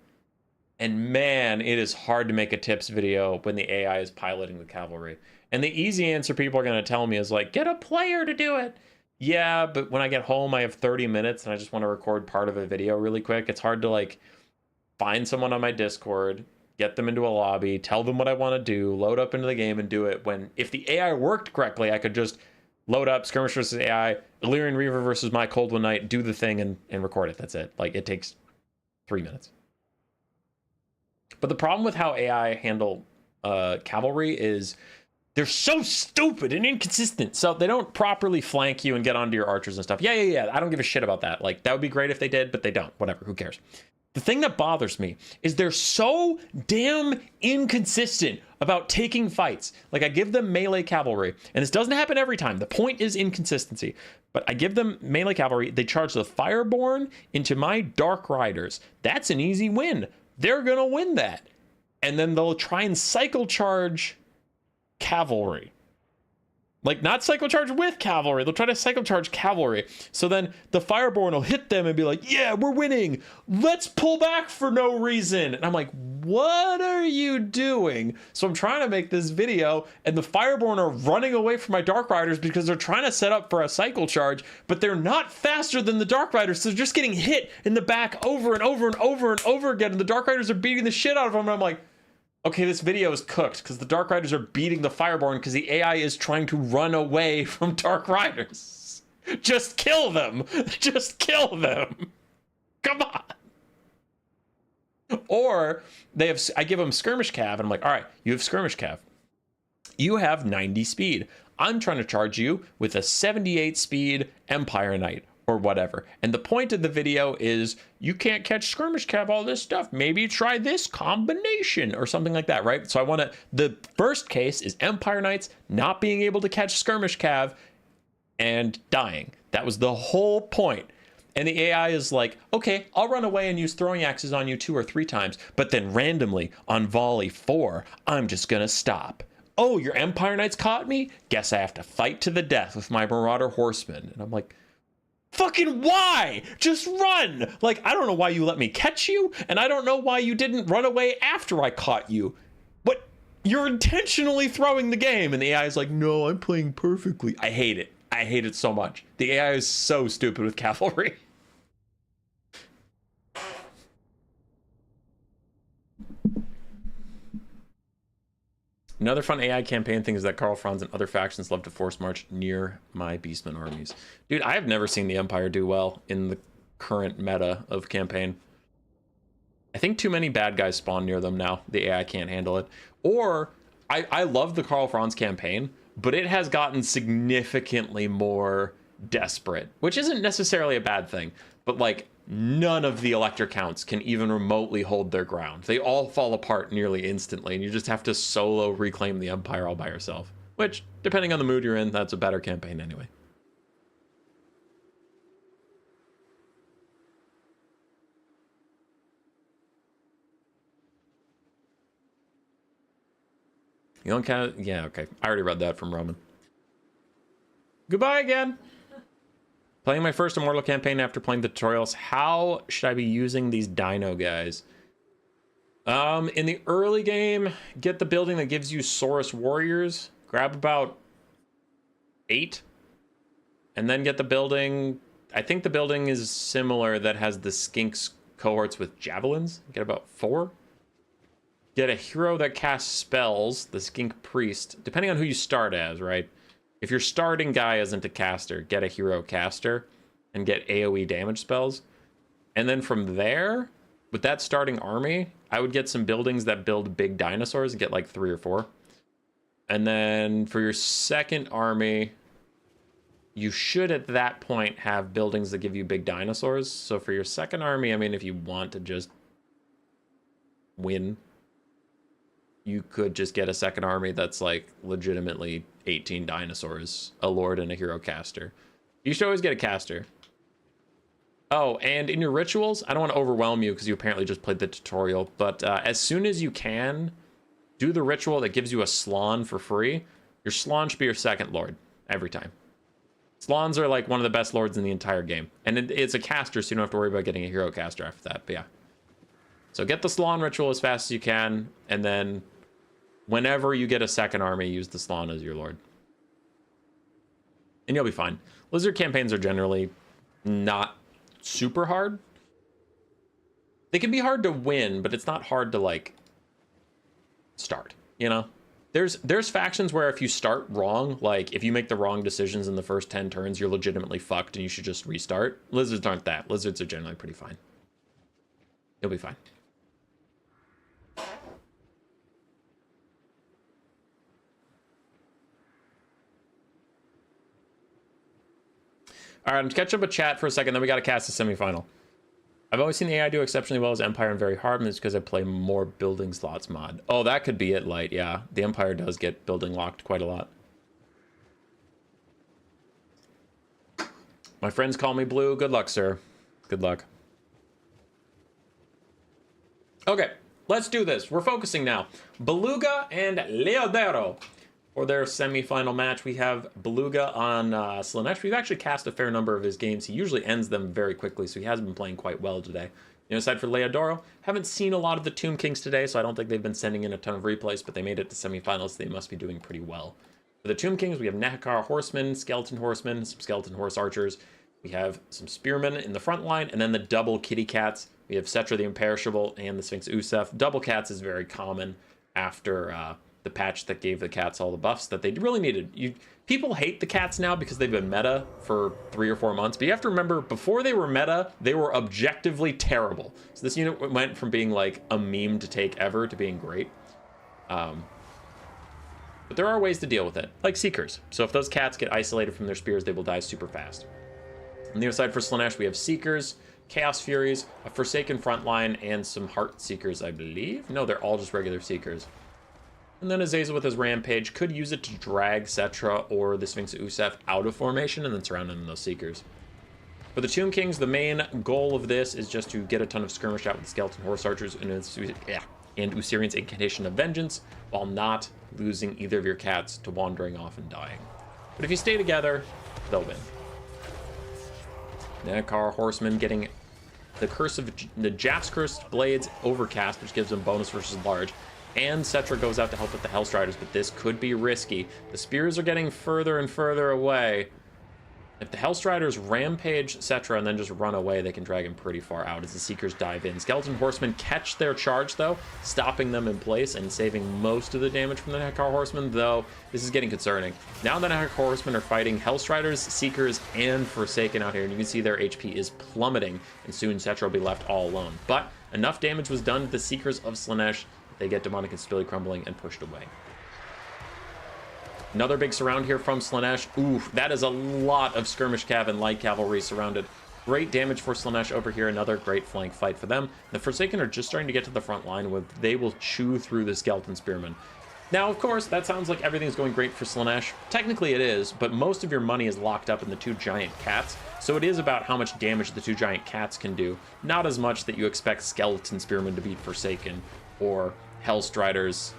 [SPEAKER 1] And man, it is hard to make a tips video when the AI is piloting the cavalry. And the easy answer people are going to tell me is like, get a player to do it. Yeah, but when I get home, I have 30 minutes and I just want to record part of a video really quick. It's hard to like find someone on my Discord, get them into a lobby, tell them what I want to do, load up into the game and do it. When if the AI worked correctly, I could just load up Skirmish versus AI, Illyrian Reaver versus my Cold One Knight, do the thing and record it. That's it. Like it takes 3 minutes. But the problem with how AI handle cavalry is they're so stupid and inconsistent. So they don't properly flank you and get onto your archers and stuff. Yeah. I don't give a shit about that. Like that would be great if they did, but they don't. Whatever. Who cares? The thing that bothers me is they're so damn inconsistent about taking fights. Like I give them melee cavalry, and this doesn't happen every time. The point is inconsistency. But I give them melee cavalry. They charge the Fireborn into my Dark Riders. That's an easy win. They're gonna win that. And then they'll try and cycle charge cavalry. Like not cycle charge with cavalry. They'll try to cycle charge cavalry. So then the Fireborn will hit them and be like, yeah, we're winning. Let's pull back for no reason. And I'm like, what are you doing? So I'm trying to make this video and the Fireborn are running away from my Dark Riders because they're trying to set up for a cycle charge, but they're not faster than the Dark Riders. So they're just getting hit in the back over and over and over and over again. And the Dark Riders are beating the shit out of them. And I'm like, okay, this video is cooked because the Dark Riders are beating the Fireborn because the AI is trying to run away from Dark Riders. Just kill them. Just kill them. Come on. Or I give them Skirmish Cav and I'm like, all right, you have Skirmish Cav. You have 90 speed. I'm trying to charge you with a 78 speed Empire Knight or whatever. And the point of the video is you can't catch Skirmish Cav, all this stuff. Maybe try this combination or something like that, right? So I want to, the first case is Empire Knights not being able to catch Skirmish Cav and dying. That was the whole point. And the AI is like, okay, I'll run away and use throwing axes on you 2 or 3 times, but then randomly on volley 4, I'm just gonna stop. Oh, your Empire Knights caught me? Guess I have to fight to the death with my Marauder Horsemen. And I'm like, fucking why? Just run! Like, I don't know why you let me catch you, and I don't know why you didn't run away after I caught you. But you're intentionally throwing the game, and the AI is like, no, I'm playing perfectly. I hate it. I hate it so much. The AI is so stupid with cavalry. Another fun AI campaign thing is that Karl Franz and other factions love to force march near my Beastmen armies. Dude, I have never seen the Empire do well in the current meta of campaign. I think too many bad guys spawn near them now. The AI can't handle it. Or, I love the Karl Franz campaign, but it has gotten significantly more desperate, which isn't necessarily a bad thing, but like none of the elector counts can even remotely hold their ground. They all fall apart nearly instantly, and you just have to solo reclaim the Empire all by yourself, which, depending on the mood you're in, that's a better campaign anyway. You don't count? Yeah, okay. I already read that from Roman. Goodbye again. Playing my first Immortal campaign after playing the tutorials. How should I be using these dino guys? In the early game, get the building that gives you Saurus Warriors. Grab about 8. And then get the building... I think the building is similar that has the Skinks cohorts with Javelins. Get about 4. Get a hero that casts spells, the Skink Priest, depending on who you start as, right? If your starting guy isn't a caster, get a hero caster and get AoE damage spells. And then from there, with that starting army, I would get some buildings that build big dinosaurs and get like 3 or 4. And then for your second army, you should at that point have buildings that give you big dinosaurs. So for your second army, I mean, if you want to just win, you could just get a second army that's like legitimately 18 dinosaurs, a lord and a hero caster. You should always get a caster. Oh, and in your rituals, I don't want to overwhelm you because you apparently just played the tutorial, but as soon as you can, do the ritual that gives you a Slann for free. Your Slann should be your second lord every time. Slanns are like one of the best lords in the entire game. And it's a caster, so you don't have to worry about getting a hero caster after that, but yeah. So get the Slann ritual as fast as you can, and then whenever you get a second army, use the Slann as your lord. And you'll be fine. Lizard campaigns are generally not super hard. They can be hard to win, but it's not hard to, like, start, you know? There's factions where if you start wrong, like, if you make the wrong decisions in the first 10 turns, you're legitimately fucked and you should just restart. Lizards aren't that. Lizards are generally pretty fine. You'll be fine. All right, I'm catch up a chat for a second, then we got to cast a semifinal. I've always seen the AI do exceptionally well as Empire and very hard, and it's because I play more building slots mod. Oh, that could be it, Light. Yeah, the Empire does get building locked quite a lot. My friends call me Blue. Good luck, sir. Good luck. Okay, let's do this. We're focusing now. Beluga and Leodero. For their semi-final match, we have Beluga on Slaanesh. We've actually cast a fair number of his games. He usually ends them very quickly, so he has been playing quite well today. You know, aside for Leodoro, haven't seen a lot of the Tomb Kings today, so I don't think they've been sending in a ton of replays, but they made it to semi-finals, so they must be doing pretty well. For the Tomb Kings, we have Nehekar Horsemen, Skeleton Horsemen, some Skeleton Horse Archers. We have some Spearmen in the front line, and then the double Kitty Cats. We have Cetra the Imperishable and the Sphinx Usef. Double Cats is very common after the patch that gave the cats all the buffs that they really needed. People hate the cats now because they've been meta for 3 or 4 months, but you have to remember, before they were meta, they were objectively terrible. So this unit went from being like a meme to take ever to being great. But there are ways to deal with it, like Seekers. So if those cats get isolated from their spears, they will die super fast. On the other side for Slaanesh, we have Seekers, Chaos Furies, a Forsaken Frontline, and some Heart Seekers, I believe. No, they're all just regular Seekers. And then Azazel with his Rampage could use it to drag Cetra or the Sphinx Usef out of formation and then surround them in those Seekers. For the Tomb Kings, the main goal of this is just to get a ton of skirmish out with the Skeleton Horse Archers and Usirian's Incantation of Vengeance, while not losing either of your cats to wandering off and dying. But if you stay together, they'll win. Nehekar Horseman getting the Curse of the Jaff's Cursed Blades Overcast, which gives them bonus versus large. And Cetra goes out to help with the Hellstriders, but this could be risky. The spears are getting further and further away. If the Hellstriders rampage Cetra and then just run away, they can drag him pretty far out as the Seekers dive in. Skeleton Horsemen catch their charge, though, stopping them in place and saving most of the damage from the Nekar Horsemen, though this is getting concerning. Now the Nekar Horsemen are fighting Hellstriders, Seekers, and Forsaken out here, and you can see their HP is plummeting, and soon Cetra will be left all alone. But enough damage was done to the Seekers of Slaanesh. They get Demonic Instability crumbling and pushed away. Another big surround here from Slaanesh. Ooh, that is a lot of skirmish cav and light cavalry surrounded. Great damage for Slaanesh over here. Another great flank fight for them. The Forsaken are just starting to get to the front line where they will chew through the Skeleton Spearmen. Now, of course, that sounds like everything's going great for Slaanesh. Technically it is, but most of your money is locked up in the two giant cats, so it is about how much damage the two giant cats can do, not as much that you expect Skeleton Spearmen to beat Forsaken or Hellstriders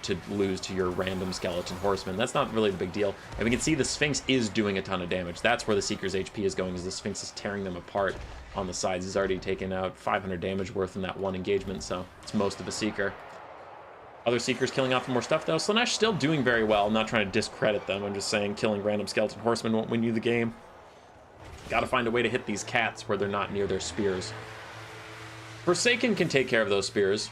[SPEAKER 1] to lose to your random Skeleton Horsemen. That's not really the big deal. And we can see the Sphinx is doing a ton of damage. That's where the Seeker's HP is going, as the Sphinx is tearing them apart on the sides. He's already taken out 500 damage worth in that one engagement, so it's most of a Seeker. Other Seekers killing off more stuff, though. Slaanesh still doing very well. I'm not trying to discredit them. I'm just saying killing random Skeleton Horsemen won't win you the game. Gotta find a way to hit these cats where they're not near their spears. Forsaken can take care of those spears.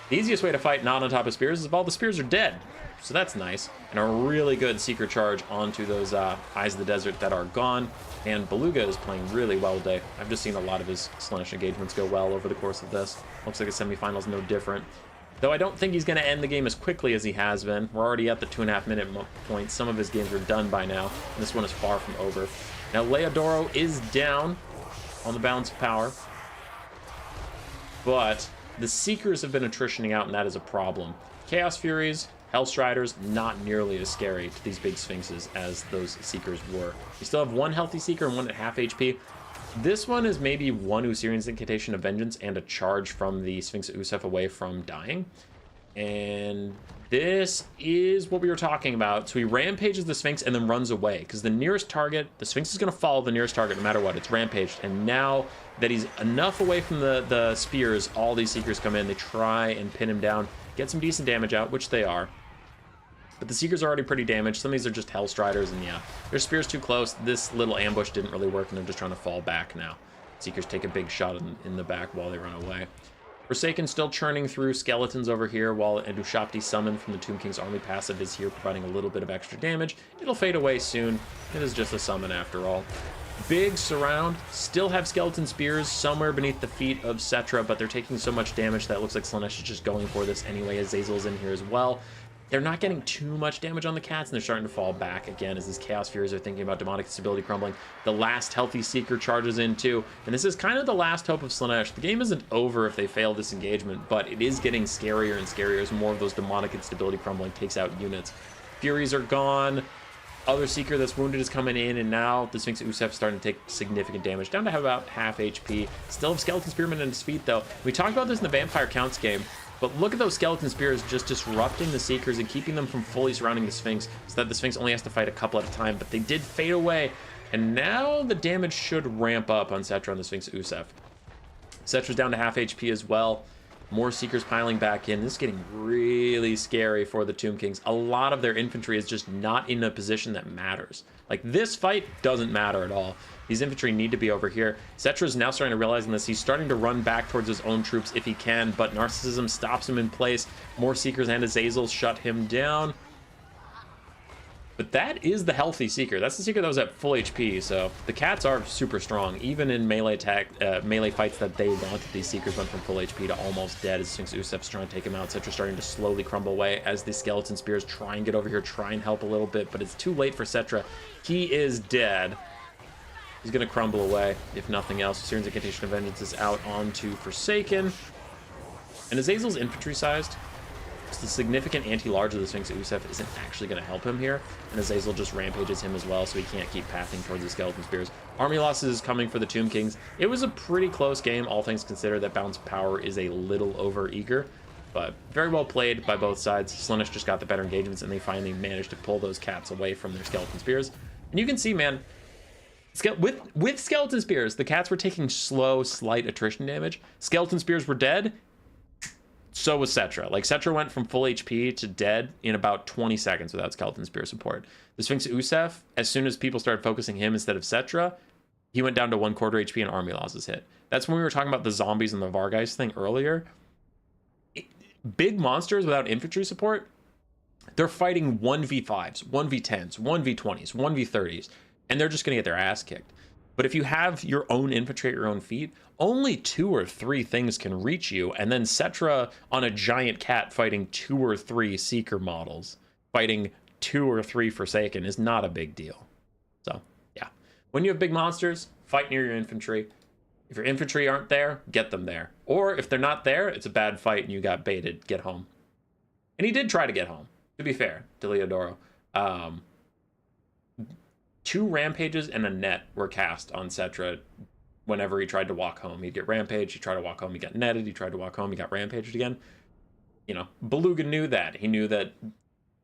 [SPEAKER 1] The easiest way to fight not on top of spears is if all the spears are dead. So that's nice. And a really good Seeker charge onto those Eyes of the Desert that are gone. And Beluga is playing really well today. I've just seen a lot of his Slaanesh engagements go well over the course of this. Looks like the semifinal's no different. Though I don't think he's going to end the game as quickly as he has been. We're already at the 2.5 minute point. Some of his games are done by now. And this one is far from over. Now Leodoro is down on the balance of power. But the Seekers have been attritioning out, and that is a problem. Chaos Furies, Hellstriders, not nearly as scary to these big Sphinxes as those Seekers were. You still have one healthy Seeker and one at half HP. This one is maybe one Usirian's Incantation of Vengeance and a charge from the Sphinx of Usef away from dying. And this is what we were talking about. So he rampages the Sphinx and then runs away, because the nearest target, the Sphinx is going to follow the nearest target no matter what. It's rampaged, and now that he's enough away from the spears, all these Seekers come in. They try and pin him down, get some decent damage out, which they are. But the Seekers are already pretty damaged. Some of these are just Hellstriders, and yeah, their spear's too close. This little ambush didn't really work, and they're just trying to fall back now. Seekers take a big shot in the back while they run away. Forsaken still churning through skeletons over here, while a Dushapti summon from the Tomb King's army passive is here providing a little bit of extra damage. It'll fade away soon. It is just a summon after all. Big surround. Still have skeleton spears somewhere beneath the feet of Cetra, but they're taking so much damage that it looks like Slaanesh is just going for this anyway. Azazel's in here as well. They're not getting too much damage on the cats, and they're starting to fall back again as these Chaos Furies are thinking about Demonic Stability crumbling. The last healthy Seeker charges in too, and this is kind of the last hope of Slaanesh. The game isn't over if they fail this engagement, but it is getting scarier and scarier as more of those Demonic Instability crumbling takes out units. Furies are gone. Other Seeker that's wounded is coming in, and now the Sphinx Usef starting to take significant damage, down to about half HP. Still have Skeleton Spearmen in his feet, though. We talked about this in the Vampire Counts game, but look at those Skeleton Spears just disrupting the Seekers and keeping them from fully surrounding the Sphinx, so that the Sphinx only has to fight a couple at a time, but they did fade away, and now the damage should ramp up on Cetra and the Sphinx Usef. Cetra's down to half HP as well. More Seekers piling back in. This is getting really scary for the Tomb Kings. A lot of their infantry is just not in a position that matters. Like, this fight doesn't matter at all. These infantry need to be over here. Cetra's now starting to realize this. He's starting to run back towards his own troops if he can, but Narcissism stops him in place. More Seekers and Azazel shut him down. But that is the healthy Seeker. That's the Seeker that was at full HP, so the cats are super strong. Even in melee fights that they wanted, these Seekers went from full HP to almost dead as Sphinx Usef's trying to take him out. Cetra's starting to slowly crumble away as the Skeleton Spears try and get over here, try and help a little bit, but it's too late for Cetra. He is dead. He's going to crumble away, if nothing else. Searon's Incantation of Vengeance is out onto Forsaken. And Azazel's infantry-sized. So the significant anti-large of the Sphinx Usef isn't actually going to help him here, and Azazel just rampages him as well, so he can't keep pathing towards the Skeleton Spears. Army losses coming for the Tomb Kings. It was a pretty close game, all things considered. That balance of power is a little over-eager, but very well played by both sides. Slaanesh just got the better engagements, and they finally managed to pull those cats away from their Skeleton Spears. And you can see, man, with Skeleton Spears, the cats were taking slow, slight attrition damage. Skeleton Spears were dead. So was Cetra. Like, Cetra went from full HP to dead in about 20 seconds without Skeleton Spear support. The Sphinx Usef, as soon as people started focusing him instead of Cetra, he went down to 1/4 HP and army losses hit. That's when we were talking about the zombies and the Vargeist thing earlier. Big monsters without infantry support, they're fighting 1v5s, 1v10s, 1v20s, 1v30s, and they're just going to get their ass kicked. But if you have your own infantry at your own feet, only 2 or 3 things can reach you, and then Cetra on a giant cat fighting 2 or 3 Seeker models, fighting 2 or 3 Forsaken is not a big deal. So, yeah. When you have big monsters, fight near your infantry. If your infantry aren't there, get them there. Or if they're not there, it's a bad fight and you got baited, get home. And he did try to get home, to be fair, to Leodoro. 2 rampages and a net were cast on Cetra whenever he tried to walk home. He'd get rampage, he'd try to walk home, he got netted, he tried to walk home, he got rampaged again. You know, Beluga knew that. He knew that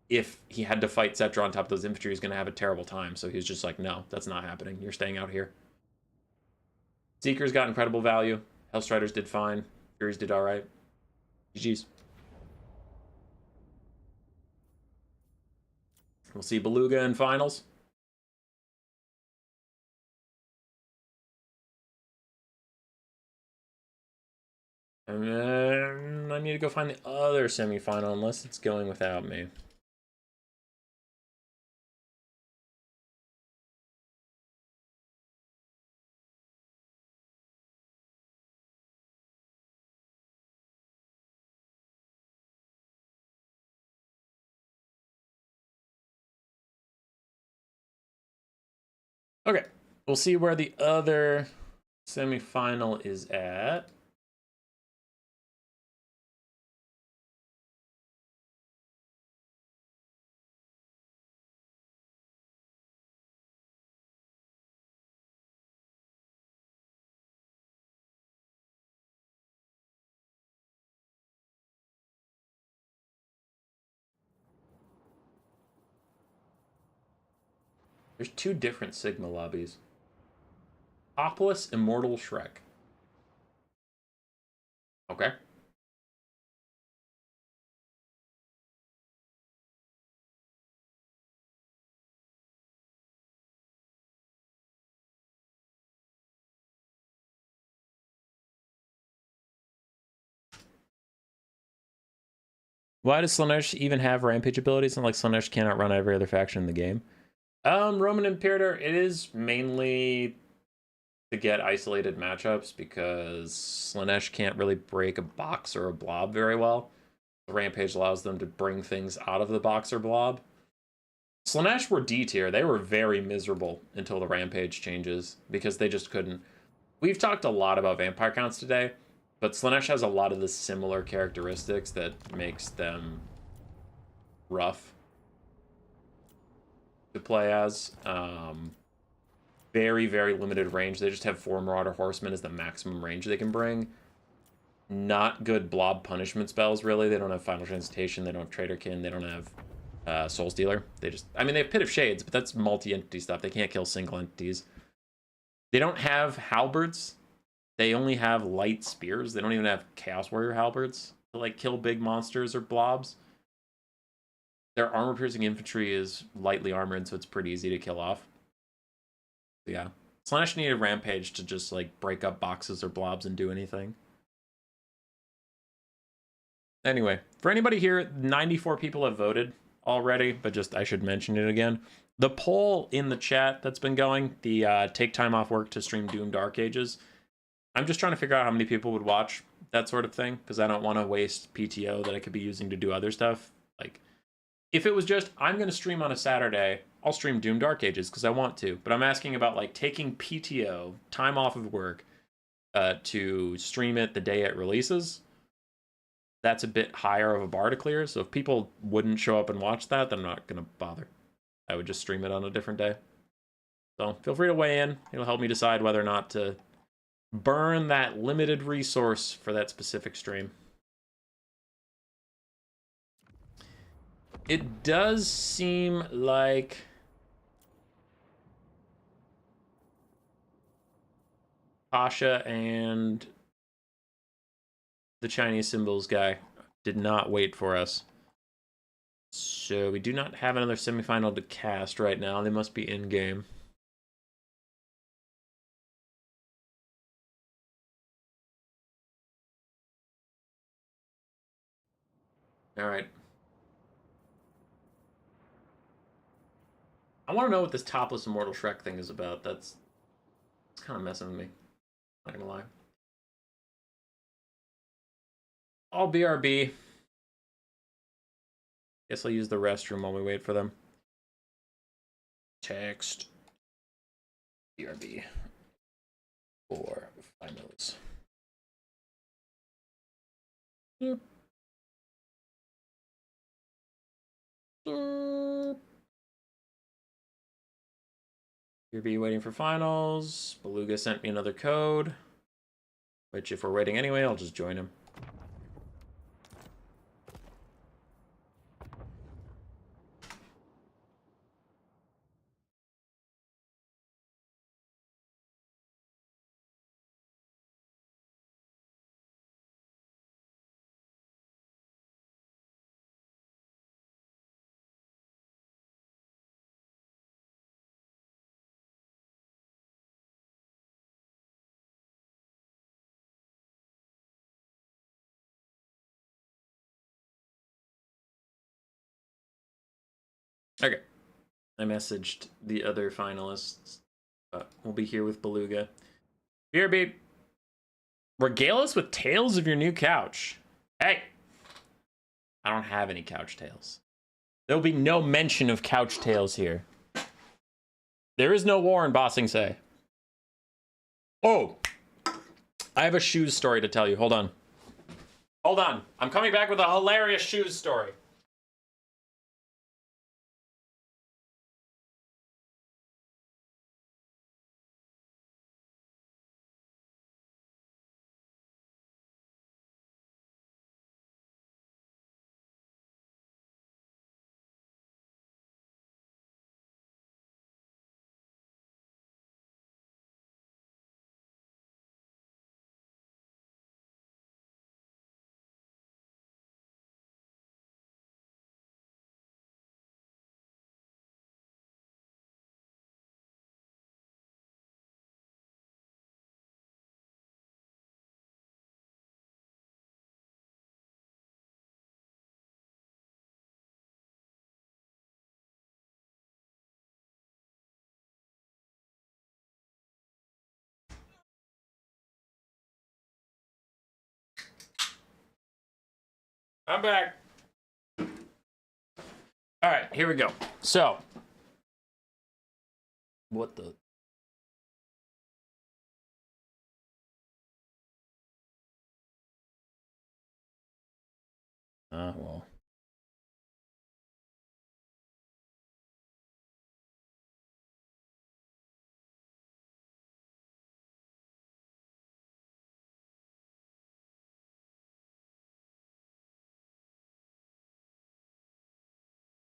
[SPEAKER 1] if he had to fight Cetra on top of those infantry, he was going to have a terrible time. So he was just like, no, that's not happening. You're staying out here. Seekers got incredible value. Hellstriders did fine. Furies did all right. GG's. We'll see Beluga in finals. And I need to go find the other semifinal unless it's going without me. Okay, we'll see where the other semifinal is at. There's 2 different Sigma lobbies. Topless Immortal Shrek. Okay. Why does Slaanesh even have rampage abilities? And like Slaanesh cannot run every other faction in the game. Roman Imperator, it is mainly to get isolated matchups because Slaanesh can't really break a box or a blob very well. The Rampage allows them to bring things out of the box or blob. Slaanesh were D tier. They were very miserable until the Rampage changes because they just couldn't. We've talked a lot about vampire counts today, but Slaanesh has a lot of the similar characteristics that makes them rough to play as. Very, very limited range. They just have 4 Marauder Horsemen as the maximum range they can bring. Not good blob punishment spells, really. They don't have Final Transmutation. They don't have Traitorkin. They don't have Soul Stealer. They just... I mean, they have Pit of Shades, but that's multi-entity stuff. They can't kill single entities. They don't have Halberds. They only have Light Spears. They don't even have Chaos Warrior Halberds to, like, kill big monsters or blobs. Their armor-piercing infantry is lightly armored, so it's pretty easy to kill off. Yeah. Slaanesh needed Rampage to just, like, break up boxes or blobs and do anything. Anyway, for anybody here, 94 people have voted already, but just, I should mention it again. The poll in the chat that's been going, the take time off work to stream Doom Dark Ages, I'm just trying to figure out how many people would watch that sort of thing, because I don't want to waste PTO that I could be using to do other stuff. Like, if it was just, I'm going to stream on a Saturday, I'll stream Doom Dark Ages because I want to. But I'm asking about, like, taking PTO, time off of work, to stream it the day it releases. That's a bit higher of a bar to clear. So if people wouldn't show up and watch that, then I'm not going to bother. I would just stream it on a different day. So feel free to weigh in. It'll help me decide whether or not to burn that limited resource for that specific stream. It does seem like Pasha and the Chinese symbols guy did not wait for us. So we do not have another semifinal to cast right now. They must be in-game. All right. I want to know what this topless immortal Shrek thing is about. It's kind of messing with me. Not gonna lie. I'll BRB. Guess I'll use the restroom while we wait for them. Text. BRB. For finals. Boop. Boop. BRB waiting for finals. Beluga sent me another code. Which, if we're waiting anyway, I'll just join him. Okay. I messaged the other finalists. We'll be here with Beluga. BRB. Regale us with tales of your new couch. Hey! I don't have any couch tales. There'll be no mention of couch tales here. There is no war in Bossing Say. Oh! I have a shoes story to tell you. Hold on. Hold on. I'm coming back with a hilarious shoes story. I'm back. All right, here we go. So, what the? Well.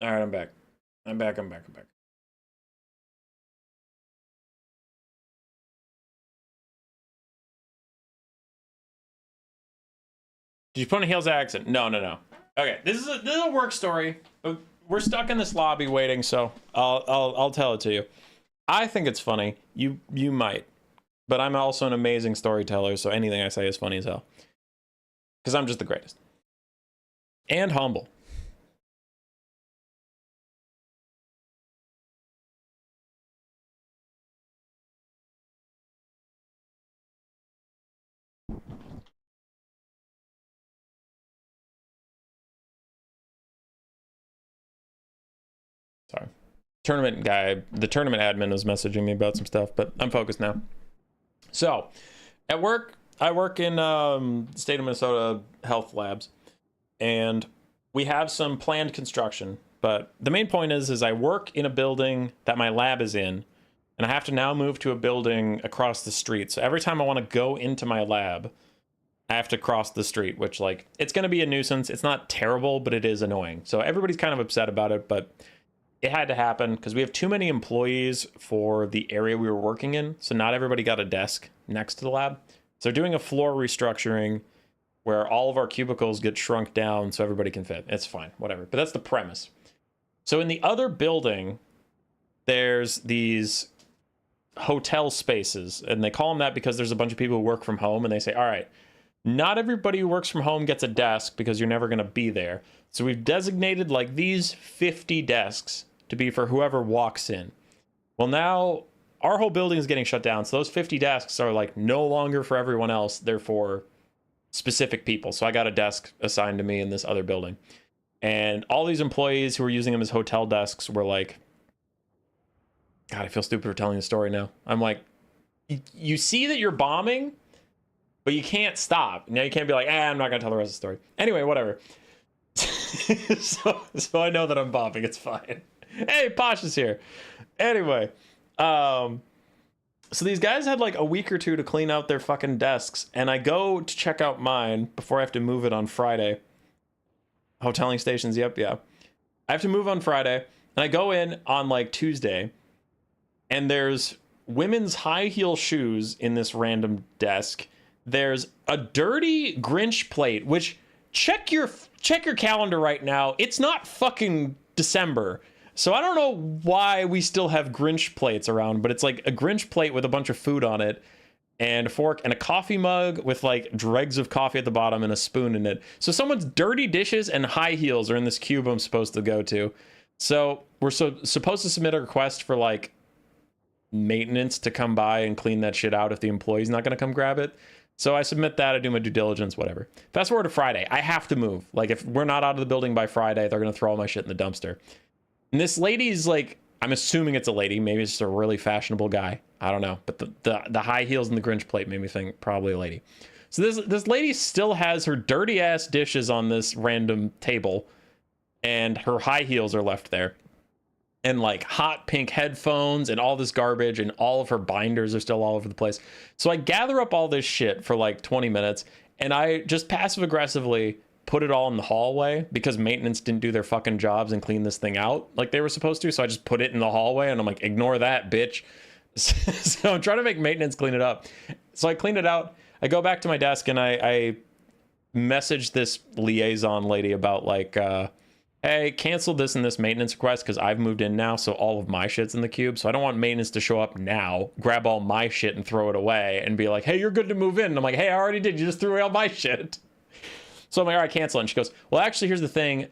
[SPEAKER 1] All right, I'm back. I'm back. Did you put on a Heels accent? No. Okay, this is a work story. We're stuck in this lobby waiting, so I'll tell it to you. I think it's funny. You might, but I'm also an amazing storyteller, so anything I say is funny as hell. Because I'm just the greatest. And humble. Sorry. Tournament guy, the tournament admin was messaging me about some stuff, but I'm focused now. So, at work, I work in state of Minnesota health labs, and we have some planned construction. But the main point is I work in a building that my lab is in, and I have to now move to a building across the street. So every time I want to go into my lab, I have to cross the street, which, like, it's going to be a nuisance. It's not terrible, but it is annoying. So everybody's kind of upset about it, but it had to happen because we have too many employees for the area we were working in. So not everybody got a desk next to the lab. So they're doing a floor restructuring, where all of our cubicles get shrunk down so everybody can fit. It's fine, whatever. But that's the premise. So in the other building, there's these hotel spaces, and they call them that because there's a bunch of people who work from home, and they say, all right, not everybody who works from home gets a desk because you're never going to be there. So we've designated like these 50 desks to be for whoever walks in. Well, now our whole building is getting shut down. So those 50 desks are like no longer for everyone else. They're for specific people. So I got a desk assigned to me in this other building. And all these employees who were using them as hotel desks were like, God, I feel stupid for telling the story now. I'm like, you see that you're bombing, but you can't stop. Now you can't be like, I'm not going to tell the rest of the story. Anyway, whatever. so I know that I'm bombing. It's fine. Hey, Posh is here. Anyway, so these guys had like a week or two to clean out their fucking desks, and I go to check out mine before I have to move it on Friday. Hoteling stations, yep, yeah. I have to move on Friday, and I go in on like Tuesday, and there's women's high heel shoes in this random desk. There's a dirty Grinch plate, which check your calendar right now. It's not fucking December. So I don't know why we still have Grinch plates around, but it's like a Grinch plate with a bunch of food on it and a fork and a coffee mug with like dregs of coffee at the bottom and a spoon in it. So someone's dirty dishes and high heels are in this cube I'm supposed to go to. So we're supposed to submit a request for like maintenance to come by and clean that shit out if the employee's not going to come grab it. So I submit that, I do my due diligence, whatever. Fast forward to Friday. I have to move. Like if we're not out of the building by Friday, they're going to throw all my shit in the dumpster. And this lady's like, I'm assuming it's a lady. Maybe it's just a really fashionable guy. I don't know. But the high heels and the Grinch plate made me think probably a lady. So this lady still has her dirty ass dishes on this random table, and her high heels are left there. And like hot pink headphones and all this garbage, and all of her binders are still all over the place. So I gather up all this shit for like 20 minutes, and I just passive aggressively put it all in the hallway because maintenance didn't do their fucking jobs and clean this thing out like they were supposed to. So I just put it in the hallway, and I'm like, ignore that, bitch. So I'm trying to make maintenance clean it up. So I cleaned it out. I go back to my desk, and I message this liaison lady about like, hey, cancel this and this maintenance request because I've moved in now, so all of my shit's in the cube. So I don't want maintenance to show up now, grab all my shit and throw it away and be like, hey, you're good to move in. And I'm like, hey, I already did. You just threw away all my shit. So I'm like, all right, cancel it. And she goes, well, actually, here's the thing.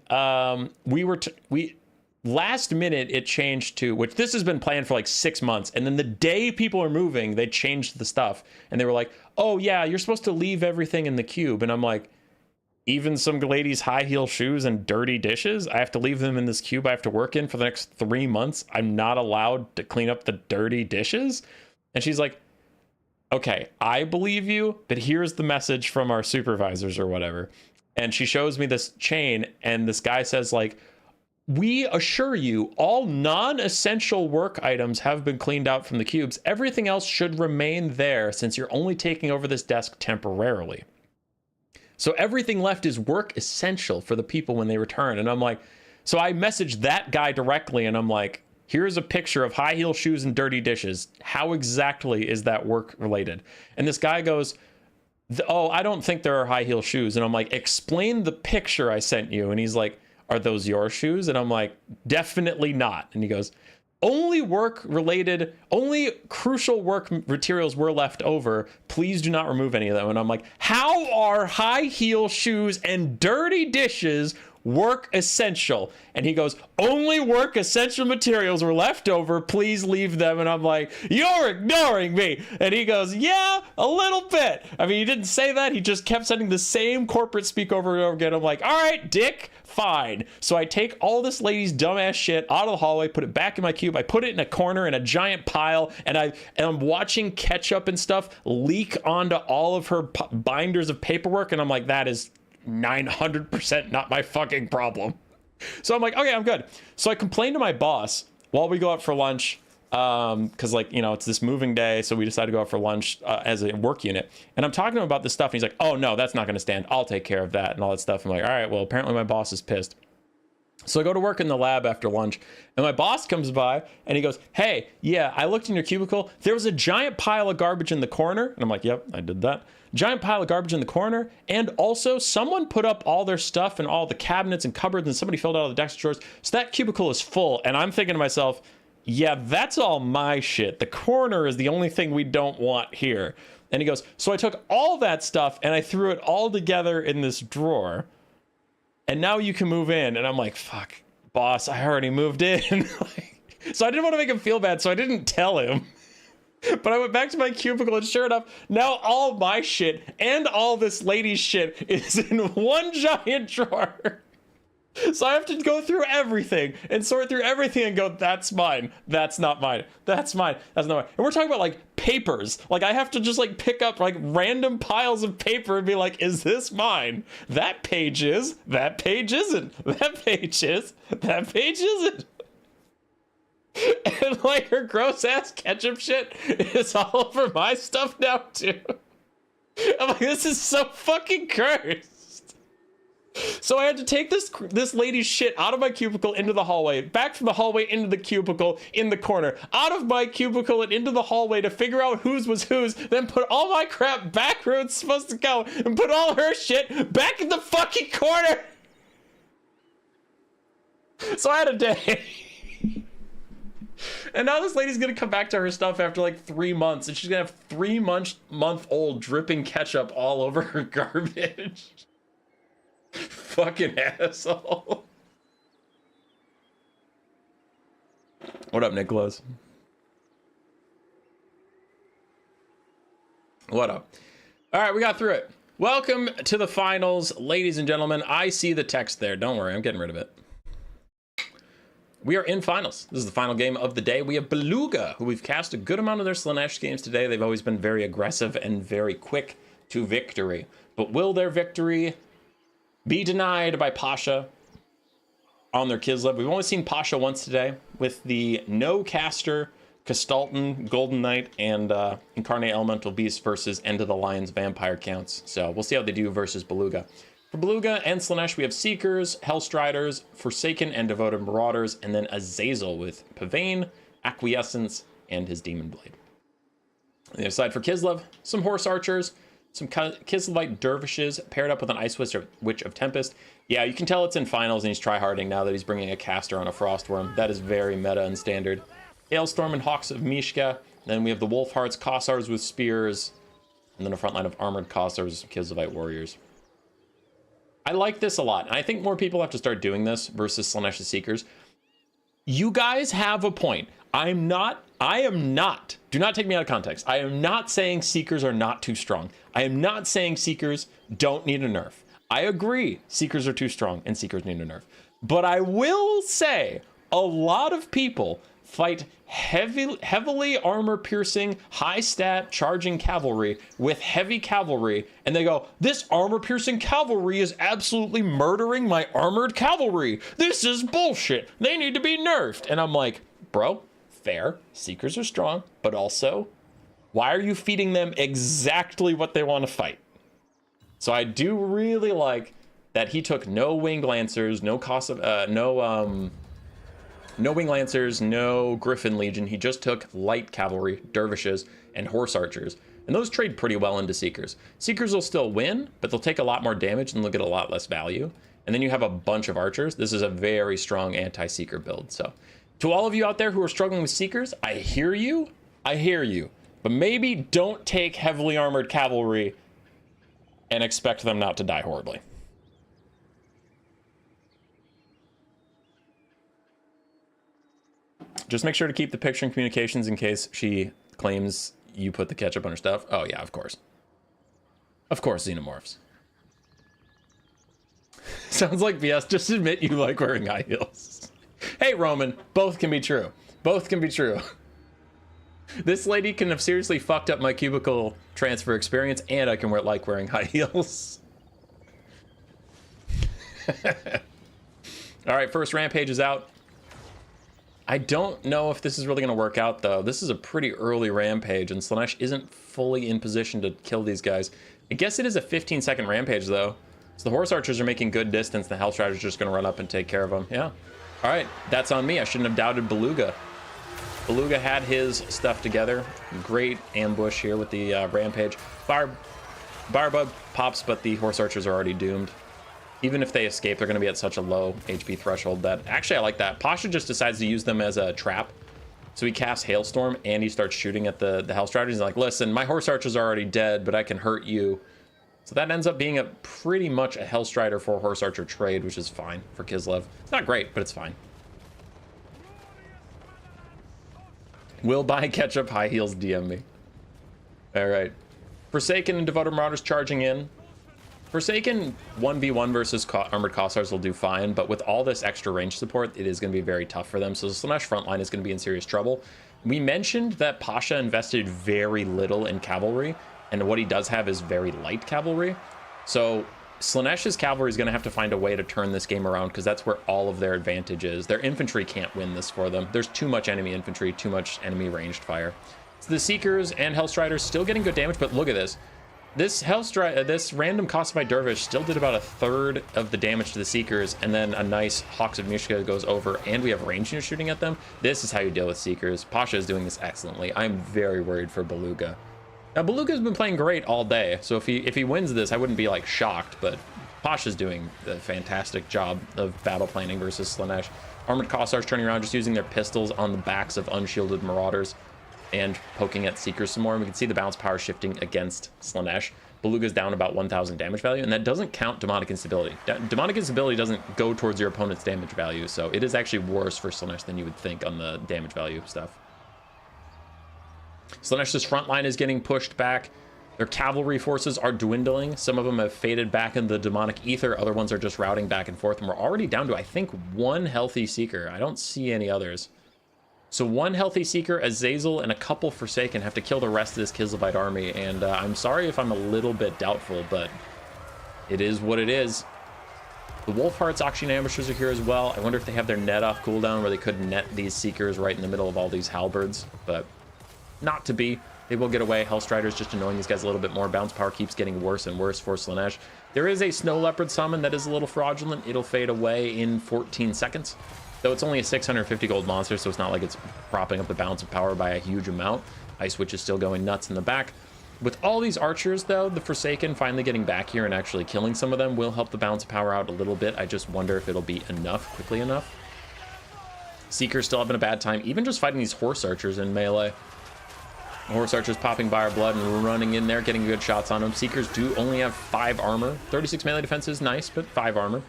[SPEAKER 1] We last minute it changed to, which this has been planned for like 6 months. And then the day people are moving, they changed the stuff. And they were like, oh yeah, you're supposed to leave everything in the cube. And I'm like, even some ladies' high heel shoes and dirty dishes, I have to leave them in this cube I have to work in for the next 3 months. I'm not allowed to clean up the dirty dishes. And she's like, okay, I believe you, but here's the message from our supervisors or whatever. And she shows me this chain, and this guy says like, we assure you all non-essential work items have been cleaned out from the cubes. Everything else should remain there since you're only taking over this desk temporarily. So everything left is work essential for the people when they return. And I'm like, so I messaged that guy directly, and I'm like, here's a picture of high heel shoes and dirty dishes. How exactly is that work related? And this guy goes, oh, I don't think there are high heel shoes. And I'm like, explain the picture I sent you. And he's like, are those your shoes? And I'm like, definitely not. And he goes, only work related, only crucial work materials were left over. Please do not remove any of them. And I'm like, how are high heel shoes and dirty dishes work essential? And he goes, only work essential materials were left over. Please leave them. And I'm like, you're ignoring me. And he goes, yeah, a little bit. I mean, he didn't say that. He just kept sending the same corporate speak over and over again. I'm like, all right, dick, fine. So I take all this lady's dumbass shit out of the hallway, put it back in my cube. I put it in a corner in a giant pile, and I'm watching ketchup and stuff leak onto all of her binders of paperwork. And I'm like, that is 900% not my fucking problem. So I'm like, okay, I'm good. So I complained to my boss while we go out for lunch, because like, you know, it's this moving day, so we decided to go out for lunch as a work unit. And I'm talking to him about this stuff, and he's like, oh no, that's not going to stand. I'll take care of that and all that stuff. I'm like, all right, well, apparently my boss is pissed. So I go to work in the lab after lunch, and my boss comes by, and he goes, hey, yeah, I looked in your cubicle. There was a giant pile of garbage in the corner. And I'm like, yep, I did that. Giant pile of garbage in the corner. And also, someone put up all their stuff and all the cabinets and cupboards, and somebody filled out all the desks and drawers. So that cubicle is full. And I'm thinking to myself, yeah, that's all my shit. The corner is the only thing we don't want here. And he goes, so I took all that stuff, and I threw it all together in this drawer. And now you can move in. And I'm like, fuck, boss, I already moved in. So I didn't want to make him feel bad, so I didn't tell him. But I went back to my cubicle, and sure enough, now all my shit and all this lady's shit is in one giant drawer. So I have to go through everything and sort through everything and go, that's mine. That's not mine. That's mine. That's not mine. And we're talking about like papers. Like I have to just like pick up like random piles of paper and be like, is this mine? That page is. That page isn't. That page is. That page isn't. And like her gross ass ketchup shit is all over my stuff now too. I'm like, this is so fucking cursed. So I had to take this lady's shit out of my cubicle into the hallway, back from the hallway into the cubicle in the corner, out of my cubicle and into the hallway to figure out whose was whose, then put all my crap back where it's supposed to go, and put all her shit back in the fucking corner. So I had a day. And now this lady's gonna come back to her stuff after like 3 months, and she's gonna have 3-month-old dripping ketchup all over her garbage. Fucking asshole. What up, Nicholas? What up? All right, we got through it. Welcome to the finals, ladies and gentlemen. I see the text there. Don't worry, I'm getting rid of it. We are in finals. This is the final game of the day. We have Beluga, who we've cast a good amount of their Slaanesh games today. They've always been very aggressive and very quick to victory. But will their victory be denied by Pasha on their Kislev? We've only seen Pasha once today with the no caster Castalton Golden Knight and Incarnate Elemental Beast versus End of the Lions Vampire counts. So we'll see how they do versus Beluga. For Beluga and Slaanesh, we have Seekers, Hellstriders, Forsaken and Devoted Marauders, and then Azazel with Pavane, Acquiescence, and his Demon Blade. On the other side for Kislev, some Horse Archers, some Kislevite Dervishes paired up with an Ice Witch of Tempest. Yeah, you can tell it's in finals and he's tryharding now that he's bringing a caster on a Frostworm. That is very meta and standard. Hailstorm and Hawks of Mishka. Then we have the Wolfhearts, Kossars with Spears, and then a front line of Armored Kossars, Kislevite Warriors. I like this a lot. I think more people have to start doing this versus Slaanesh's Seekers. You guys have a point. I am not, do not take me out of context. I am not saying Seekers are not too strong. I am not saying Seekers don't need a nerf. I agree Seekers are too strong and Seekers need a nerf. But I will say a lot of people fight heavily armor-piercing, high-stat charging cavalry with heavy cavalry, and they go, this armor-piercing cavalry is absolutely murdering my armored cavalry. This is bullshit. They need to be nerfed. And I'm like, bro, fair. Seekers are strong, but also, why are you feeding them exactly what they want to fight? So I do really like that he took no Winged Lancers, no Wing Lancers, no Griffin Legion. He just took light cavalry, dervishes, and horse archers. And those trade pretty well into Seekers. Seekers will still win, but they'll take a lot more damage and they'll get a lot less value. And then you have a bunch of archers. This is a very strong anti-Seeker build. So to all of you out there who are struggling with Seekers, I hear you. But maybe don't take heavily armored cavalry and expect them not to die horribly. Just make sure to keep the picture in communications in case she claims you put the ketchup on her stuff. Oh yeah, of course. Of course, Xenomorphs. Sounds like BS. Just admit you like wearing high heels. Hey, Roman, both can be true. Both can be true. This lady can have seriously fucked up my cubicle transfer experience, and I can like wearing high heels. All right, first rampage is out. I don't know if this is really going to work out, though. This is a pretty early rampage, and Slaanesh isn't fully in position to kill these guys. I guess it is a 15-second rampage, though. So the Horse Archers are making good distance. The Hellstriders are just going to run up and take care of them. Yeah. All right, that's on me. I shouldn't have doubted Beluga. Beluga had his stuff together. Great ambush here with the Rampage. Firebug pops, but the Horse Archers are already doomed. Even if they escape, they're going to be at such a low HP threshold that... Actually, I like that. Pasha just decides to use them as a trap. So he casts Hailstorm, and he starts shooting at the Hellstriders. He's like, listen, my Horse Archers are already dead, but I can hurt you. So that ends up being pretty much a Hellstrider for Horse Archer trade, which is fine for Kislev. It's not great, but it's fine. Will buy ketchup, high heels, DM me. All right. Forsaken and Devoted Marauders charging in. Forsaken 1v1 versus Armored Cossars will do fine, but with all this extra range support, it is going to be very tough for them. So the Slaanesh frontline is going to be in serious trouble. We mentioned that Pasha invested very little in cavalry, and what he does have is very light cavalry. So Slaanesh's cavalry is going to have to find a way to turn this game around, because that's where all of their advantage is. Their infantry can't win this for them. There's too much enemy infantry, too much enemy ranged fire. So the Seekers and Hellstriders still getting good damage, but look at this. This random Cosified Dervish still did about a third of the damage to the Seekers, and then a nice Hawks of Mishka goes over, and we have range units shooting at them. This is how you deal with Seekers. Pasha is doing this excellently. I'm very worried for Beluga. Now, Beluga's been playing great all day, so if he wins this, I wouldn't be, like, shocked, but Pasha's doing a fantastic job of battle planning versus Slaanesh. Armored Cossars turning around, just using their pistols on the backs of unshielded Marauders and poking at Seekers some more. And we can see the bounce power shifting against Slaanesh. Beluga's down about 1,000 damage value, and that doesn't count Demonic Instability. Demonic Instability doesn't go towards your opponent's damage value, so it is actually worse for Slaanesh than you would think on the damage value stuff. Slaanesh's front line is getting pushed back. Their cavalry forces are dwindling. Some of them have faded back in the Demonic Ether. Other ones are just routing back and forth, and we're already down to, I think, one healthy Seeker. I don't see any others. So one healthy Seeker, Azazel, and a couple Forsaken have to kill the rest of this Kislevite army, and I'm sorry if I'm a little bit doubtful, but it is what it is. The Wolfheart's Auction Ambushers are here as well. I wonder if they have their net off cooldown where they could net these Seekers right in the middle of all these Halberds, but not to be. They will get away. Hellstrider's just annoying these guys a little bit more. Bounce power keeps getting worse and worse for Slaanesh. There is a Snow Leopard summon that is a little fraudulent. It'll fade away in 14 seconds. Though it's only a 650 gold monster, so it's not like it's propping up the balance of power by a huge amount. Ice Witch is still going nuts in the back. With all these archers, though, the Forsaken finally getting back here and actually killing some of them will help the balance of power out a little bit. I just wonder if it'll be enough, quickly enough. Seekers still having a bad time, even just fighting these Horse Archers in melee. Horse Archers popping by our blood and running in there, getting good shots on them. Seekers do only have 5 armor. 36 melee defense is nice, but 5 armor.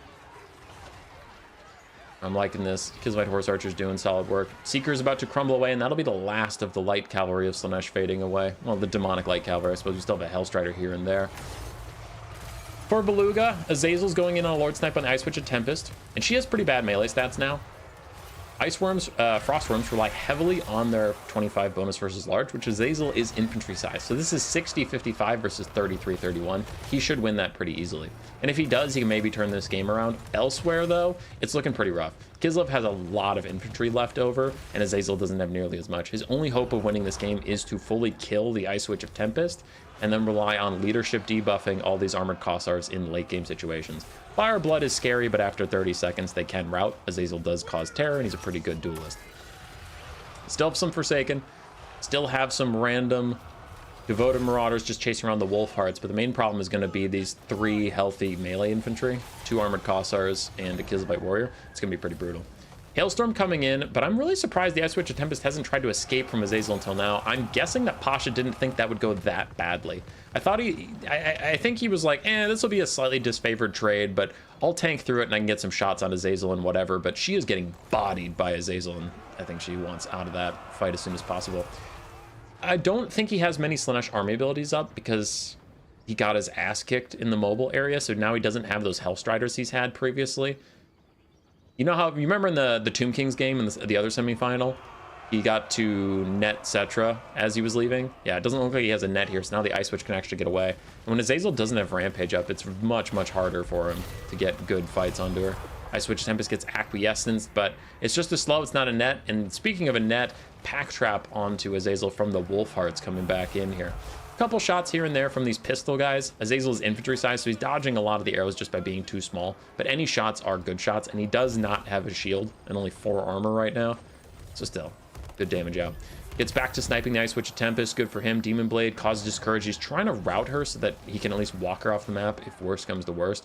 [SPEAKER 1] I'm liking this. Kislevite Horse Archers doing solid work. Seeker's about to crumble away, and that'll be the last of the light cavalry of Slaanesh fading away. Well, the demonic light cavalry. I suppose we still have a Hellstrider here and there. For Beluga, Azazel's going in on a Lord Snipe on the Ice Witch of Tempest, and she has pretty bad melee stats now. Ice Worms, Frost Worms rely heavily on their 25 bonus versus large, which Azazel is infantry size. So this is 60-55 versus 33-31. He should win that pretty easily. And if he does, he can maybe turn this game around. Elsewhere, though, it's looking pretty rough. Kislev has a lot of infantry left over, and Azazel doesn't have nearly as much. His only hope of winning this game is to fully kill the Ice Witch of Tempest, and then rely on leadership debuffing all these Armored Cossars in late game situations. Fire Blood is scary, but after 30 seconds, they can rout. Azazel does cause terror, and he's a pretty good duelist. Still have some Forsaken. Still have some random Devoted Marauders just chasing around the Wolfhearts, but the main problem is going to be these 3 healthy melee infantry, 2 Armored Cossars, and a Kislevite Warrior. It's going to be pretty brutal. Hailstorm coming in, but I'm really surprised the Ice Witch of Tempest hasn't tried to escape from Azazel until now. I'm guessing that Pasha didn't think that would go that badly. I thought I think he was like, this will be a slightly disfavored trade, but I'll tank through it and I can get some shots on Azazel and whatever, but she is getting bodied by Azazel, and I think she wants out of that fight as soon as possible. I don't think he has many Slaanesh army abilities up because he got his ass kicked in the mobile area, so now he doesn't have those Hellstriders he's had previously. You know how, you remember in the Tomb Kings game in the other semifinal? He got to net Cetra as he was leaving. Yeah, it doesn't look like he has a net here, so now the Ice Witch can actually get away. And when Azazel doesn't have Rampage up, it's much, much harder for him to get good fights onto her. Ice Witch Tempest gets Acquiescence, but it's just as slow, it's not a net. And speaking of a net, Pack Trap onto Azazel from the Wolfhearts coming back in here. Couple shots here and there from these pistol guys. Azazel's infantry size, so he's dodging a lot of the arrows just by being too small. But any shots are good shots, and he does not have a shield and only 4 armor right now. So still, good damage out. Gets back to sniping the Ice Witch of Tempest. Good for him. Demon Blade causes discourage. He's trying to route her so that he can at least walk her off the map if worst comes to worst.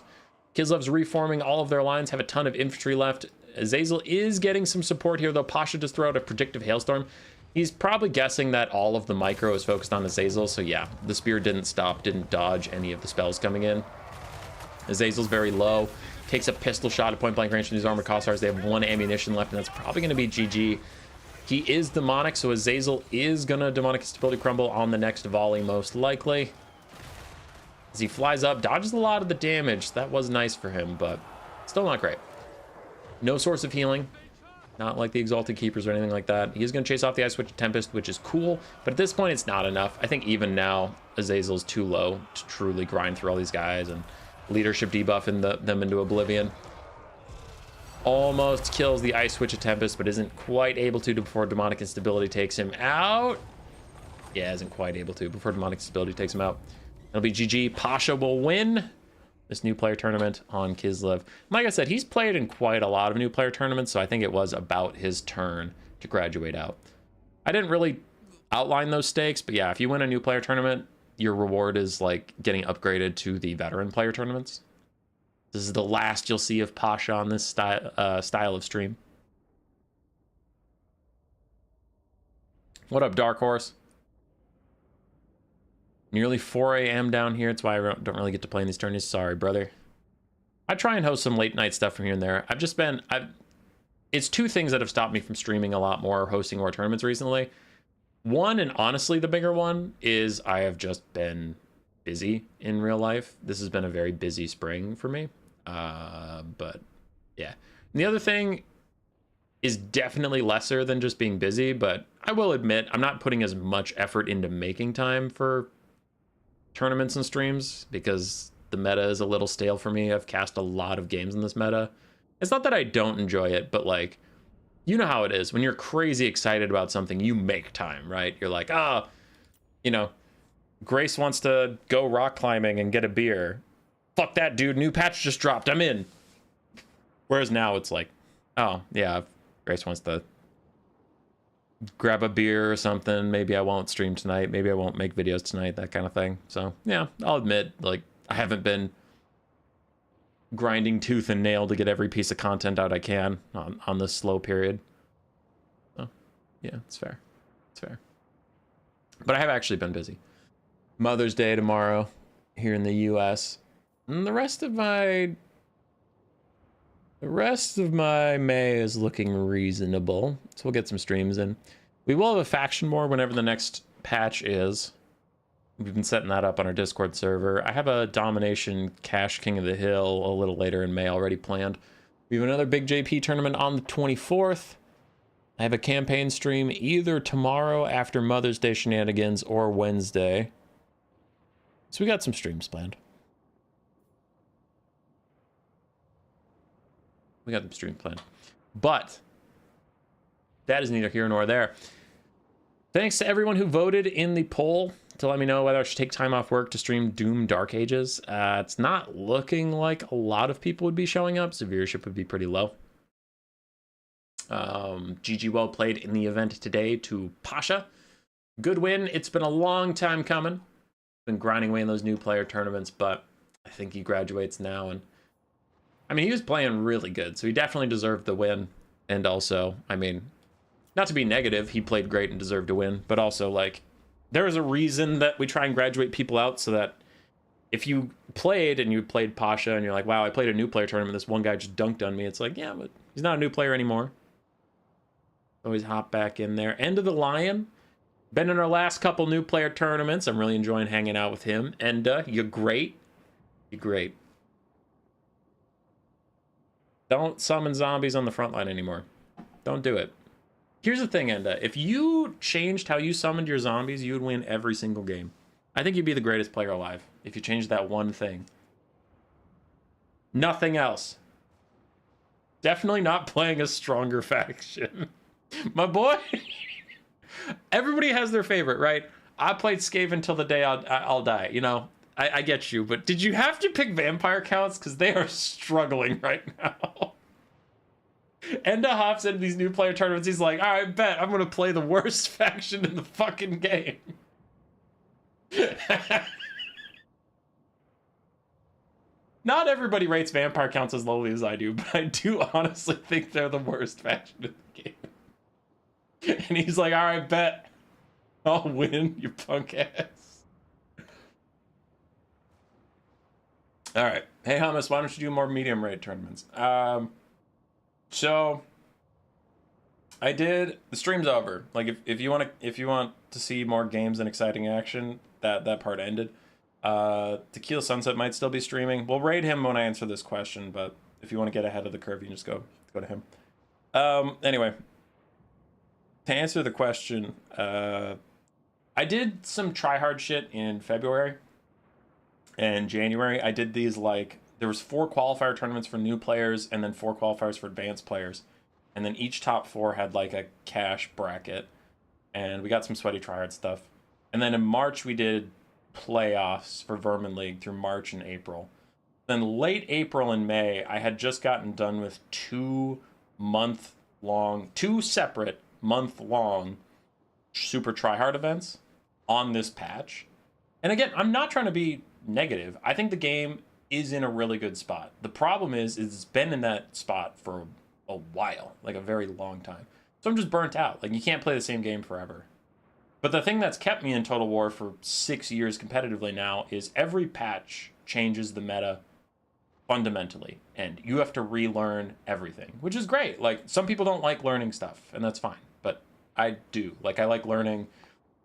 [SPEAKER 1] Kislev's reforming all of their lines, have a ton of infantry left. Azazel is getting some support here, though. Pasha just throw out a predictive hailstorm. He's probably guessing that all of the micro is focused on Azazel, so yeah, the spear didn't stop, didn't dodge any of the spells coming in. Azazel's very low, takes a pistol shot at point blank range from these armored Kossars. They have 1 ammunition left, and that's probably going to be GG. He is demonic, so Azazel is going to demonic stability crumble on the next volley, most likely. As he flies up, dodges a lot of the damage. That was nice for him, but still not great. No source of healing. Not like the Exalted Keepers or anything like that. He is going to chase off the Ice Witch Tempest, which is cool, but at this point, it's not enough. I think even now, Azazel's too low to truly grind through all these guys and leadership debuffing them into oblivion. Almost kills the Ice Witch Tempest, but isn't quite able to before Demonic Instability takes him out. Yeah, isn't quite able to before Demonic Instability takes him out. It'll be GG. Pasha will win this new player tournament on Kislev. Like I said, he's played in quite a lot of new player tournaments, so I think it was about his turn to graduate out. I didn't really outline those stakes, but yeah, if you win a new player tournament, your reward is like getting upgraded to the veteran player tournaments. This is the last you'll see of Pasha on this style of stream. What up, Dark Horse? Nearly 4 a.m. down here. That's why I don't really get to play in these tourneys. Sorry, brother. I try and host some late night stuff from here and there. It's 2 things that have stopped me from streaming a lot more or hosting more tournaments recently. One, and honestly the bigger one, is I have just been busy in real life. This has been a very busy spring for me. But yeah. And the other thing is definitely lesser than just being busy, but I will admit I'm not putting as much effort into making time for tournaments and streams because the meta is a little stale for me. I've cast a lot of games in this meta. It's not that I don't enjoy it, but like, you know how it is when you're crazy excited about something, you make time, right? You're like, you know, Grace wants to go rock climbing and get a beer. Fuck that, dude. New patch just dropped. I'm in. Whereas now it's like, oh yeah, Grace wants to grab a beer or something. Maybe I won't stream tonight. Maybe I won't make videos tonight, that kind of thing. So yeah, I'll admit, like, I haven't been grinding tooth and nail to get every piece of content out I can on this slow period. So yeah, it's fair. It's fair. But I have actually been busy. Mother's Day tomorrow here in the US. And the rest of my May is looking reasonable. So we'll get some streams in. We will have a faction war whenever the next patch is. We've been setting that up on our Discord server. I have a Domination Cash King of the Hill a little later in May already planned. We have another big JP tournament on the 24th. I have a campaign stream either tomorrow after Mother's Day shenanigans or Wednesday. So we got some streams planned. We got the stream planned. But that is neither here nor there. Thanks to everyone who voted in the poll to let me know whether I should take time off work to stream Doom Dark Ages. It's not looking like a lot of people would be showing up, so viewership would be pretty low. GG well played in the event today to Pasha. Good win. It's been a long time coming. Been grinding away in those new player tournaments, but I think he graduates now. And I mean, he was playing really good, so he definitely deserved the win. And also, I mean, not to be negative, he played great and deserved to win, but also, like, there is a reason that we try and graduate people out so that if you played and you played Pasha and you're like, wow, I played a new player tournament, this one guy just dunked on me. It's like, yeah, but he's not a new player anymore. Always hop back in there. End of the Lion. Been in our last couple new player tournaments. I'm really enjoying hanging out with him. And you're great. You're great. Don't summon zombies on the front line anymore. Don't do it. Here's the thing, Enda. If you changed how you summoned your zombies, you would win every single game. I think you'd be the greatest player alive if you changed that one thing. Nothing else. Definitely not playing a stronger faction. My boy. Everybody has their favorite, right? I played Skaven until the day I'll die. You know, I get you, but did you have to pick vampire counts? Because they are struggling right now. Enda hops into these new player tournaments. He's like, all right, bet I'm gonna play the worst faction in the fucking game. Not everybody rates vampire counts as lowly as I do, but I do honestly think they're the worst faction in the game. And he's like, all right, bet I'll win, you punk ass. All right. Hey, Hummus, why don't you do more medium rate tournaments? So I did. The stream's over. Like, if you want to see more games and exciting action, that part ended. Tequila Sunset might still be streaming. We'll raid him when I answer this question, but if you want to get ahead of the curve, you can just go to him. Anyway, to answer the question, I did some tryhard shit in February and January. I did these, like, there was 4 qualifier tournaments for new players and then 4 qualifiers for advanced players. And then each top 4 had like a cash bracket. And we got some sweaty tryhard stuff. And then in March we did playoffs for Vermin League through March and April. Then late April and May, I had just gotten done with 2 separate month-long super tryhard events on this patch. And again, I'm not trying to be negative. I think the game is in a really good spot. The problem is it's been in that spot for a while, like a very long time. So I'm just burnt out. Like, you can't play the same game forever. But the thing that's kept me in Total War for 6 years competitively now is every patch changes the meta fundamentally, and you have to relearn everything, which is great. Like, some people don't like learning stuff, and that's fine, but I do. Like, I like learning,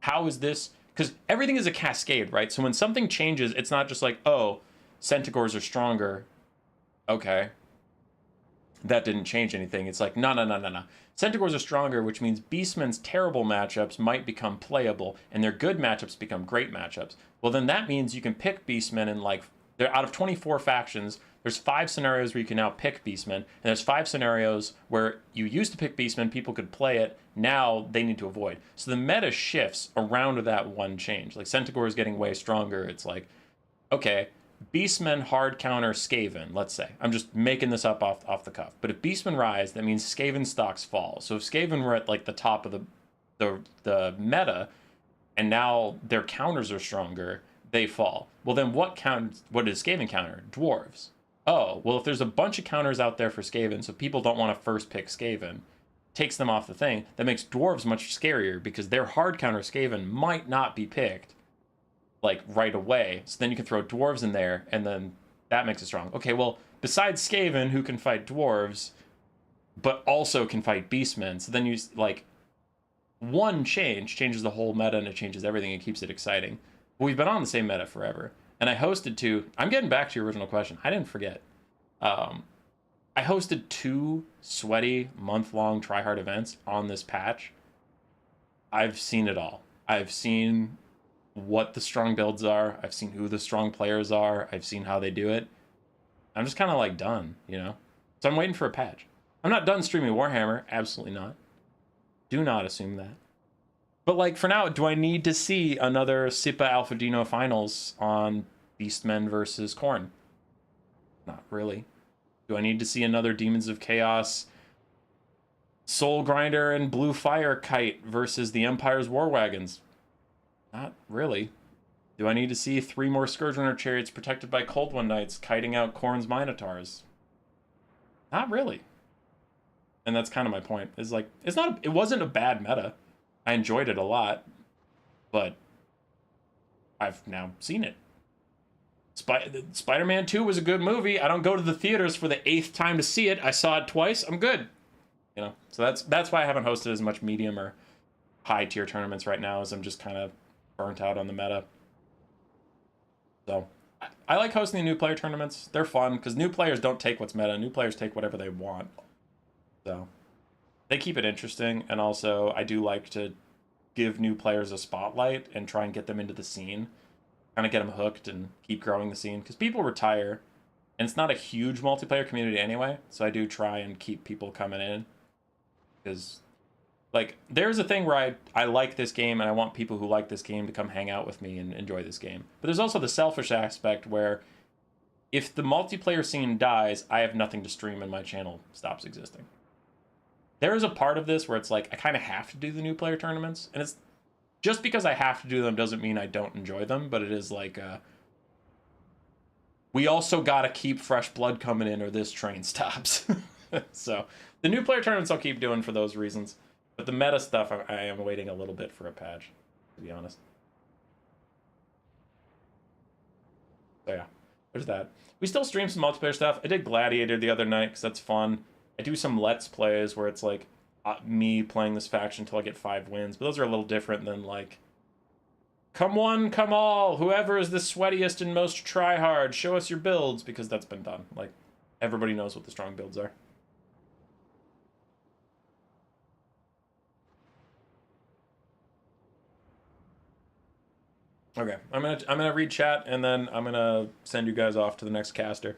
[SPEAKER 1] how is this, because everything is a cascade, right? So when something changes, it's not just like, oh, Centaurs are stronger, okay, that didn't change anything. It's like, no. Centaurs are stronger, which means Beastmen's terrible matchups might become playable, and their good matchups become great matchups. Well, then that means you can pick Beastmen in, like, they're out of 24 factions, there's 5 scenarios where you can now pick Beastmen, and there's 5 scenarios where you used to pick Beastmen, people could play it, now they need to avoid. So the meta shifts around that one change. Like, Centaur is getting way stronger. It's like, okay, Beastmen hard counter Skaven, let's say. I'm just making this up off the cuff. But if Beastmen rise, that means Skaven stocks fall. So if Skaven were at, like, the top of the meta, and now their counters are stronger, they fall. Well, then what does Skaven counter? Dwarves. Oh, well, if there's a bunch of counters out there for Skaven, so people don't want to first pick Skaven, takes them off the thing, that makes Dwarves much scarier, because their hard counter Skaven might not be picked, like, right away. So then you can throw Dwarves in there, and then that makes it strong. Okay, well, besides Skaven, who can fight Dwarves, but also can fight Beastmen, so then you, like, one changes the whole meta, and it changes everything, and keeps it exciting. But we've been on the same meta forever. And I hosted 2, I'm getting back to your original question, I didn't forget. I hosted 2 sweaty month-long tryhard events on this patch. I've seen it all. I've seen what the strong builds are. I've seen who the strong players are. I've seen how they do it. I'm just kind of, like, done, you know? So I'm waiting for a patch. I'm not done streaming Warhammer. Absolutely not. Do not assume that. But, like, for now, do I need to see another SIPA Alpha Dino finals on Beastmen versus Khorne? Not really. Do I need to see another Demons of Chaos Soul Grinder and Blue Fire Kite versus the Empire's War Wagons? Not really. Do I need to see 3 more Scourge Runner Chariots protected by Cold One Knights kiting out Khorne's Minotaurs? Not really. And that's kind of my point. Is, like, it wasn't a bad meta. I enjoyed it a lot, but I've now seen it. Spider-Man 2 was a good movie. I don't go to the theaters for the 8th time to see it. I saw it twice. I'm good. You know, so that's why I haven't hosted as much medium or high tier tournaments right now, as I'm just kind of burnt out on the meta. So I like hosting the new player tournaments. They're fun because new players don't take what's meta. New players take whatever they want. So they keep it interesting, and also I do like to give new players a spotlight and try and get them into the scene, kind of get them hooked and keep growing the scene, because people retire, and it's not a huge multiplayer community anyway, so I do try and keep people coming in, because Like, there's a thing where I like this game and I want people who like this game to come hang out with me and enjoy this game. But there's also the selfish aspect where if the multiplayer scene dies, I have nothing to stream and my channel stops existing. There is a part of this where it's like, I kind of have to do the new player tournaments. And it's just because I have to do them doesn't mean I don't enjoy them, but it is like, we also got to keep fresh blood coming in or this train stops. So the new player tournaments I'll keep doing for those reasons. But the meta stuff, I am waiting a little bit for a patch, to be honest. So yeah, there's that. We still stream some multiplayer stuff. I did Gladiator the other night because that's fun. I do some Let's Plays where it's like me playing this faction until I get 5 wins. But those are a little different than like, come one, come all. Whoever is the sweatiest and most try-hard, show us your builds, because that's been done. Like, everybody knows what the strong builds are. Okay, I'm gonna read chat and then I'm gonna send you guys off to the next caster.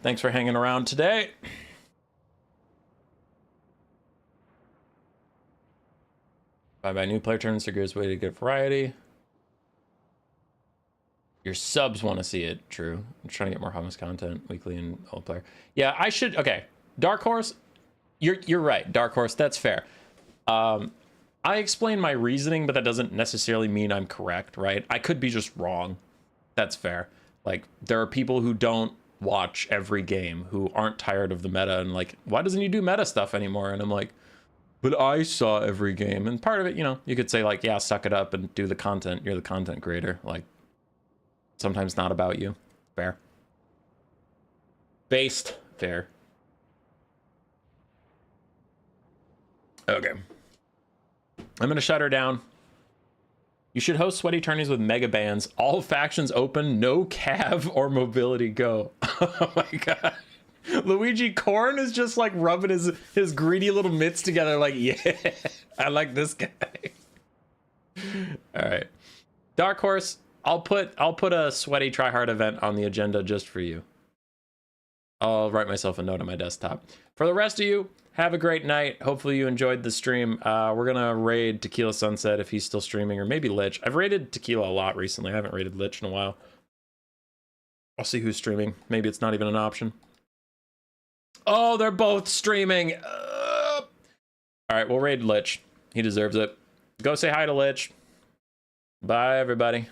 [SPEAKER 1] Thanks for hanging around today. Bye new player turns figures way to get variety. Your subs want to see it. True. I'm trying to get more hummus content weekly and old player. Yeah, I should. Okay, Dark Horse. You're right, Dark Horse. That's fair. I explain my reasoning, but that doesn't necessarily mean I'm correct, right? I could be just wrong. That's fair. Like, there are people who don't watch every game, who aren't tired of the meta, and like, why doesn't he do meta stuff anymore? And I'm like, but I saw every game. And part of it, you know, you could say like, yeah, suck it up and do the content. You're the content creator. Like, sometimes not about you. Fair. Based. Fair. Okay. I'm gonna shut her down. You should host sweaty tourneys with mega bans. All factions open, no cav or mobility go. Oh my god. Luigi Corn is just like rubbing his greedy little mitts together like, yeah, I like this guy. All right. Dark Horse, I'll put a sweaty tryhard event on the agenda just for you. I'll write myself a note on my desktop. For the rest of you, have a great night. Hopefully you enjoyed the stream. We're gonna raid Tequila Sunset if he's still streaming, or maybe Lich. I've raided Tequila a lot recently. I haven't raided Lich in a while. I'll see who's streaming. Maybe it's not even an option. Oh, they're both streaming. All right, we'll raid Lich. He deserves it. Go say hi to Lich. Bye, everybody.